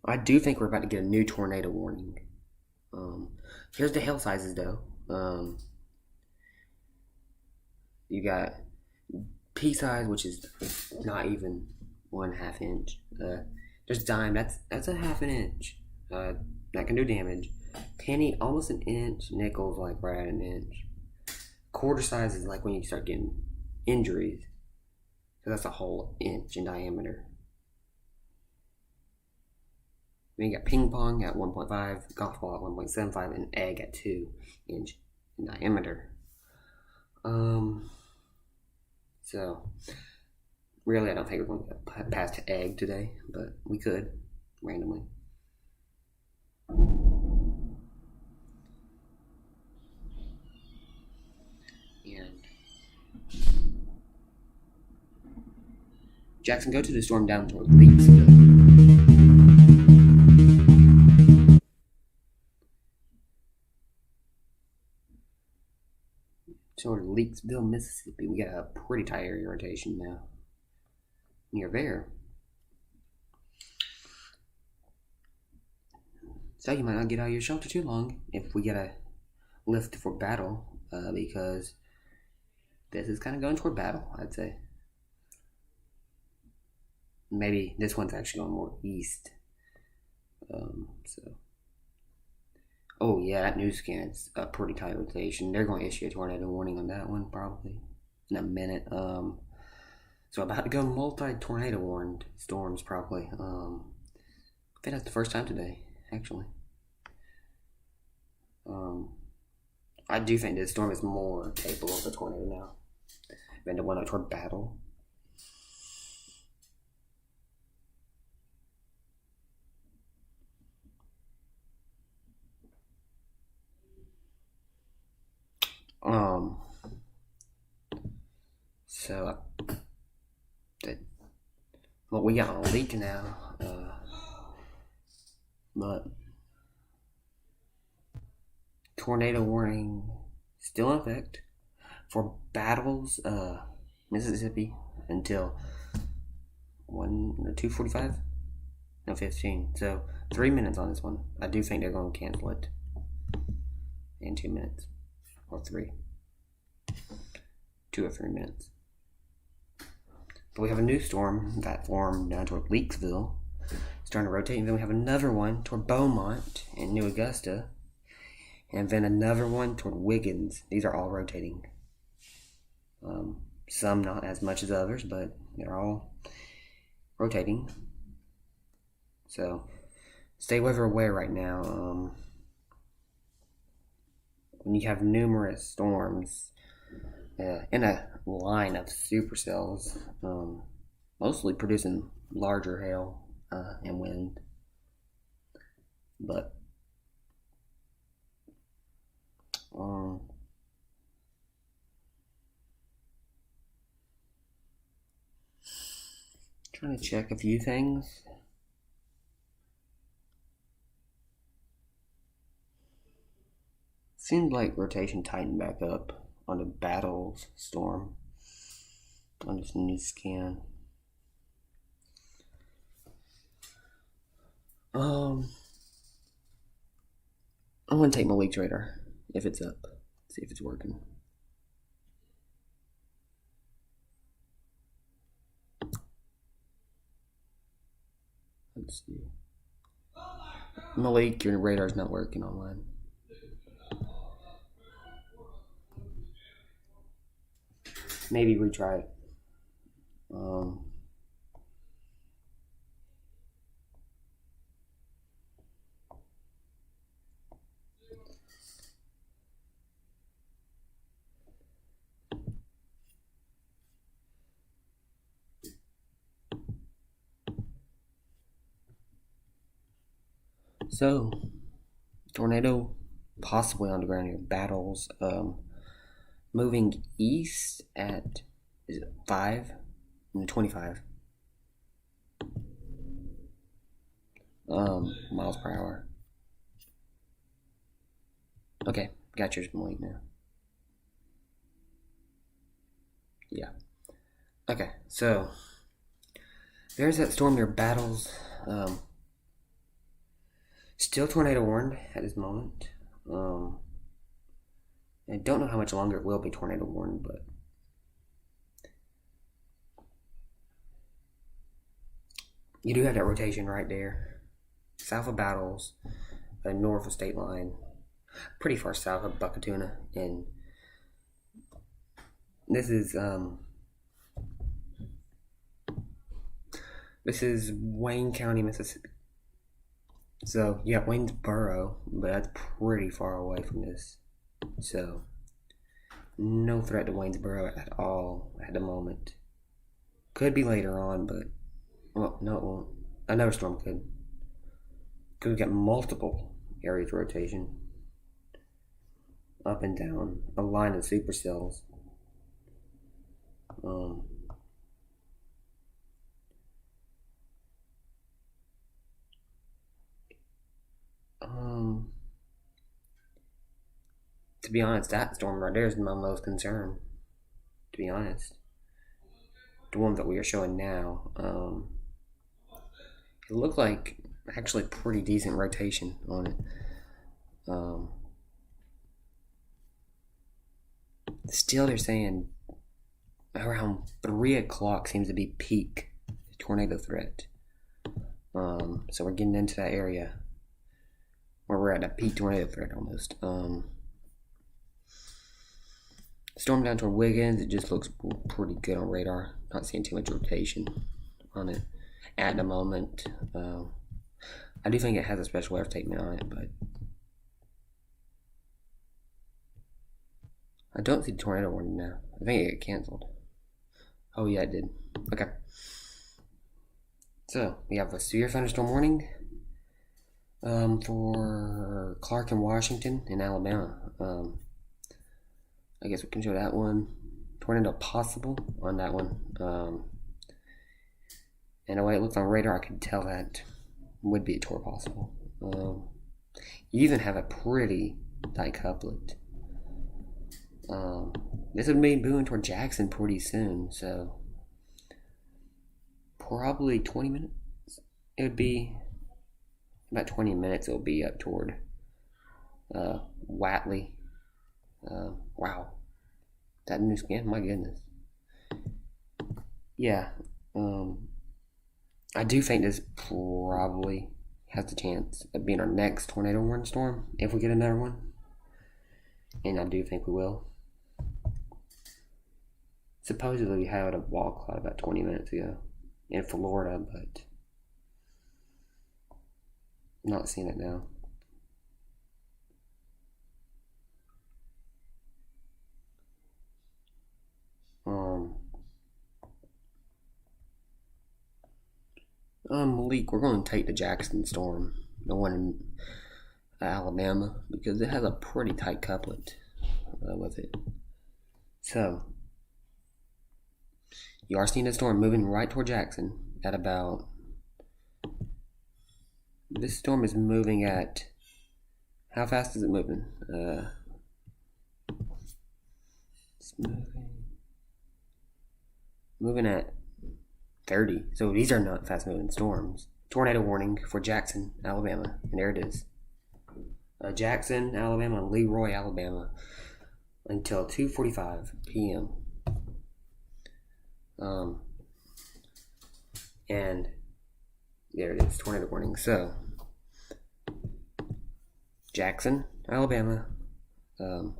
I do think we're about to get a new tornado warning. Here's the hail sizes, though. You got pea size, which is not even 1/2 inch. There's dime, that's a 1/2 inch. That can do damage. Penny, almost an inch. Nickels, like right at an inch. Quarter size is like when you start getting injuries. So that's a whole inch in diameter. Then you got ping pong at 1.5, golf ball at 1.75, and egg at 2 inch in diameter. So really, I don't think we're going to pass to egg today, but we could randomly. And Jackson, go to the storm down toward Leaksville. Toward Leaksville, Mississippi. We got a pretty tight area rotation now. Near there. So you might not get out of your shelter too long if we get a lift for battle, because this is kind of going toward battle, I'd say. Maybe this one's actually going more east. Oh yeah, that news scan's a pretty tight rotation. They're going to issue a tornado warning on that one probably in a minute. So about to go multi-tornado warned storms probably. I think that's the first time today, actually. I do think this storm is more capable of a tornado now than the one out toward battle. So what we got on a leak now, but tornado warning still in effect for battles, Mississippi until 2:45, no 15. So 3 minutes on this one. I do think they're going to cancel it in 2 minutes or 3, 2 or 3 minutes. But we have a new storm that formed down toward Leaksville, starting to rotate, and then we have another one toward Beaumont and New Augusta, and then another one toward Wiggins. These are all rotating. Some not as much as others, but they're all rotating. So stay weather aware right now. When you have numerous storms in a line of supercells, mostly producing larger hail and wind, but Trying to check a few things. Seems like rotation tightened back up on the battles storm on this new scan. I'm gonna take my leaks radar if it's up. See if it's working. Let's see. Malik, your radar's not working online. Maybe retry it. So, tornado possibly on the ground here. Battles. Moving east at is it 5 and 25 miles per hour. Okay, got yours from late now. Yeah. Okay, so there's that storm near Battles. Still tornado warned at this moment. I don't know how much longer it will be tornado warned, but you do have that rotation right there. South of Battles, north of State Line, pretty far south of Buckatuna, and this is Wayne County, Mississippi. So you got Waynesboro, but that's pretty far away from this. So no threat to Waynesboro at all at the moment. Could be later on, but well, no, it won't. Another storm could. Because we've got multiple areas of rotation. Up and down. A line of supercells. To be honest, that storm right there is my most concern. To be honest. The one that we are showing now. It looked like actually pretty decent rotation on it. Still, they're saying around 3 o'clock seems to be peak tornado threat. So we're getting into that area where we're at that peak tornado threat almost. Storm down toward Wiggins, it just looks pretty good on radar. Not seeing too much rotation on it at the moment. I do think it has a special weather statement on it, but I don't see the tornado warning now. I think it got canceled. Oh yeah, it did. Okay. So we have a severe thunderstorm warning for Clark and Washington in Alabama. I guess we can show that one. Tornado possible on that one. And the way it looks on radar, I could tell that would be a tornado possible. You even have a pretty tight couplet. This would be moving toward Jackson pretty soon, so probably 20 minutes. It would be about 20 minutes. It'll be up toward Watley. Wow, that new scan, my goodness. Yeah, I do think this probably has the chance of being our next tornado warning storm if we get another one, and I do think we will. Supposedly we had a wall cloud about 20 minutes ago in Florida, but I'm not seeing it now. Malik, we're going to take the Jackson storm, the one in Alabama, because it has a pretty tight couplet with it. So, you are seeing the storm moving right toward Jackson at about. This storm is moving at. How fast is it moving? It's moving at 30. So these are not fast moving storms. Tornado warning for Jackson, Alabama. And there it is. Jackson, Alabama, and Leroy, Alabama, until 2:45 p.m. And there it is, tornado warning. So Jackson, Alabama, and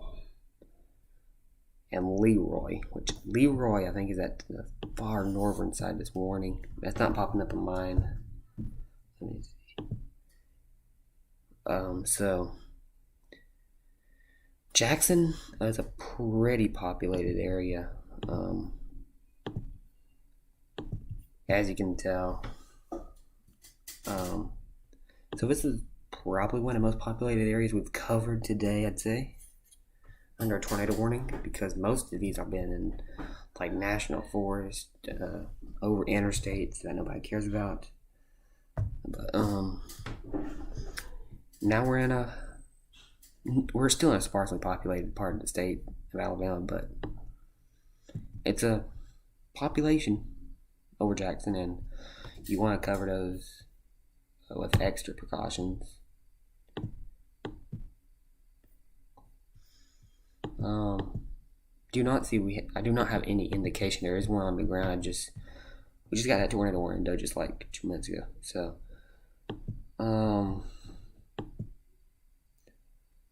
Leroy, which Leroy I think is at the far northern side this morning. That's not popping up on mine. Let me see. So Jackson is a pretty populated area, as you can tell. So this is probably one of the most populated areas we've covered today, I'd say, under a tornado warning, because most of these have been in like national forest, over interstates that nobody cares about. But now we're still in a sparsely populated part of the state of Alabama, but it's a population over Jackson, and you want to cover those with extra precautions. I do not have any indication there is one on the ground. We just got that tornado warning though, just like 2 minutes ago. So,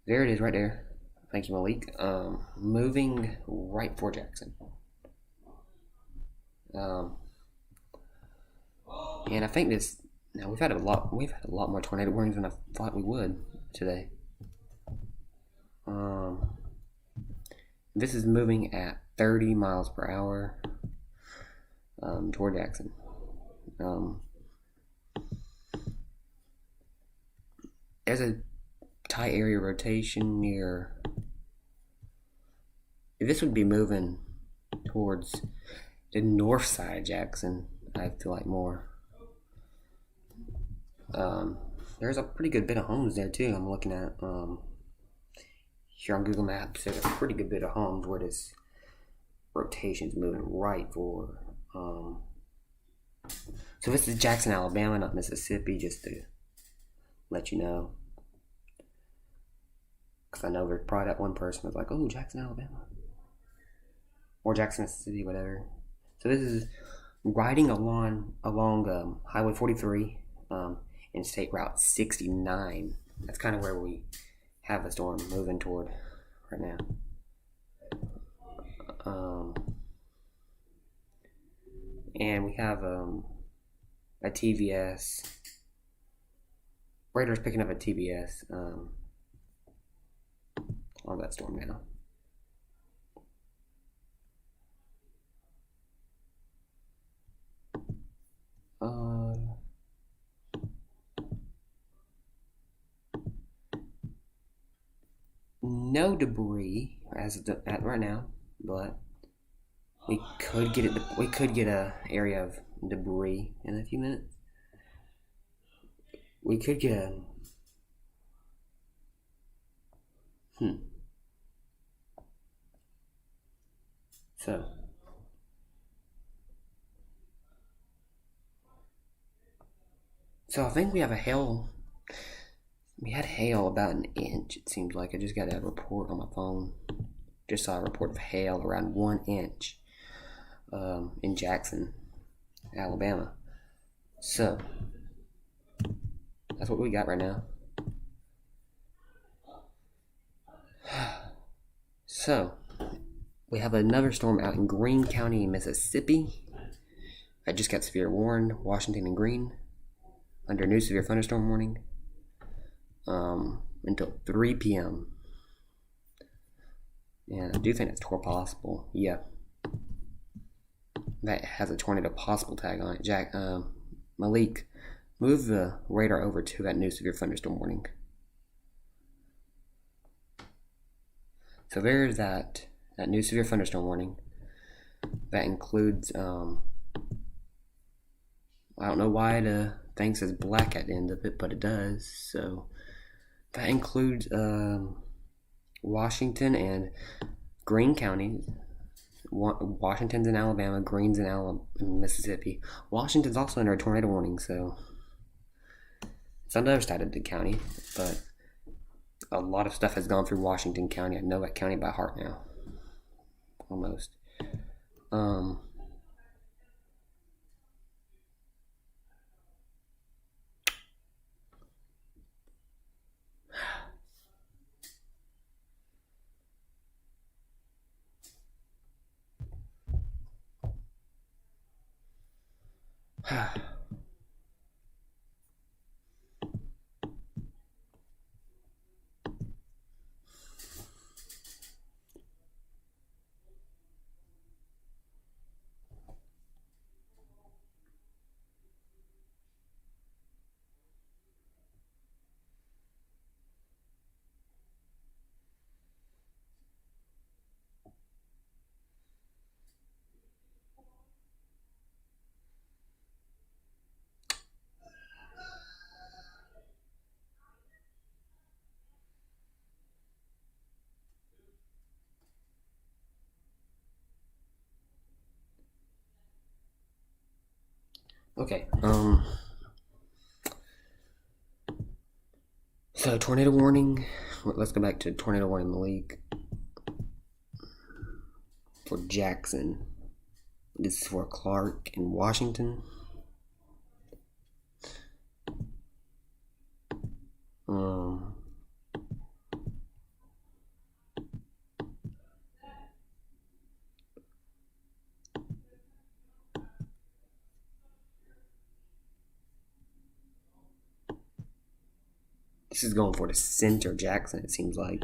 there it is right there. Thank you, Malik. Moving right for Jackson. And I think we've had a lot more tornado warnings than I thought we would today. This is moving at 30 miles per hour toward Jackson. There's a tight area rotation near. This would be moving towards the north side of Jackson, I feel like more. There's a pretty good bit of homes there too. I'm looking at here on Google Maps. There's a pretty good bit of homes where this rotation's moving right for. So this is Jackson, Alabama, not Mississippi, just to let you know. Because I know there's probably that one person was like, oh, Jackson, Alabama. Or Jackson, Mississippi, whatever. So this is riding along Highway 43 and State Route 69. That's kind of where we have the storm moving toward right now. And we have a TVS. Radar's picking up a TVS on that storm now. No debris at right now, but we could get a area of debris in a few minutes. We could get a So I think we have a hail. We had hail about an inch, it seems like. I just got a report on my phone. Just saw a report of hail around 1 inch in Jackson, Alabama. So, that's what we got right now. So, we have another storm out in Greene County, Mississippi. I just got severe warned, Washington and Greene, under new severe thunderstorm warning. Until 3 p.m. And I do think it's possible. Yeah. That has a tornado possible tag on it. Malik, move the radar over to that new severe thunderstorm warning. So there's that new severe thunderstorm warning. That includes I don't know why the thing says black at the end of it, but it does. So that includes Washington and Greene counties. Washington's in Alabama, Greene's in Mississippi. Washington's also under a tornado warning, so it's on the other side of the county. But a lot of stuff has gone through Washington County. I know that county by heart now, almost. Okay. So tornado warning. Let's go back to tornado warning Malik for Jackson. This is for Clark in Washington. This is going for the center Jackson, it seems like.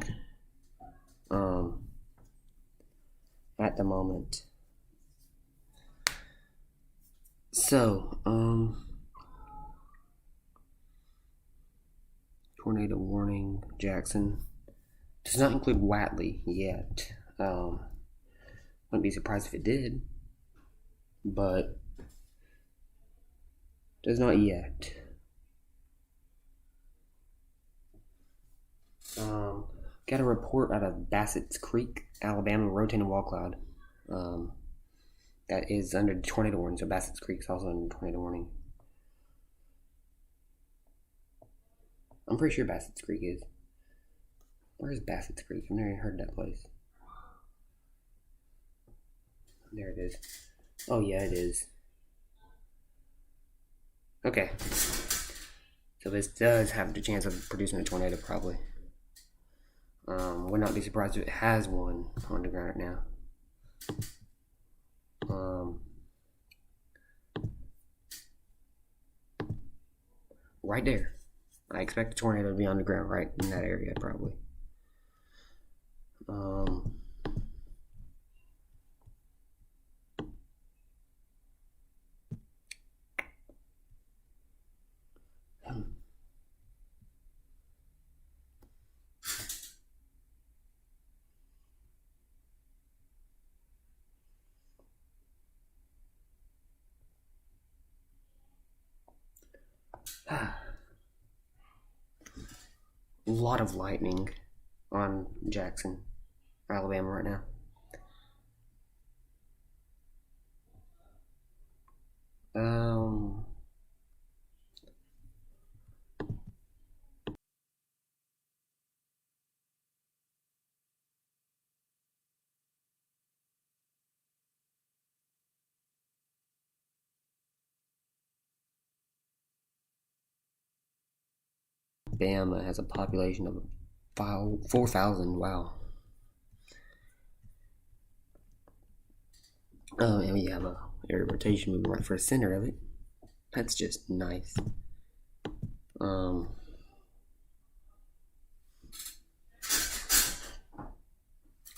At the moment. So, tornado warning Jackson does not include Watley yet. Wouldn't be surprised if it did, but does not yet. Got a report out of Bassett's Creek, Alabama, rotating wall cloud. That is under tornado warning, so Bassett's Creek is also under tornado warning. I'm pretty sure Bassett's Creek is. Where is Bassett's Creek? I've never even heard of that place. There it is. Oh yeah, it is. Okay. So this does have the chance of producing a tornado, probably. Would not be surprised if it has one on the ground right now. Right there. I expect a tornado to be on the ground right in that area, probably. A lot of lightning on Jackson, Alabama right now. Alabama has a population of 4,000. Wow. And we have a area rotation moving right for the center of it. That's just nice.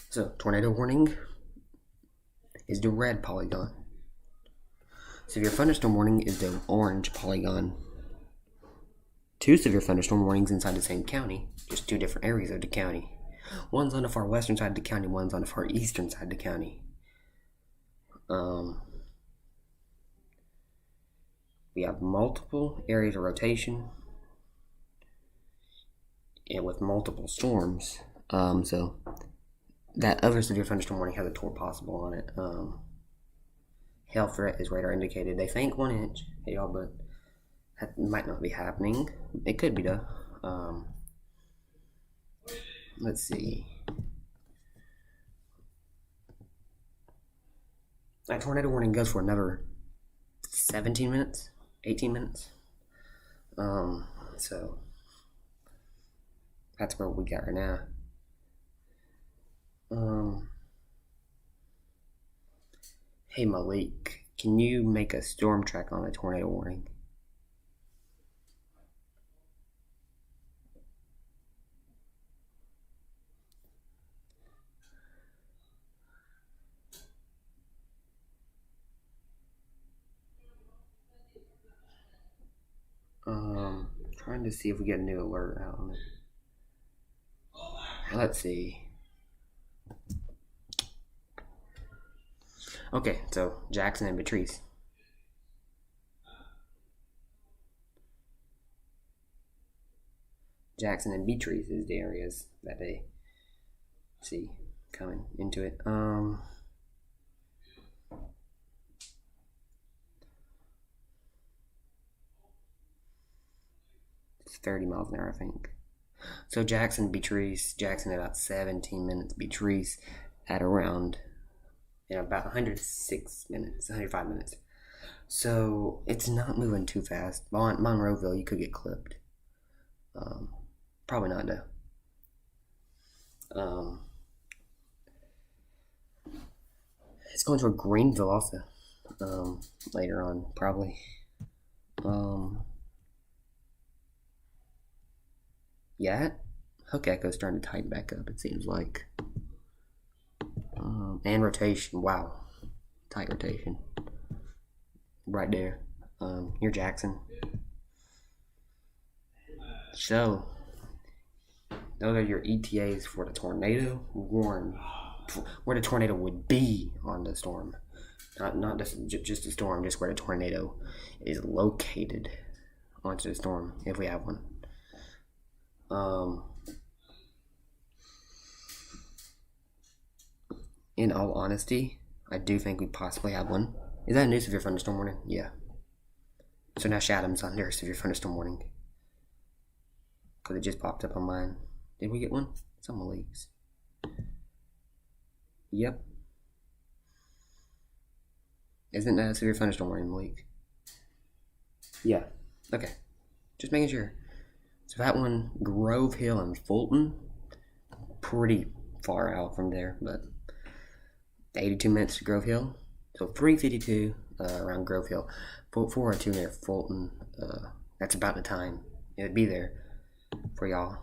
So tornado warning is the red polygon. Severe thunderstorm warning is the orange polygon. 2 severe thunderstorm warnings inside the same county, just 2 different areas of the county. One's on the far western side of the county, one's on the far eastern side of the county. We have multiple areas of rotation and with multiple storms. So that other severe thunderstorm warning has a tornado possible on it. Hail threat is radar indicated. They think 1 inch hail, but that might not be happening. It could be though. Let's see. That tornado warning goes for another 17 minutes, 18 minutes. So that's where we got right now. Hey Malik, can you make a storm track on a tornado warning? Trying to see if we get a new alert out on it. Let's see. Okay, so Jackson and Beatrice. Jackson and Beatrice is the areas that they see coming into it. It's 30 miles an hour, I think. So Jackson, Beatrice, Jackson at about 17 minutes, Beatrice at around about 106 minutes, 105 minutes. So it's not moving too fast. Monroeville, you could get clipped. Probably not though. It's going toward Greenville also. Later on, probably. Yeah, Hook Echo's starting to tighten back up, it seems like. And rotation, wow. Tight rotation. Right there. Near Jackson. So, those are your ETAs for the tornado warn. Where the tornado would be on the storm. Not just the storm, just where the tornado is located onto the storm, if we have one. In all honesty, I do think we possibly have one. Is that a new severe thunderstorm warning? Yeah. So now Chatham's under a severe thunderstorm warning. Because it just popped up on mine. Did we get one? Some leaks. Yep. Isn't that a severe thunderstorm warning leak? Yeah. Okay. Just making sure. So that one, Grove Hill and Fulton, pretty far out from there, but 82 minutes to Grove Hill. So 3:52 around Grove Hill. 402 near Fulton. That's about the time it would be there for y'all.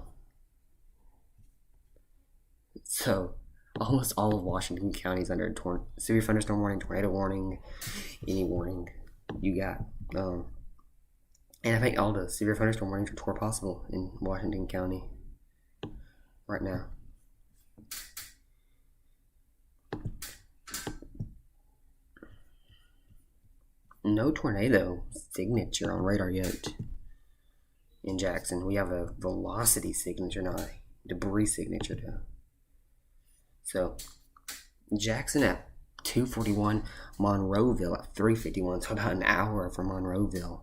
So almost all of Washington County is under severe thunderstorm warning, tornado warning, any warning you got. And I think all the severe thunderstorm warnings are possible in Washington County right now. No tornado signature on radar yet in Jackson. We have a velocity signature, not a debris signature though. So Jackson at 2:41, Monroeville at 3:51, so about an hour from Monroeville,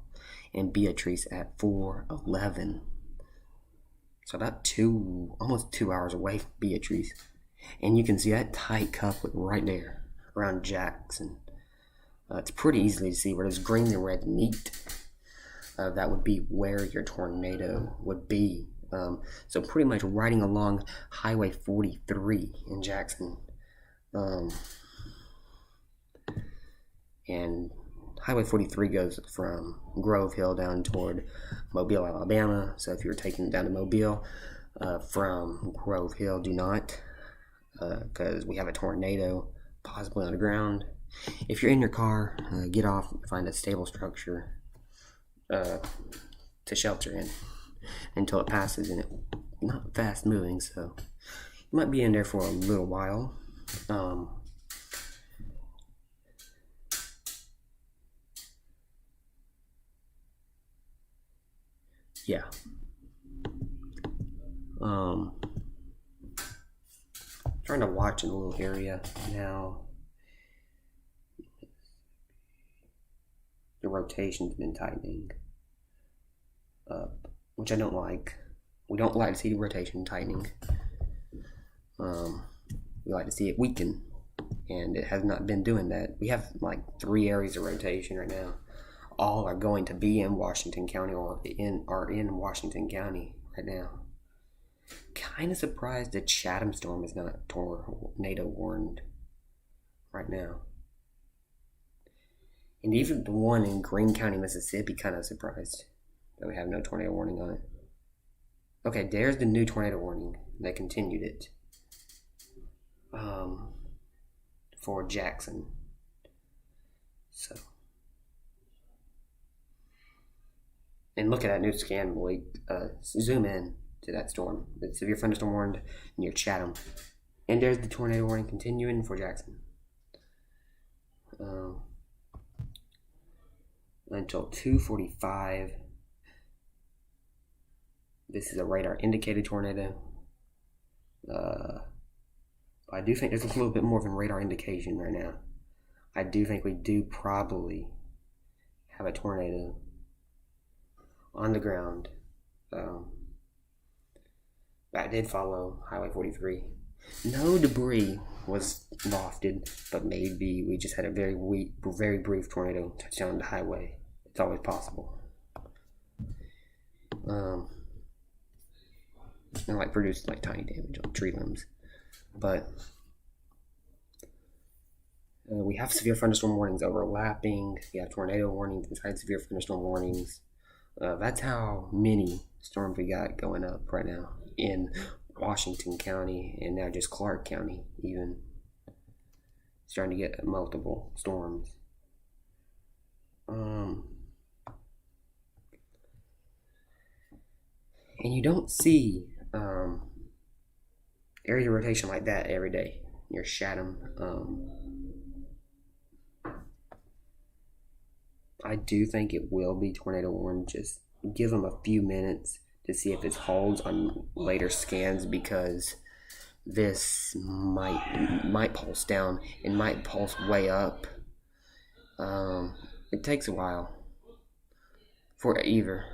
and Beatrice at 4:11. So about almost 2 hours away from Beatrice. And you can see that tight couplet right there around Jackson. It's pretty easily to see where those green and red meet. That would be where your tornado would be. So pretty much riding along Highway 43 in Jackson. And Highway 43 goes from Grove Hill down toward Mobile, Alabama. So if you're taking it down to Mobile from Grove Hill, do not, because we have a tornado possibly on the ground. If you're in your car, get off and find a stable structure to shelter in until it passes, and it's not fast moving, so you might be in there for a little while. yeah. Trying to watch in a little area now. The rotation's been tightening up, which I don't like. We don't like to see the rotation tightening. We like to see it weaken, and it has not been doing that. We have like 3 areas of rotation right now. All are going to be in Washington County or are in Washington County right now. Kind of surprised the Chatham storm is not tornado warned right now. And even the one in Greene County, Mississippi, kind of surprised that we have no tornado warning on it. Okay, there's the new tornado warning. They continued it for Jackson. So, and look at that new scan, Malik. Zoom in to that storm. The severe thunderstorm warned near Chatham. And there's the tornado warning continuing for Jackson. Until 2:45. This is a radar indicated tornado. I do think there's a little bit more of a radar indication right now. I do think we do probably have a tornado on the ground. That did follow Highway 43. No debris was lofted, but maybe we just had a very brief tornado touch down the highway. It's always possible. And like produce like tiny damage on tree limbs, but we have severe thunderstorm warnings overlapping. We have tornado warnings inside severe thunderstorm warnings. That's how many storms we got going up right now in Washington County, and now just Clark County even starting to get multiple storms. And you don't see area rotation like that every day near Chatham. I do think it will be tornado warned. Just give them a few minutes to see if it holds on later scans, because this might pulse down and might pulse way up. It takes a while for either.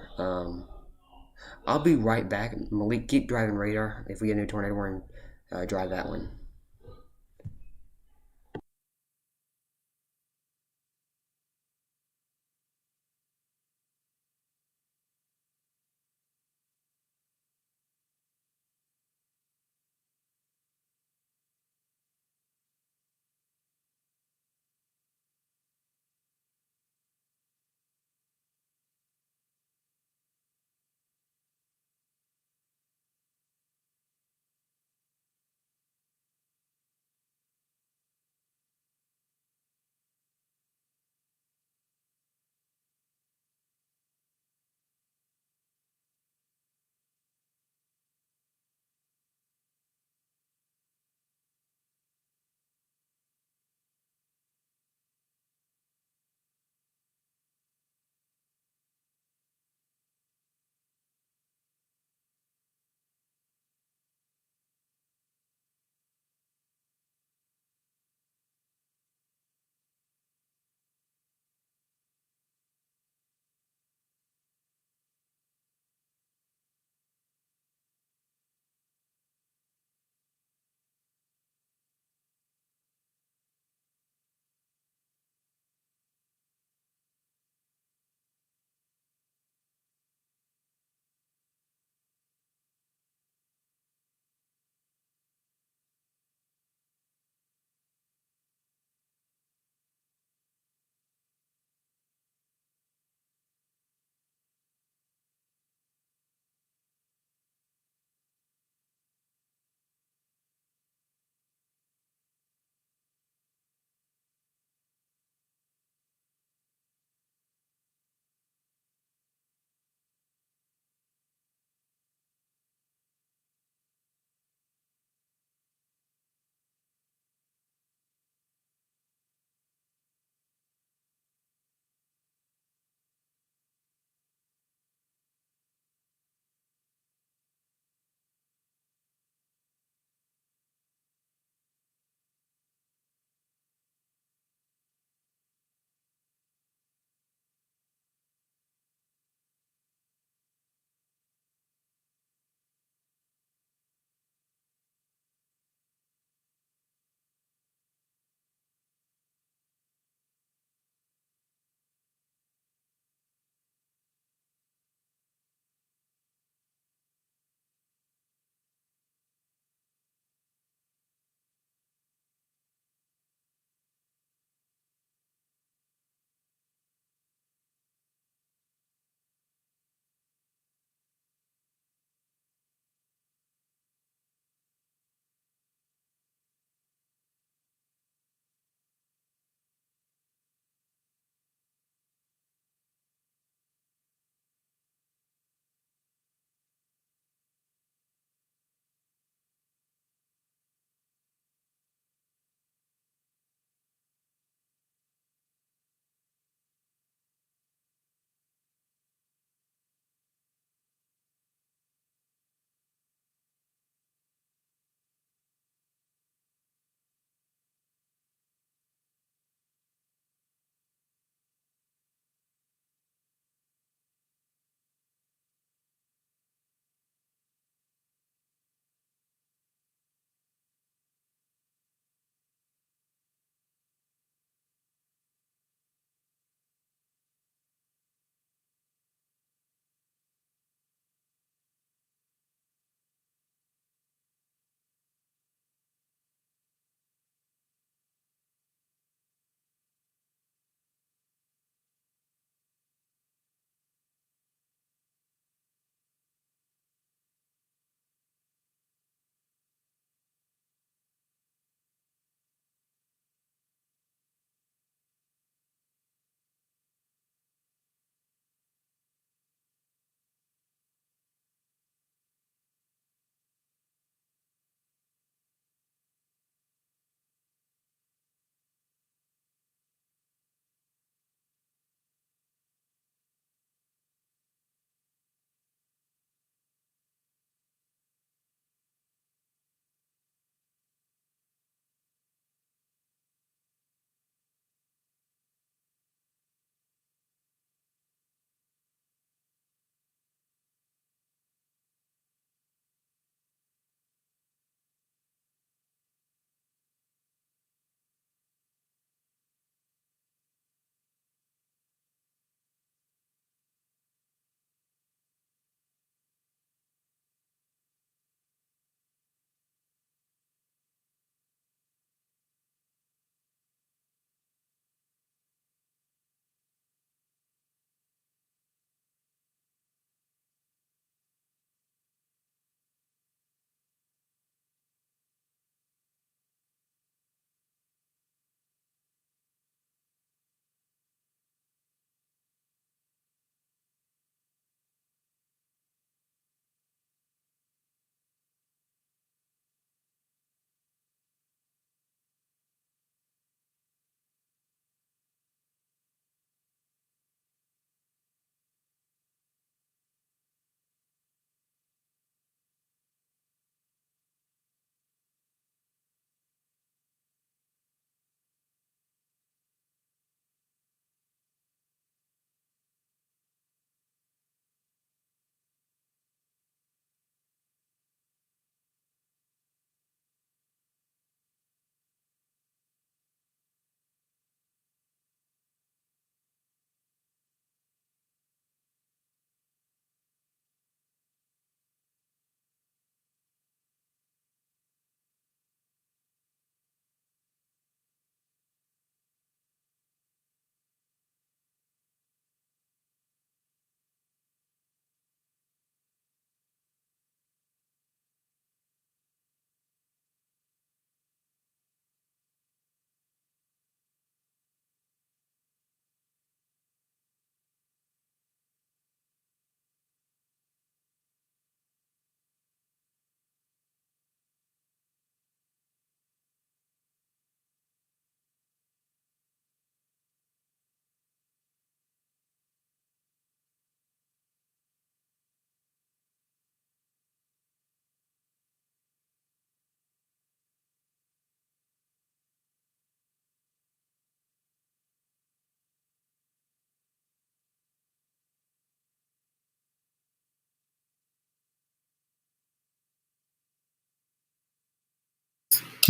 I'll be right back. Malik, keep driving radar. If we get a new tornado warning, drive that one.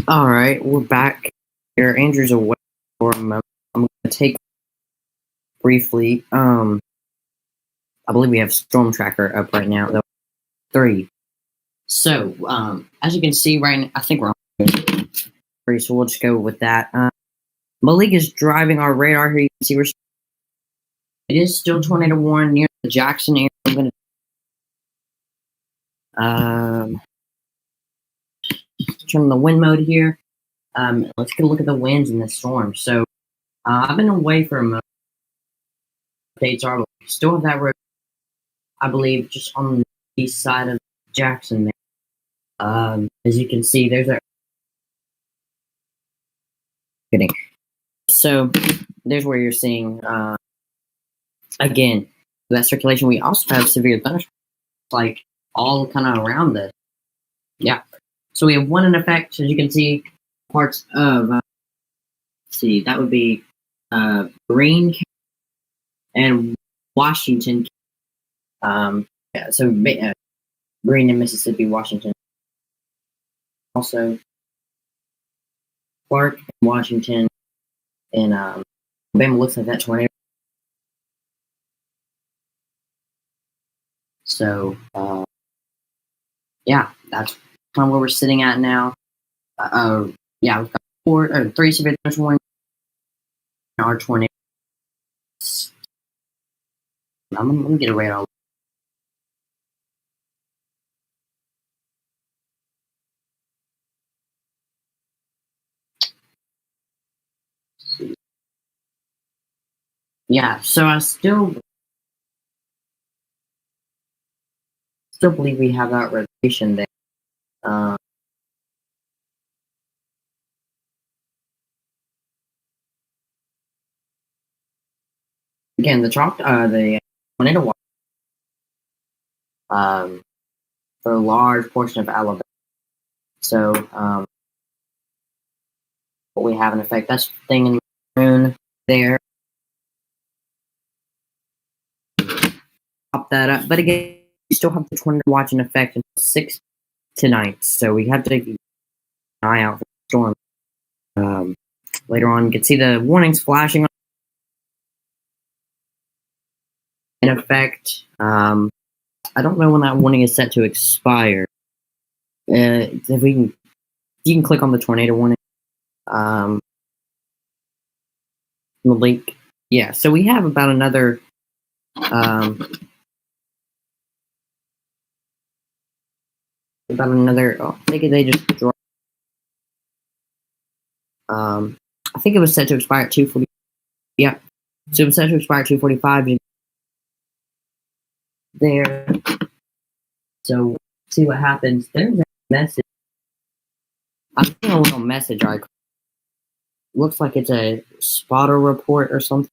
All right, we're back here. Andrew's away for a moment. I'm going to take briefly. I believe we have Storm Tracker up right now. Though 3. So, as you can see, right now, I think we're on 3, so we'll just go with that. Malik is driving our radar here. You can see it is still tornado warning near the Jackson area. I'm going to turn on the wind mode here. Let's get a look at the winds and the storm. So, I've been away for a moment. Updates are, we still have that road, I believe, just on the east side of Jackson there. As you can see, there's a kidding. So there's where you're seeing again that circulation. We also have severe thunderstorms, like all kind of around this. Yeah. So we have one in effect, as you can see, parts of let's see, that would be Greene and Washington. Yeah, so Greene and Mississippi, Washington. Also Clark and Washington and Alabama looks like that tornado. So yeah, that's kind of where we're sitting at now. Yeah, we've got 3 severe thunderstorms warnings. Our tornado. I'm gonna get a radar. Yeah, so I still believe we have that rotation there. Again, the tornado for a large portion of Alabama. So what we have in effect, that's the thing in maroon there. Pop that up, but again, we still have the tornado watch in effect until 6 tonight. So we have to keep an eye out for the storm. Later on, you can see the warnings flashing in effect. I don't know when that warning is set to expire. If we can, you can click on the tornado warning. The link. Yeah, so we have about another. Oh, I think they just dropped. I think it was set to expire at 2:40. Yeah, so it was set to expire at 2:45. There. So see what happens. There's a message. I'm seeing a little message icon. Looks like it's a spotter report or something.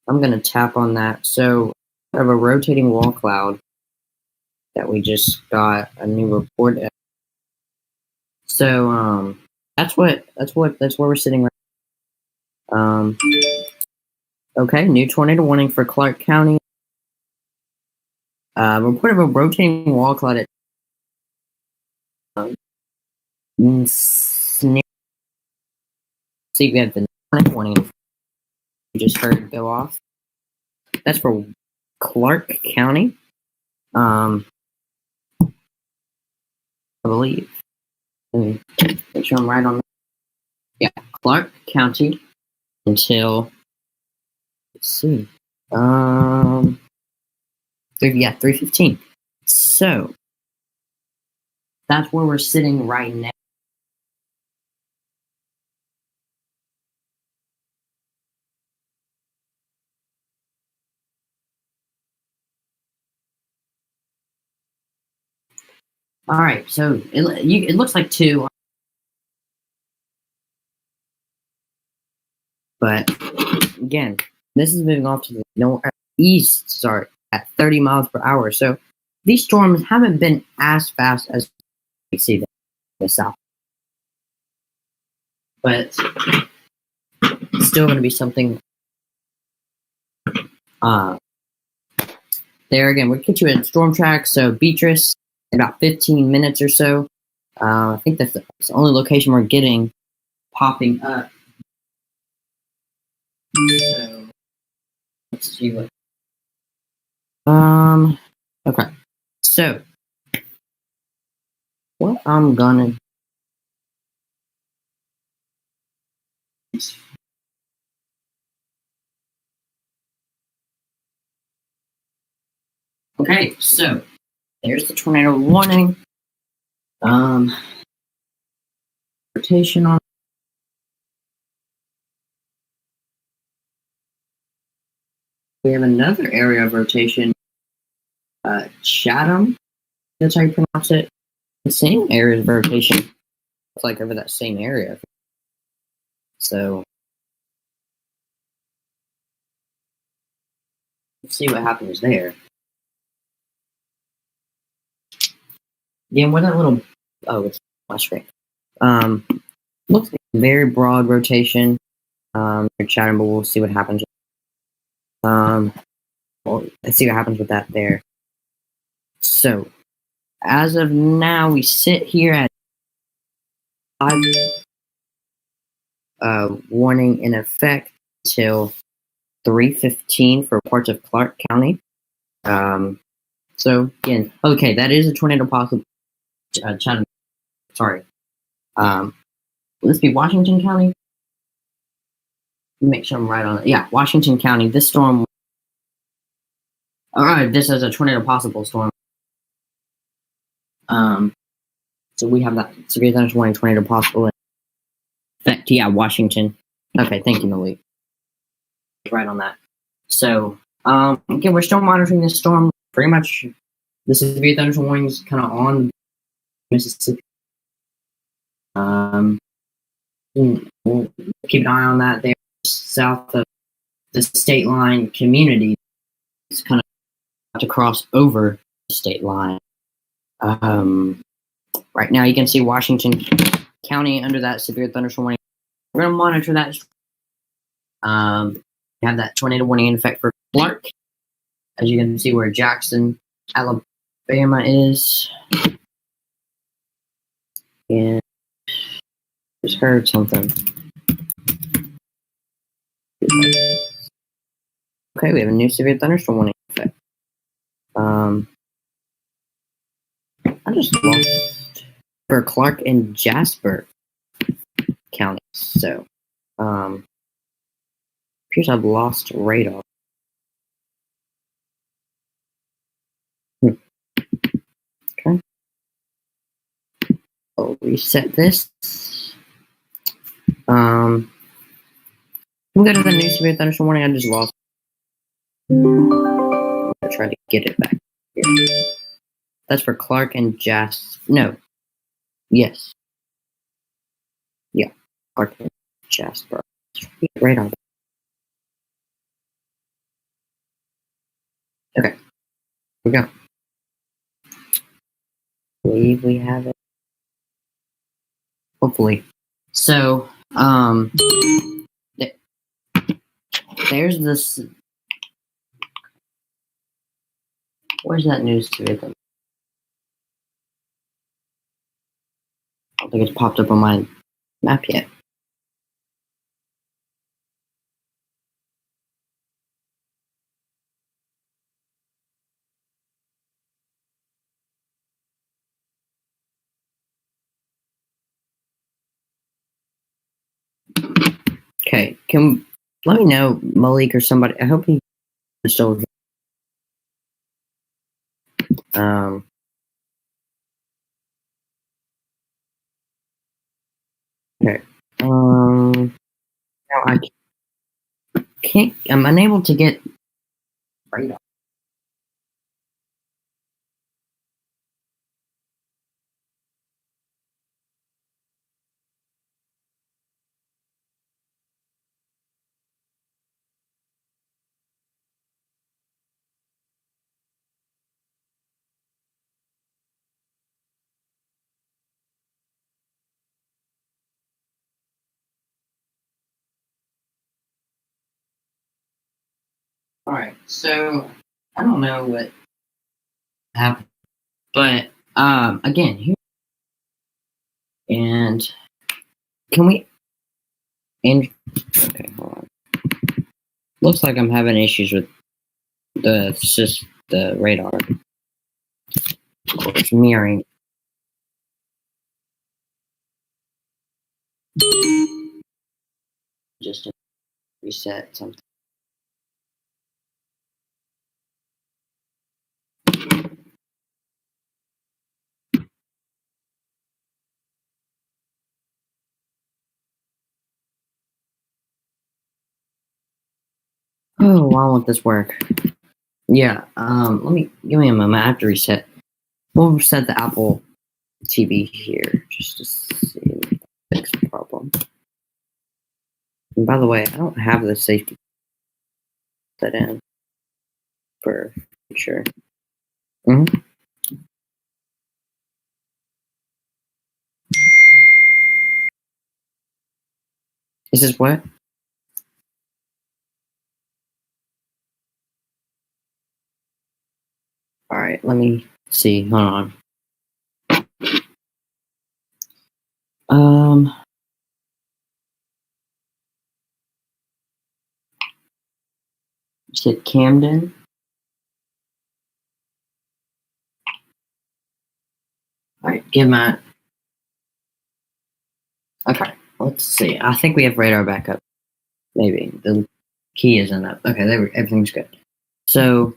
I'm gonna tap on that. So I have a rotating wall cloud that we just got a new report at. So that's where we're sitting right. Okay, new tornado warning for Clark County. Report of a rotating wall cloud at see, we have the tornado warning we just heard go off. That's for Clark County. I believe. Let me make sure I'm right on that. Yeah, Clark County until, let's see. 3:15. So that's where we're sitting right now. All right, so it looks like 2, but again, this is moving off to the east. Start at 30 miles per hour. So these storms haven't been as fast as we see them in the south, but it's still going to be something. There again, we'll get you a storm track. So Beatrice in about 15 minutes or so. I think that's the only location we're getting popping up. So let's see what. Okay. So what I'm gonna. Okay, so there's the tornado warning. Rotation on. We have another area of rotation. Chatham. That's how you pronounce it. The same area of rotation. It's like over that same area. So let's see what happens there. Again, where that little it's my screen. Looks like a very broad rotation. They're chatting, but we'll see what happens. Well, let's see what happens with that there. So, as of now, we sit here at 5 warning in effect till 3:15 for parts of Clark County. So again, okay, that is a tornado possible. Chatham, sorry. Will this be Washington County? Make sure I'm right on it. Yeah, Washington County. This storm. All right, this is a tornado possible storm. So we have that severe thunderstorm warning, tornado possible in effect. Yeah, Washington. Okay, thank you, Malik. Right on that. So, again, we're still monitoring this storm. Pretty much, the severe thunderstorm warning is kind of on Mississippi. We'll keep an eye on that there south of the state line community. It's kind of to cross over the state line. Right now, you can see Washington County under that severe thunderstorm warning. We're going to monitor that. We have that tornado warning in effect for Clark. As you can see where Jackson, Alabama is. And just heard something. Okay, we have a new severe thunderstorm warning in effect. I just lost for Clark and Jasper counties. So, appears I've lost radar. Okay. I'll reset this. We'll go to the new severe thunderstorm warning. I just lost. I'll try to get it back here. That's for Clark and Jasper. No. Yes. Yeah. Clark and Jasper. Right on. Okay. Here we go. I believe we have it. Hopefully. So, there's this. Where's that news to it? I don't think it's popped up on my map yet. Okay, let me know, Malik or somebody. I hope he is still. Okay. Now I can't. I'm unable to get radar. All right. So I don't know what happened, but again, here And can we? And okay, hold on. Looks like I'm having issues with the radar. Of course, mirroring. Just to reset something. Oh, why won't this work? Yeah, give me a moment. I have to reset. We'll reset the Apple TV here just to see if it fix the problem. And by the way, I don't have the safety set in for sure. Mm-hmm. Is this what? All right, let me see. Hold on. You said Camden. All right, give my. Okay, let's see. I think we have radar backup. Maybe the key isn't up. Okay, everything's good. So,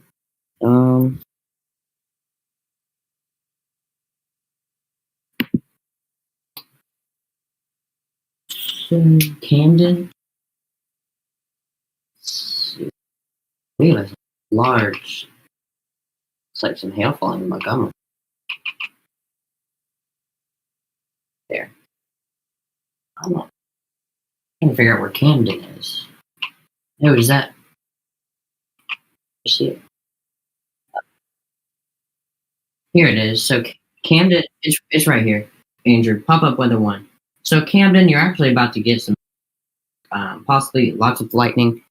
Camden. We have a large. It's like some hail falling in Montgomery. There. I'm not trying to figure out where Camden is. Oh, is that? You see it? Here it is. So Camden, it's right here. Andrew, pop up weather 1. So Camden, you're actually about to get some possibly lots of lightning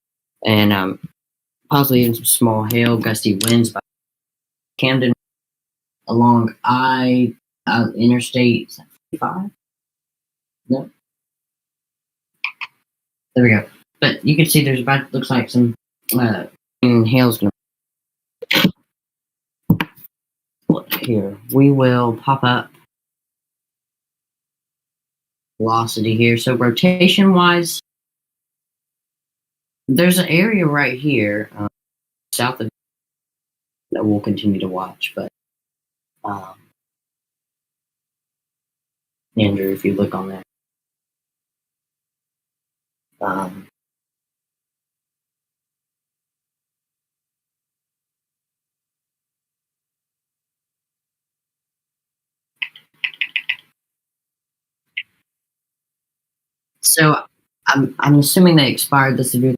and possibly even some small hail, gusty winds by Camden along Interstate 55. No, there we go. But you can see there's looks like some hail's gonna. Here we will pop up velocity here. So rotation wise, there's an area right here south of that we'll continue to watch. But Andrew, if you look on that, so I'm assuming they expired the severe.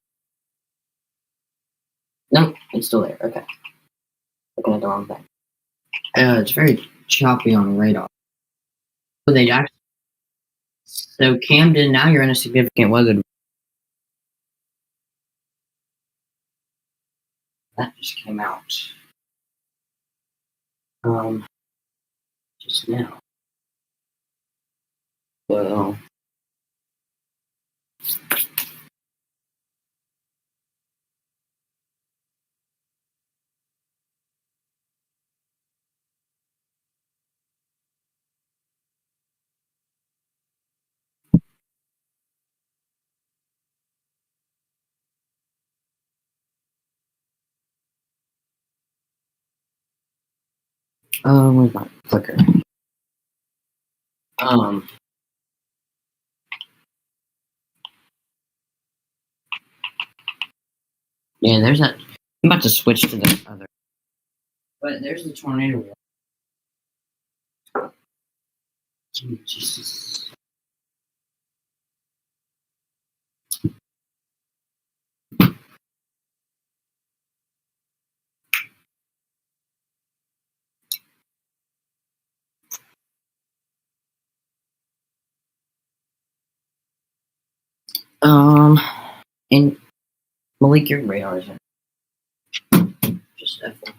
No, it's still there. Okay, looking at the wrong thing. It's very choppy on radar. So they actually. So Camden, now you're in a significant weather. That just came out. Just now. Well. Where's my clicker? Yeah, there's that. I'm about to switch to the other. But there's the tornado. Jesus. And Malik, your radar is in. Just FYI.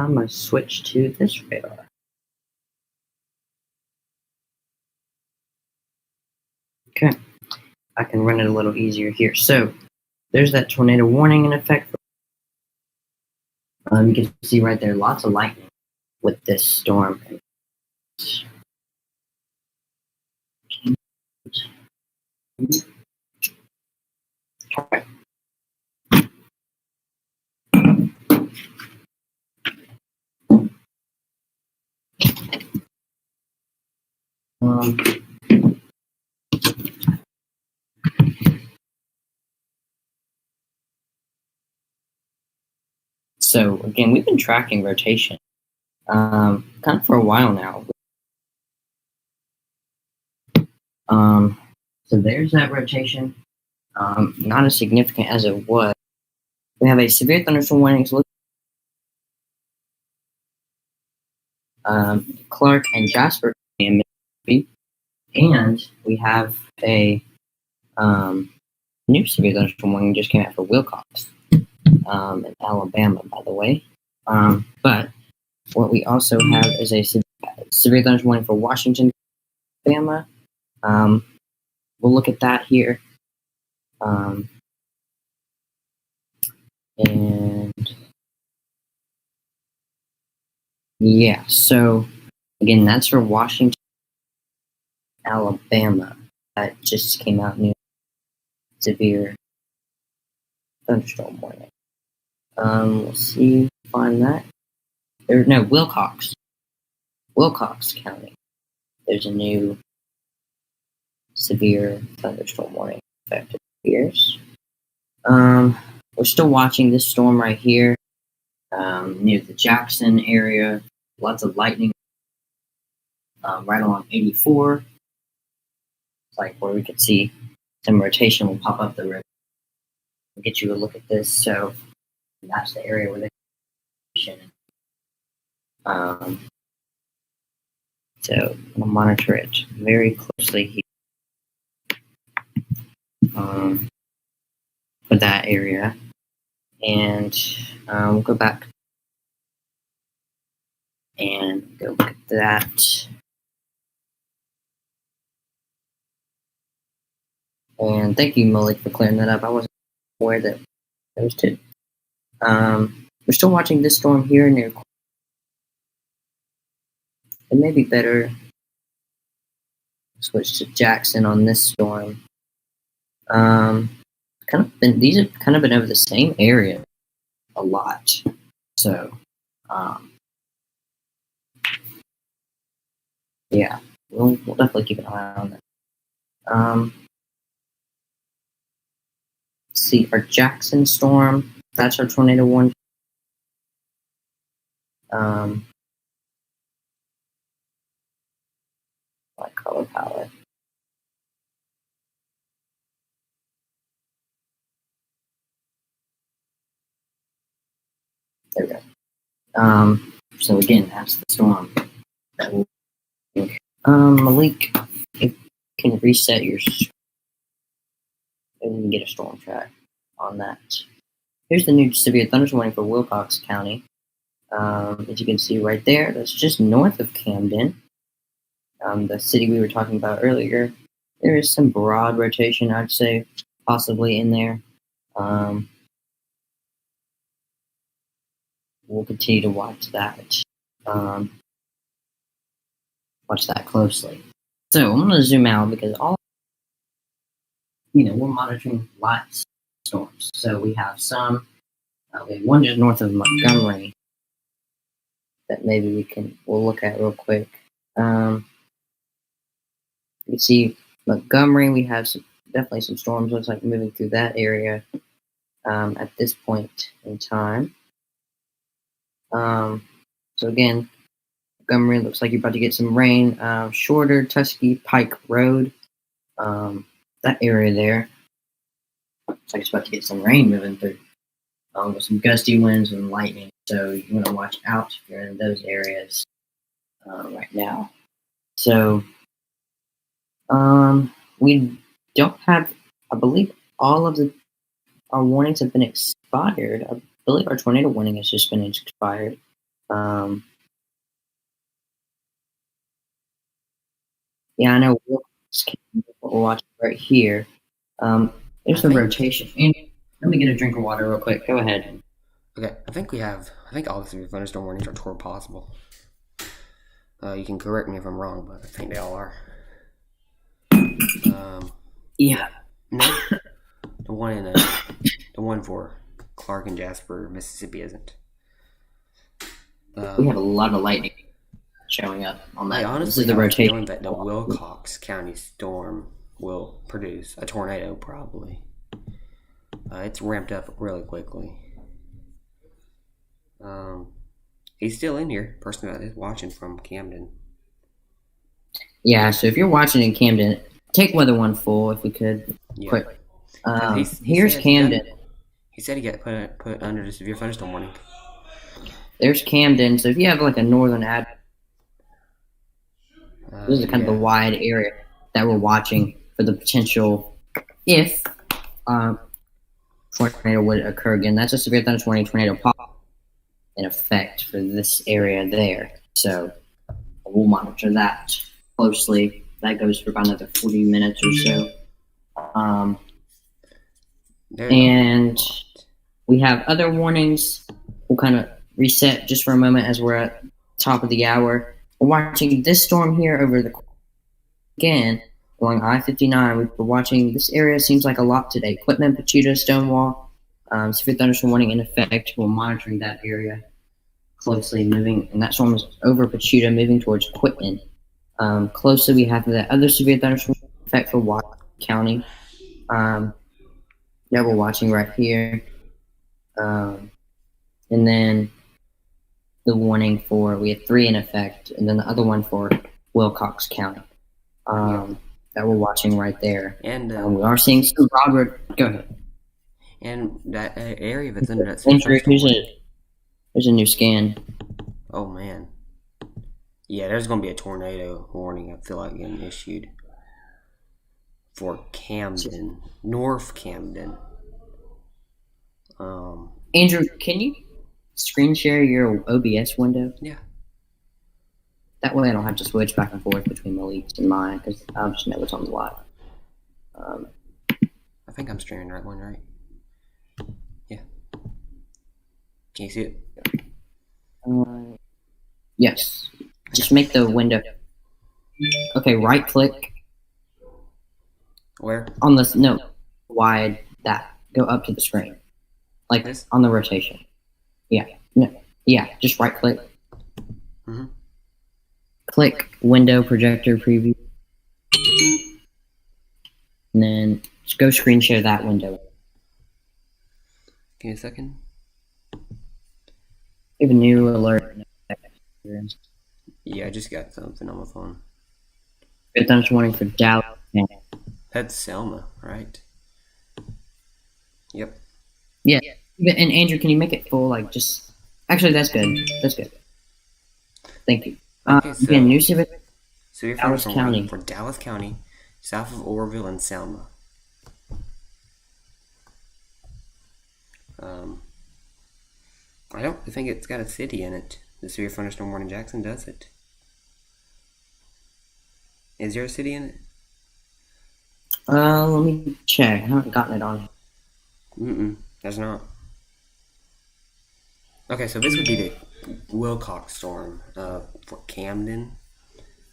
I'm going to switch to this radar. Okay, I can run it a little easier here. So there's that tornado warning in effect. You can see right there, lots of lightning with this storm. Okay. Um, so again, we've been tracking rotation kind of for a while now. So there's that rotation. Not as significant as it was. We have a severe thunderstorm warning. Clark and Jasper in Mississippi, and we have a new severe thunderstorm warning just came out for Wilcox in Alabama, by the way. But what we also have is a severe thunderstorm warning for Washington, Alabama. We'll look at that here. And yeah, so again, that's for Washington, Alabama. That just came out new severe thunderstorm warning. We'll see, find that. No, Wilcox County. There's a new severe thunderstorm warning affected here. We're still watching this storm right here near the Jackson area. Lots of lightning right along 84. It's like where we could see some rotation will pop up the river. We'll get you a look at this. So that's the area where the rotation. So we'll monitor it very closely here for that area. And we'll go back and go look at that. And thank you, Malik, for clearing that up. I wasn't aware that those two. We're still watching this storm here near. It may be better switch to Jackson on this storm. These have kind of been over the same area a lot. So, yeah, we'll definitely keep an eye on that. Let's see, our Jackson storm, that's our tornado warning. Like color palette. There we go. So again, that's the storm. That will Malik, if you can reset your and we can get a storm track on that. Here's the new severe thunderstorm warning for Wilcox County. As you can see right there, that's just north of Camden, the city we were talking about earlier. There is some broad rotation, I'd say, possibly in there. We'll continue to watch that. Watch that closely. So I'm going to zoom out because we're monitoring lots of storms. So we have some. We have one just north of Montgomery that maybe we'll look at real quick. You can see Montgomery. We have definitely some storms. Looks like moving through that area at this point in time. So again, Montgomery looks like you're about to get some rain. Shorter Tusky Pike Road, that area there. Looks like it's about to get some rain moving through. With some gusty winds and lightning. So you want to watch out if you're in those areas right now. So we don't have, I believe all of our warnings have been expired. I believe our tornado warning has just been expired. Um, yeah, I know we'll watch right here. There's I the think- rotation. And let me get a drink of water real quick. Go ahead. Okay, I think all the severe thunderstorm warnings are toward possible. You can correct me if I'm wrong, but I think they all are. Yeah. No, the one for Clark and Jasper, Mississippi isn't. We have a lot of lightning showing up on I that. honestly This is the have a rotation. feeling that the Wilcox County storm will produce a tornado, probably. It's ramped up really quickly. He's still in here. Person that is watching from Camden. Yeah, so if you're watching in Camden, take weather one full if we could. Yeah. Quick. He Here's said Camden. He said he got put under the severe thunderstorm warning. There's Camden. So if you have like a northern ad, this is kind of the wide area that we're watching for the potential if tornado would occur again. That's a severe thunderstorm warning tornado pop in effect for this area there. So we'll monitor that closely. That goes for about another 40 minutes or so. And we have other warnings. We'll kind of reset just for a moment as we're at the top of the hour. We're watching this storm here over the again along I-59. We're watching this area. Seems like a lot today. Quitman, Pachuta, Stonewall. Severe thunderstorm warning in effect. We're monitoring that area closely, moving, and that storm is over Pachuta, moving towards Quitman. Closely, we have the other severe thunderstorm effect for Washington County. That we're watching right here. And then the warning for, we have 3 in effect, and then the other one for Wilcox County that we're watching right there. And we are seeing some Robert. Go ahead. And that area that's under that Andrew, there's a new scan. Oh man. Yeah, there's going to be a tornado warning, I feel like, getting issued for Camden, North Camden. Andrew, can you screen share your OBS window? Yeah. That way I don't have to switch back and forth between Malik's and mine, because I'll just know what's on the live. I think I'm streaming the right one, right? Yeah. Can you see it? Yes. Just make the window. Okay, right click. Where? On this, no, wide, that. Go up to the screen. Like This? on the rotation. Yeah. No. Yeah, just right click. Mm-hmm. Click window projector preview. And then just go screen share that window. Give me a second. We have a new alert. Yeah, I just got something on my phone. Good thunderstorm warning for Dallas. That's Selma, right? Yep. Yeah. And Andrew, can you make it full? Like, just actually, that's good. That's good. Thank you. Okay, so Again, new civic. severe Dallas thunderstorm warning County. for Dallas County, south of Oroville and Selma. I don't think it's got a city in it. The severe thunderstorm warning Jackson, does it? Is there a city in it? Let me check. I haven't gotten it on. There's not. Okay, so this would be the Wilcox storm for Camden.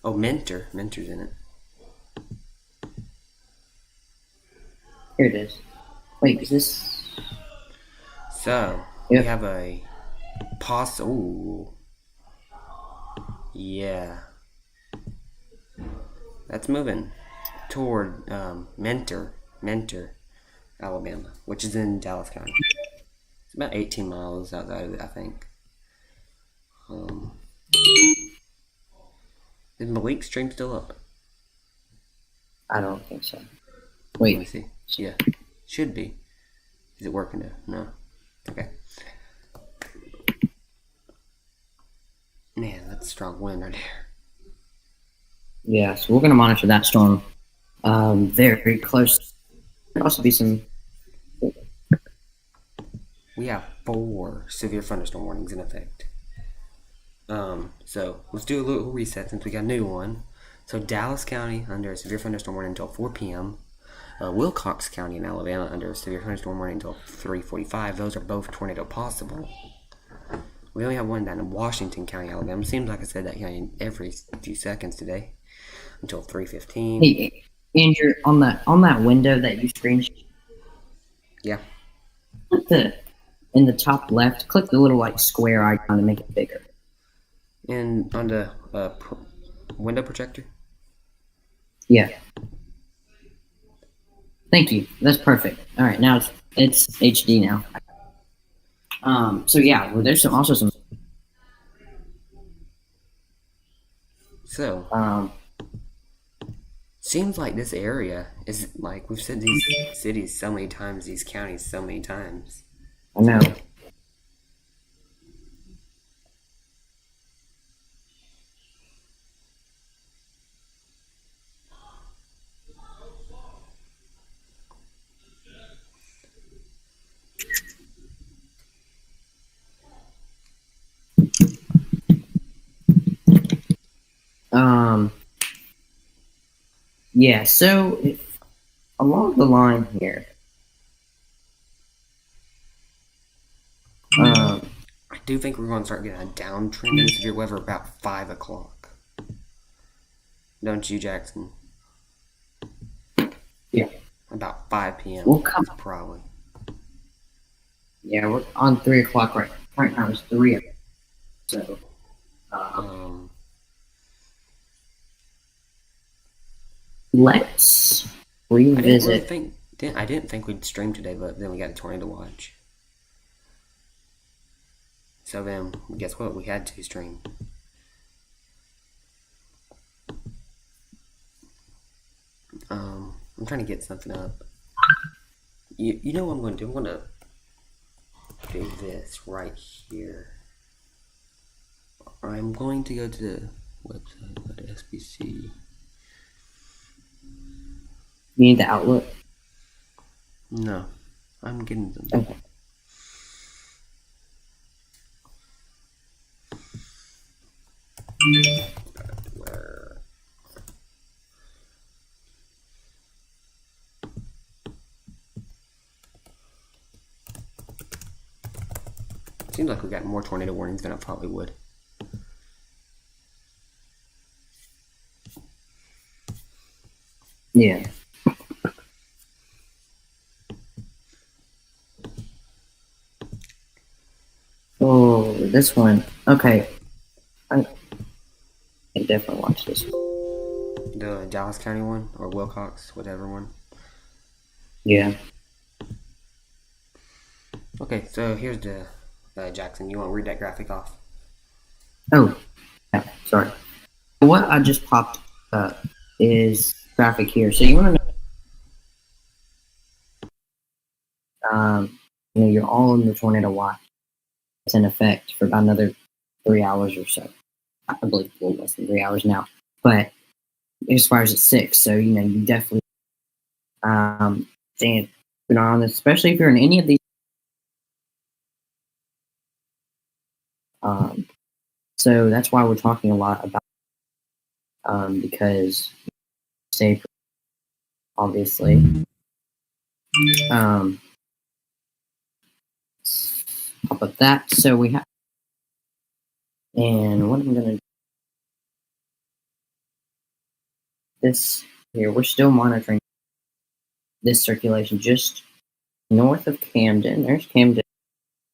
Oh, Mentor. Mentor's in it. Here it is. Wait, is this? So, Yep. we have a ooh. Yeah. That's moving toward Mentor, Alabama, which is in Dallas County. It's about 18 miles outside of it, I think. Is Malik's stream still up? I don't think so. Let me Wait. see. Yeah, should be. Is it working now? No. Okay. Man, that's a strong wind right there. Yeah, so we're going to monitor that storm very close. There'll also be some. We have 4 severe thunderstorm warnings in effect. So let's do a little reset since we got a new one. So Dallas County under a severe thunderstorm warning until 4 p.m. Wilcox County in Alabama under a severe thunderstorm warning until 3:45. Those are both tornado possible. We only have one down in Washington County, Alabama. Seems like I said that county every few seconds today until 3:15. Hey, Andrew, on that window that you screenshot, Yeah. In the top left, click the little like square icon to make it bigger. And on the window projector. Yeah. Thank you. That's perfect. All right, now it's HD now. So yeah, well, there's also some. So seems like this area is like we've said these cities so many times, these counties so many times. I know. Yeah, so along the line here, I do think we're going to start getting a downtrend in severe weather about 5 o'clock. Don't you, Jackson? Yeah. About 5 p.m. We'll come. Probably. Yeah, we're on 3 o'clock right now. It's 3. So, let's revisit. I didn't think we'd stream today, but then we got a tornado watch. So then, guess what? We had to stream. I'm trying to get something up. You know what I'm going to do? I'm going to do this right here. I'm going to go to the website, go to SBC. You need the Outlook? No, I'm getting them. Okay. Seems like we got more tornado warnings than I thought we would. Yeah. Oh, this one. Okay. I can definitely watch this one. The Dallas County one, or Wilcox, whatever one. Yeah. Okay, so here's the Jackson. You want to read that graphic off? Oh, yeah, sorry. What I just popped up is graphic here. So you want to know, you're all in the tornado watch. It's in effect for about another 3 hours or so. I believe a little less than 3 hours now. But it expires at 6, so you definitely stand on this, especially if you're in any of these. So that's why we're talking a lot about because safe, obviously. Pop up that. So we have, and what I'm gonna do this here. We're still monitoring this circulation just north of Camden. There's Camden,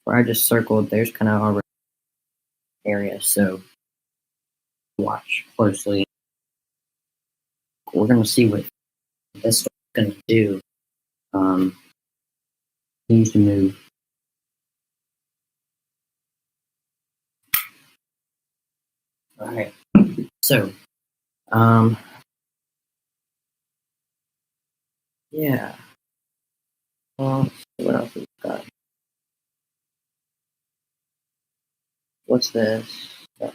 where I just circled. There's kind of our area. So watch closely. We're gonna see what this is gonna do. Needs to move. All right. So, yeah. Well, what else we got? What's this? Okay.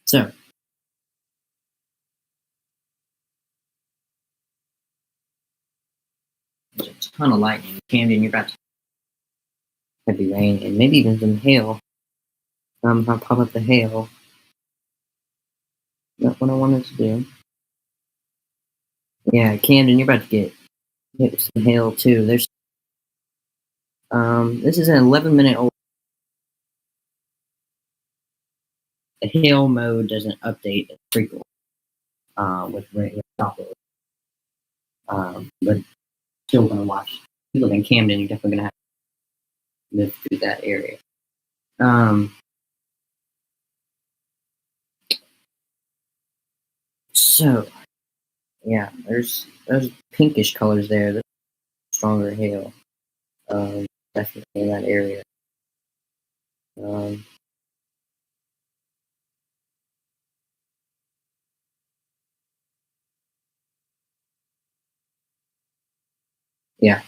So a ton of lightning. Camden, you're about to heavy rain and maybe even some hail. I'll pop up the hail. That's what I wanted to do. Yeah, Camden, you're about to get hit with some hail too. There's this is an 11-minute old. The hail mode doesn't update as frequently with radio Doppler. But still gonna watch. If you live in Camden, you're definitely gonna have to live through that area. So yeah, there's pinkish colors there. There's stronger hail. Definitely in that area. Yeah.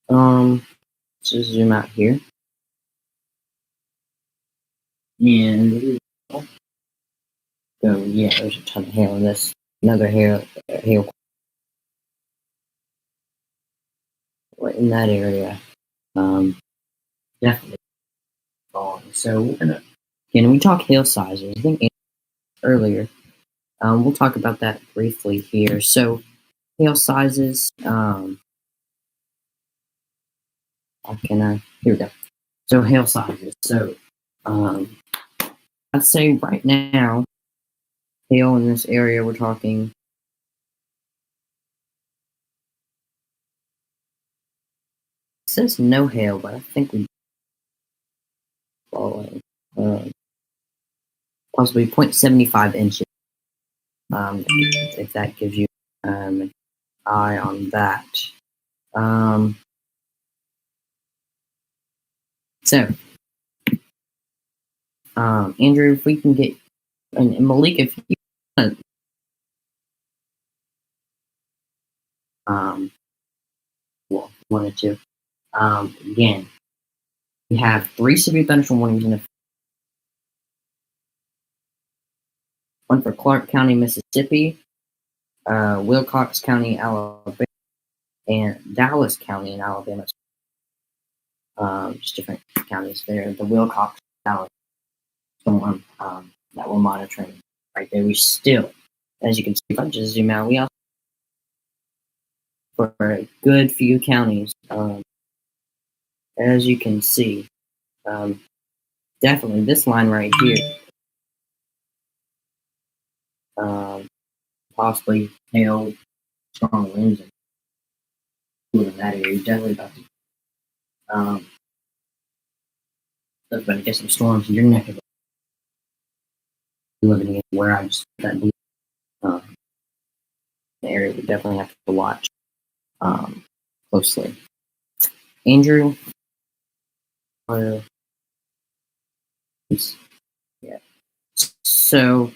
Let's just zoom out here. And so yeah, there's a ton of hail in this. Another hail right in that area. Definitely falling. So we're gonna again we talk hail sizes. I think earlier. We'll talk about that briefly here. So hail sizes. How can I? Here we go. So hail sizes. So I'd say right now, hail in this area we're talking. It says no hail, but I think we falling. Possibly 0.75 inches. If that gives you an eye on that. So, Andrew, if we can get, and Malik, if you wanted to, again, we have 3 severe thunderstorm warnings in the one for Clark County, Mississippi, Wilcox County, Alabama, and Dallas County in Alabama. Just different counties there. The Wilcox, Dallas storm that we're monitoring right there. We still, as you can see, if I just zoom out, we also for a good few counties. As you can see, definitely this line right here, possibly hail, strong winds, and in that area. Definitely about to about to get some storms in your neck of living in where I just that the area we definitely have to watch closely. Andrew, yeah. So,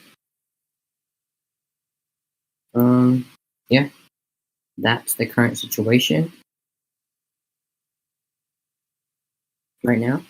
yeah, that's the current situation right now.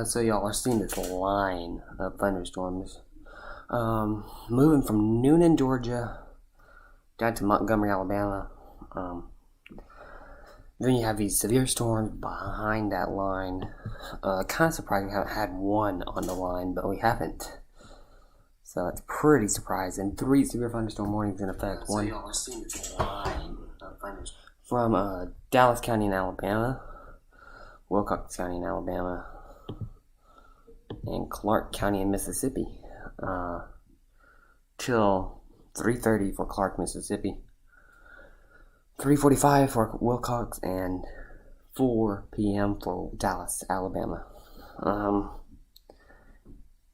So y'all are seeing this line of thunderstorms. Moving from Noonan, Georgia, down to Montgomery, Alabama. Then you have these severe storms behind that line. Kind of surprised we haven't had one on the line, but we haven't. So it's pretty surprising. 3 severe thunderstorm warnings in effect. One y'all are seeing this line of thunderstorms from Dallas County in Alabama, Wilcox County in Alabama, and Clark County in Mississippi. Till 3:30 for Clark, Mississippi, 3:45 for Wilcox, and 4 p.m. for Dallas, Alabama.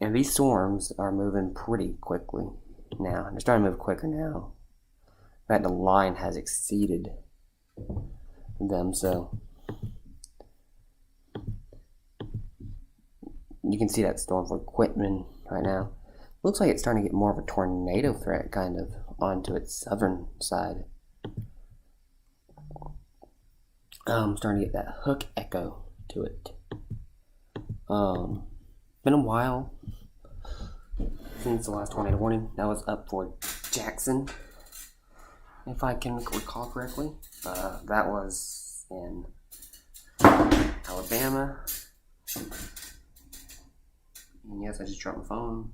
And these storms are moving pretty quickly now. They're starting to move quicker now. In fact, the line has exceeded them, so you can see that storm for Quitman right now. Looks like it's starting to get more of a tornado threat, kind of, onto its southern side. Starting to get that hook echo to it. Been a while since the last tornado warning. That was up for Jackson, if I can recall correctly. That was in Alabama. And yes, I just dropped my phone.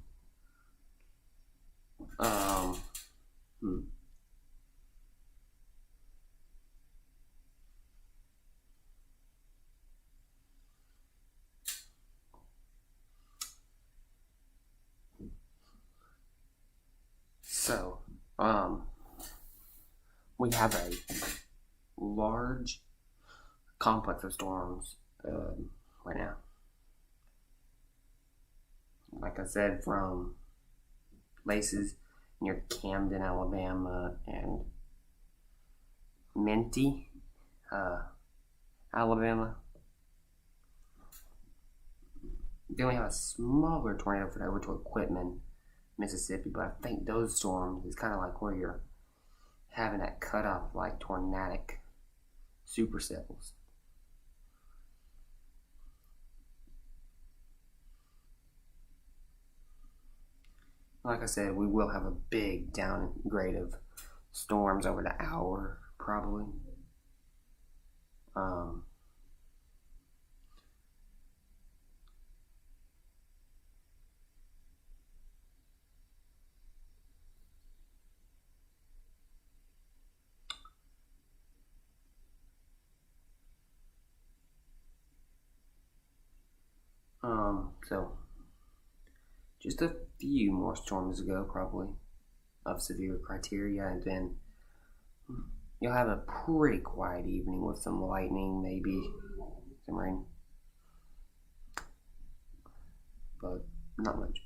So, we have a large complex of storms right now. Like I said, from places near Camden, Alabama, and Minty, Alabama. Then we have a smaller tornado for over to Quitman, Mississippi, but I think those storms is kind of like where you're having that cutoff, like tornadic supercells. Like I said, we will have a big downgrade of storms over the hour, probably. So just a few more storms to go, probably, of severe criteria, and then you'll have a pretty quiet evening with some lightning, maybe some rain, but not much.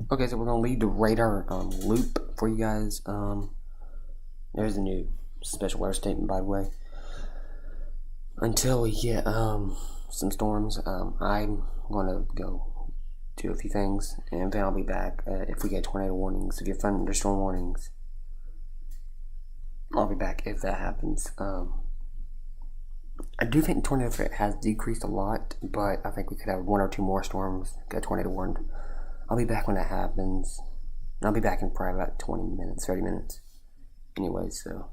Okay, so we're gonna leave the radar loop for you guys. There's a new special weather statement, by the way. Until we get some storms, I'm gonna go do a few things, and then I'll be back. If we get tornado warnings, if you get thunderstorm warnings, I'll be back if that happens. I do think tornado threat has decreased a lot, but I think we could have one or two more storms get tornado warned. I'll be back when that happens. I'll be back in probably about 20 minutes, 30 minutes. Anyway, so.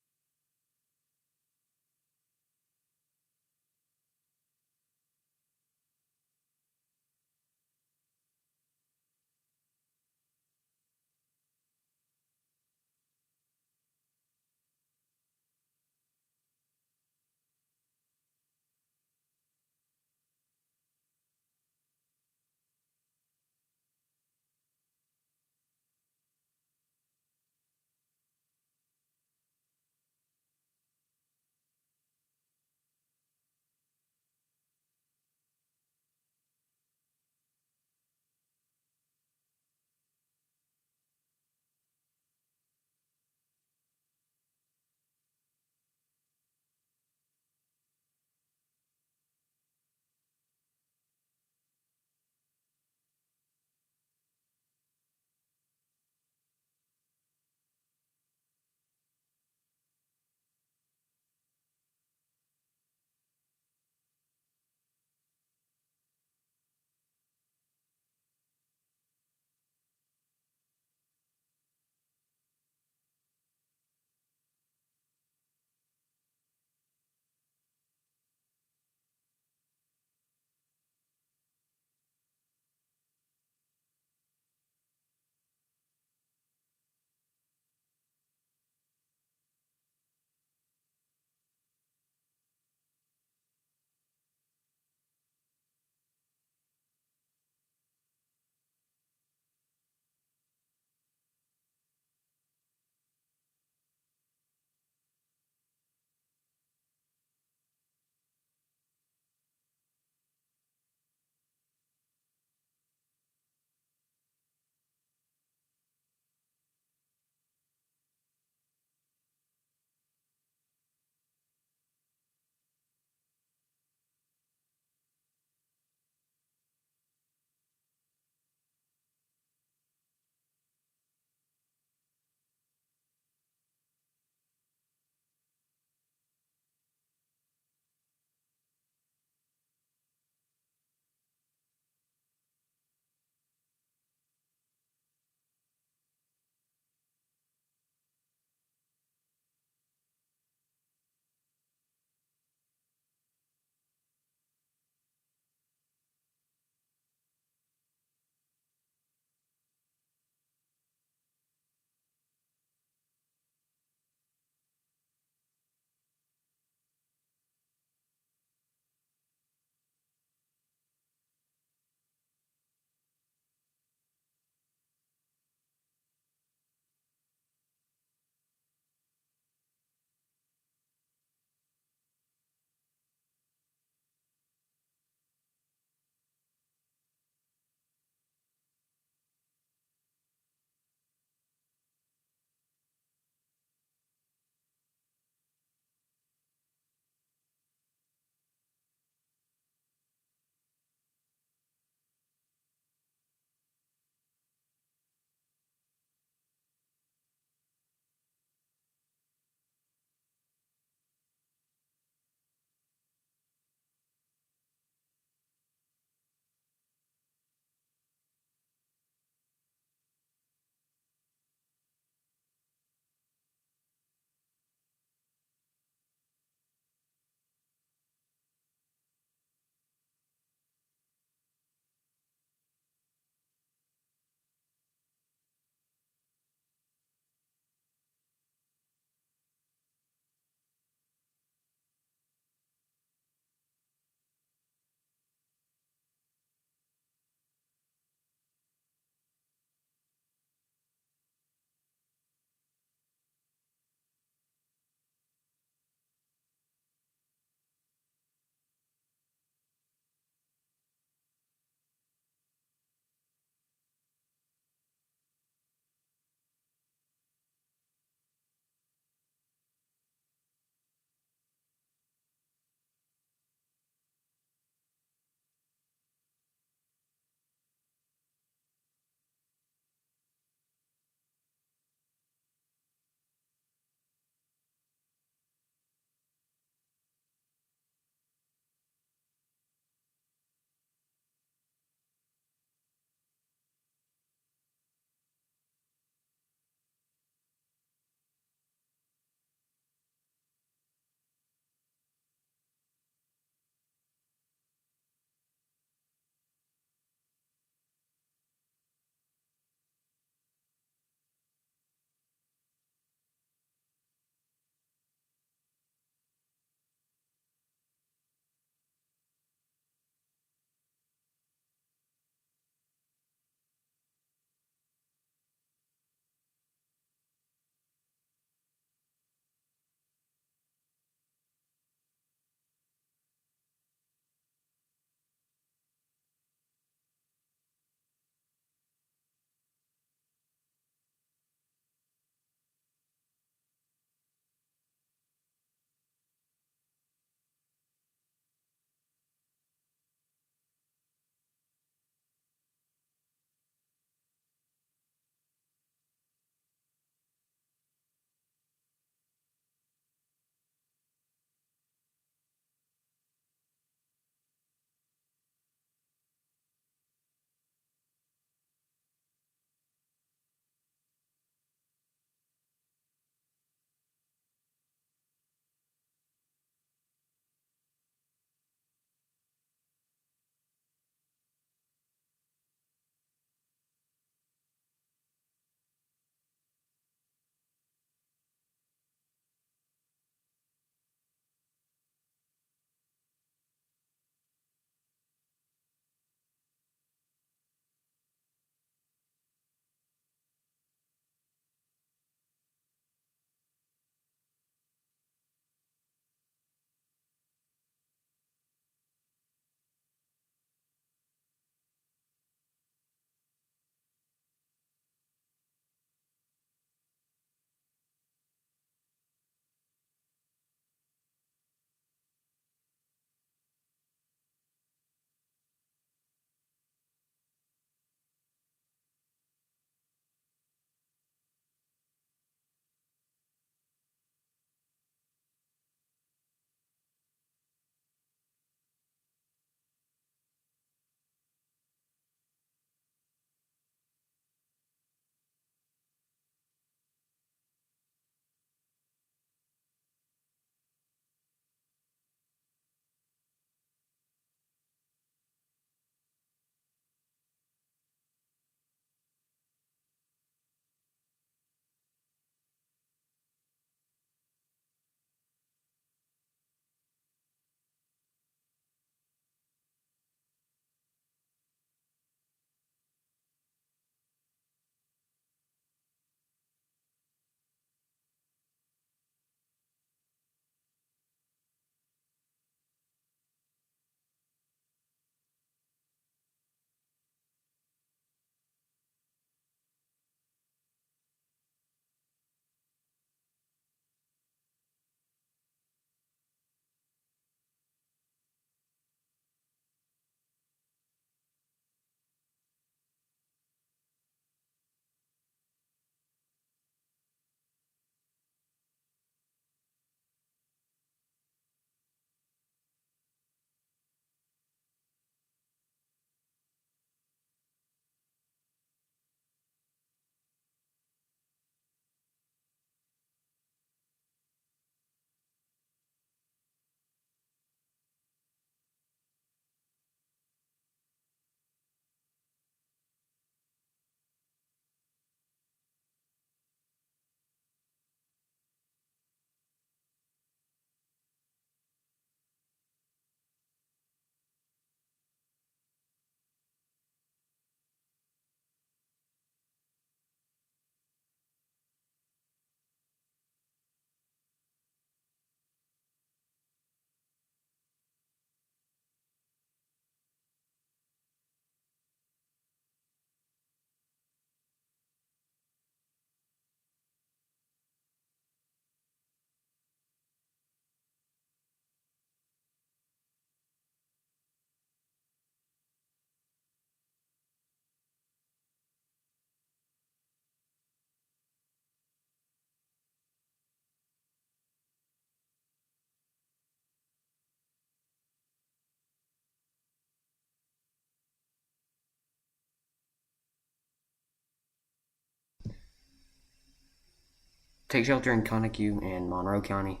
take shelter in Conaque and Monroe County.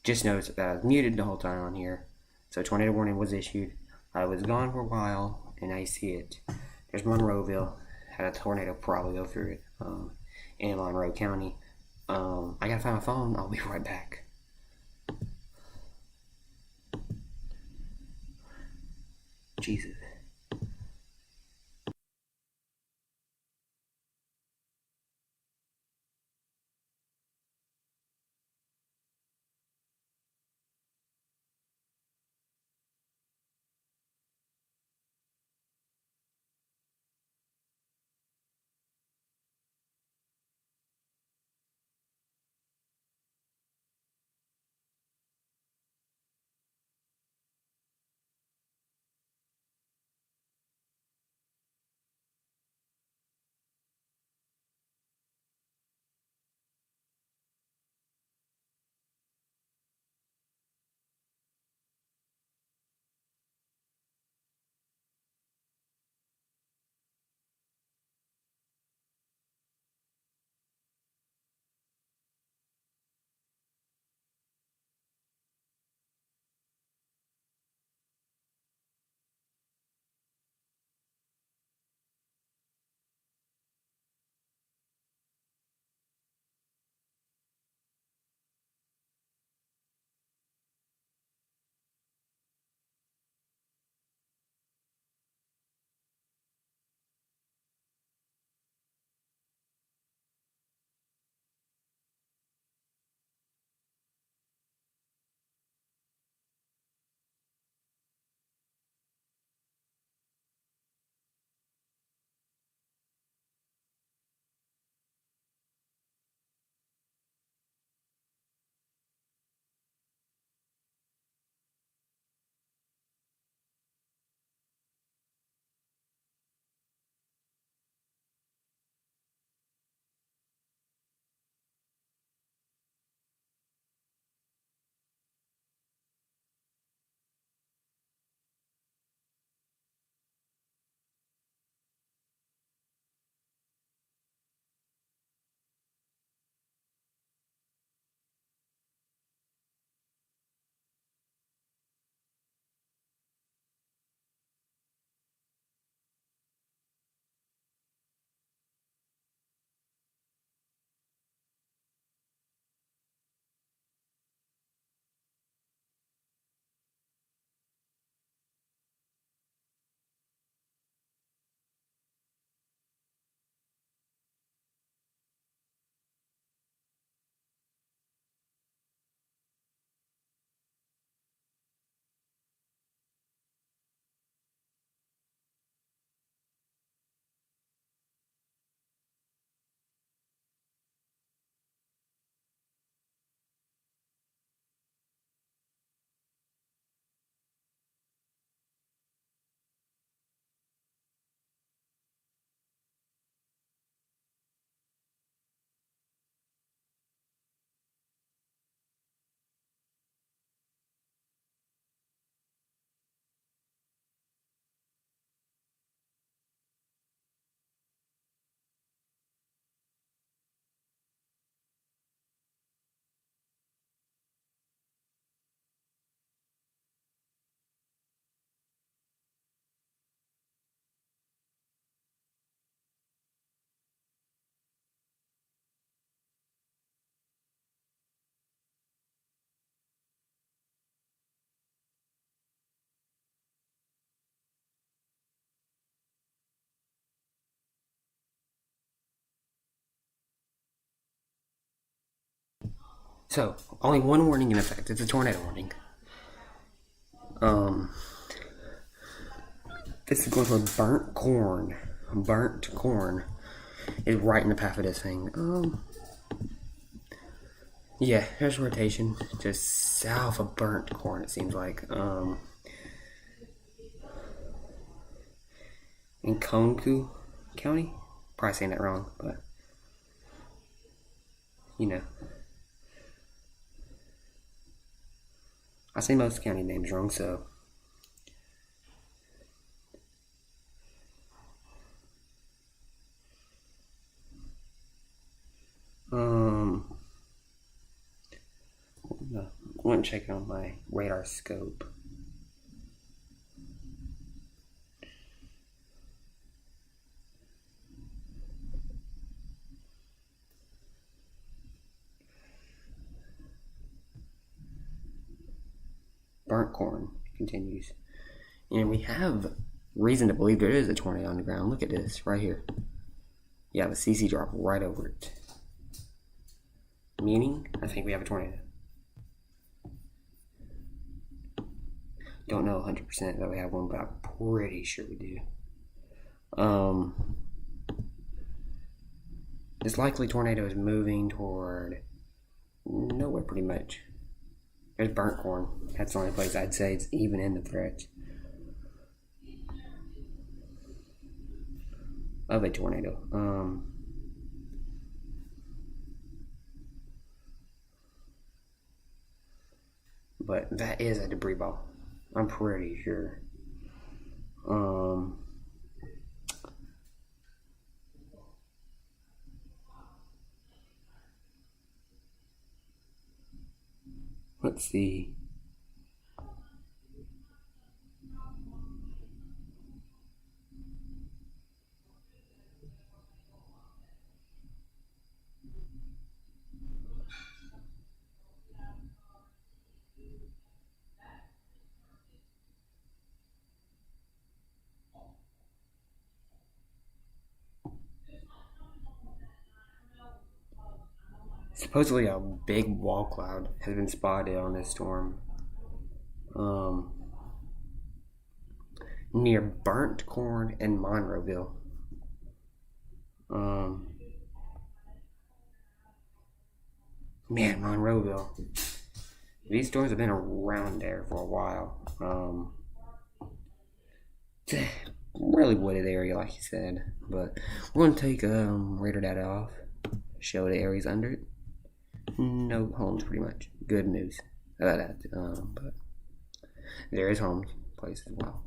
Just noticed that I was muted the whole time on here. So tornado warning was issued. I was gone for a while, and I see it. There's Monroeville. Had a tornado probably go through it. In Monroe County. I gotta find my phone. I'll be right back. Jesus. So, only one warning in effect. It's a tornado warning. Um, this is going for burnt corn. Burnt corn is right in the path of this thing. Yeah, there's rotation just south of burnt corn. It seems like. In Conaque County, probably saying that wrong, but you know, I say most county names wrong, so. want to check on my radar scope. Burnt corn continues. And we have reason to believe there is a tornado on the ground. Look at this right here. You have a CC drop right over it. Meaning, I think we have a tornado. Don't know 100% that we have one, but I'm pretty sure we do. This likely tornado is moving toward nowhere pretty much. There's burnt corn. That's the only place I'd say it's even in the threat of a tornado. But that is a debris ball. I'm pretty sure. Let's see. Supposedly a big wall cloud has been spotted on this storm. Near Burnt Corn and Monroeville. Man, Monroeville. These storms have been around there for a while. Really wooded area, like you said. But we're going to take radar data off. Show the areas under it. No homes, pretty much. Good news about that. But there is homes place as well.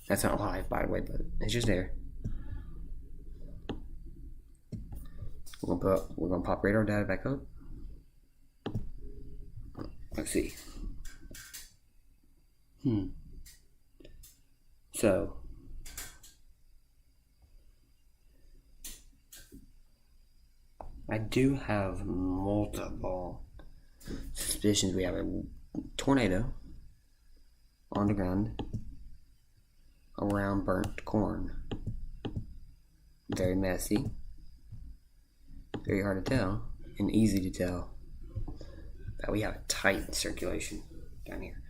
That's not live, by the way, but it's just there. We're gonna pop radar data back up. Let's see. So I do have multiple suspicions we have a tornado on the ground around burnt corn. Very messy, very hard to tell, and easy to tell that we have a tight circulation down here.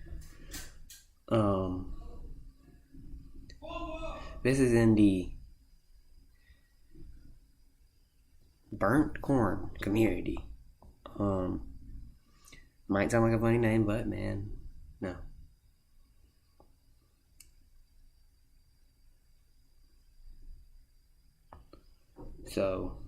This is in the burnt corn community. Might sound like a funny name, but man, no. So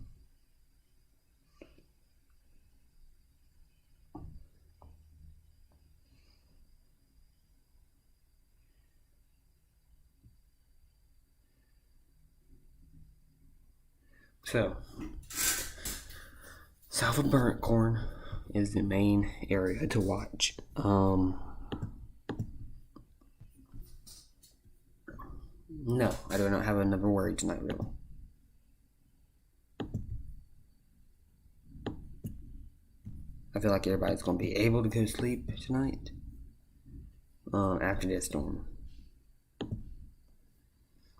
south of burnt corn is the main area to watch. No, I do not have another worry tonight, really. I feel like everybody's going to be able to go to sleep tonight after this storm.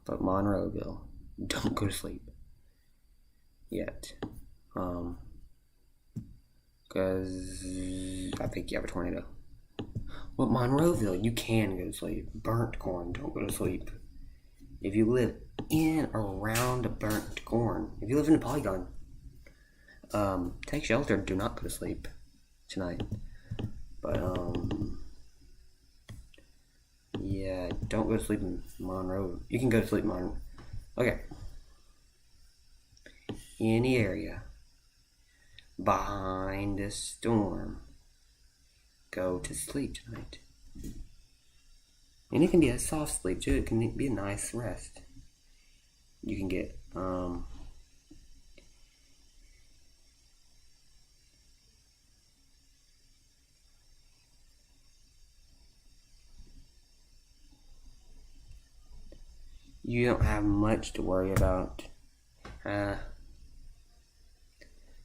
But Monroeville, don't go to sleep yet. Because I think you have a tornado. Well, Monroeville, you can go to sleep. Burnt corn, don't go to sleep. If you live in or around burnt corn, if you live in a polygon, take shelter. Do not go to sleep tonight. But yeah, don't go to sleep in Monroe. You can go to sleep in Monroe. Okay. Any area behind this storm, go to sleep tonight. And it can be a soft sleep too. It can be a nice rest. You can get you don't have much to worry about.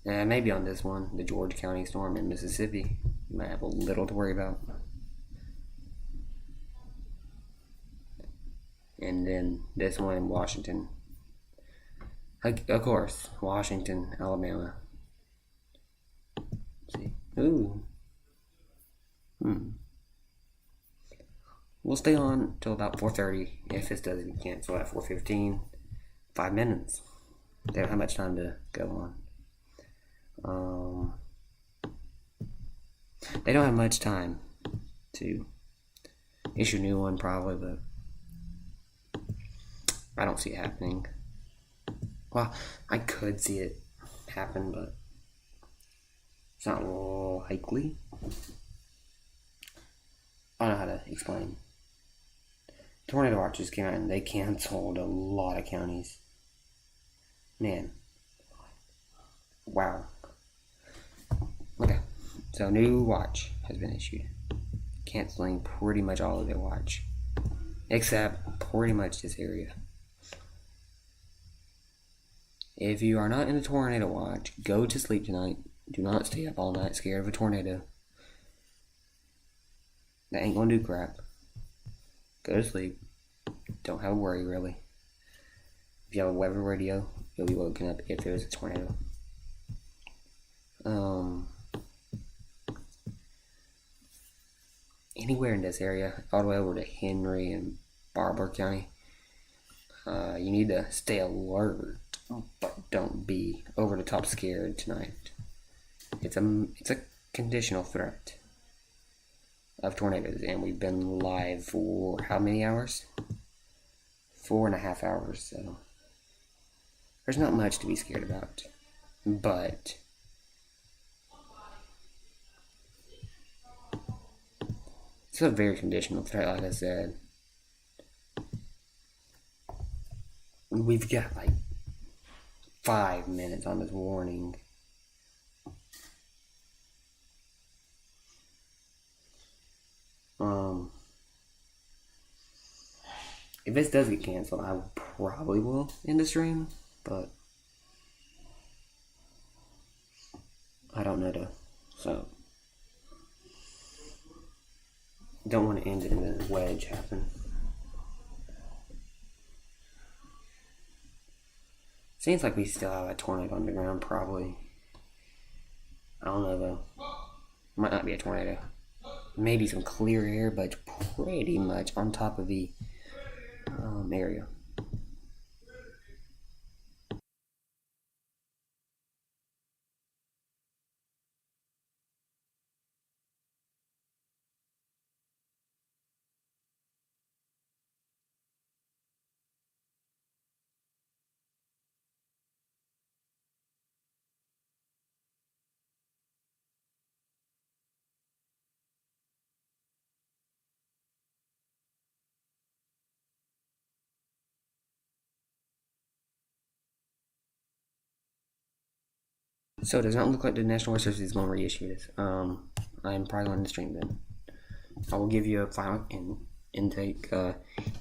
Maybe on this one, the George County storm in Mississippi, you might have a little to worry about. And then this one in Washington. Of course, Washington, Alabama. Let's see. Ooh. We'll stay on till about 4:30. If this doesn't cancel at 4:15, 5 minutes. They don't have much time to go on. They don't have much time to issue a new one, probably, but I don't see it happening. Well, I could see it happen, but it's not likely. I don't know how to explain. Tornado watches came out and they canceled a lot of counties. Man. Wow. Okay. So, new watch has been issued. Canceling pretty much all of their watch. Except pretty much this area. If you are not in a tornado watch, go to sleep tonight. Do not stay up all night scared of a tornado. That ain't gonna do crap. Go to sleep. Don't have a worry, really. If you have a weather radio, you'll be woken up if there's a tornado. Anywhere in this area, all the way over to Henry and Barber County, you need to stay alert, but don't be over the top scared tonight. It's a conditional threat of tornadoes, and we've been live for how many hours? 4.5 hours, so there's not much to be scared about, but it's a very conditional threat, like I said. We've got like 5 minutes on this warning. If this does get canceled, I probably will end the stream, but I don't know though, so don't want to end it in a wedge happen. Seems like we still have a tornado on the ground, probably. I don't know though. Might not be a tornado. Maybe some clear air, but it's pretty much on top of the area. So it does not look like the National Weather Service is going to reissue this. I'm probably on the stream then. I will give you a final intake.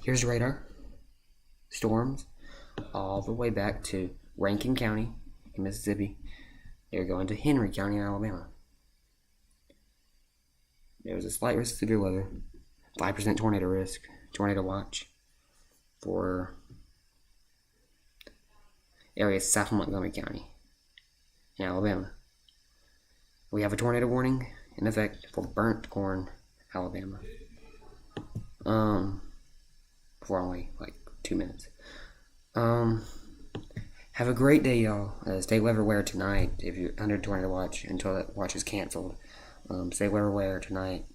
Here's the radar. Storms all the way back to Rankin County in Mississippi. They're going to Henry County in Alabama. There was a slight risk of severe weather. 5% tornado risk. Tornado watch for areas south of Montgomery County in Alabama. We have a tornado warning in effect for Burnt Corn, Alabama. For only like 2 minutes. Have a great day, y'all. Stay weather aware tonight if you're under tornado watch until that watch is canceled. Stay weather aware tonight.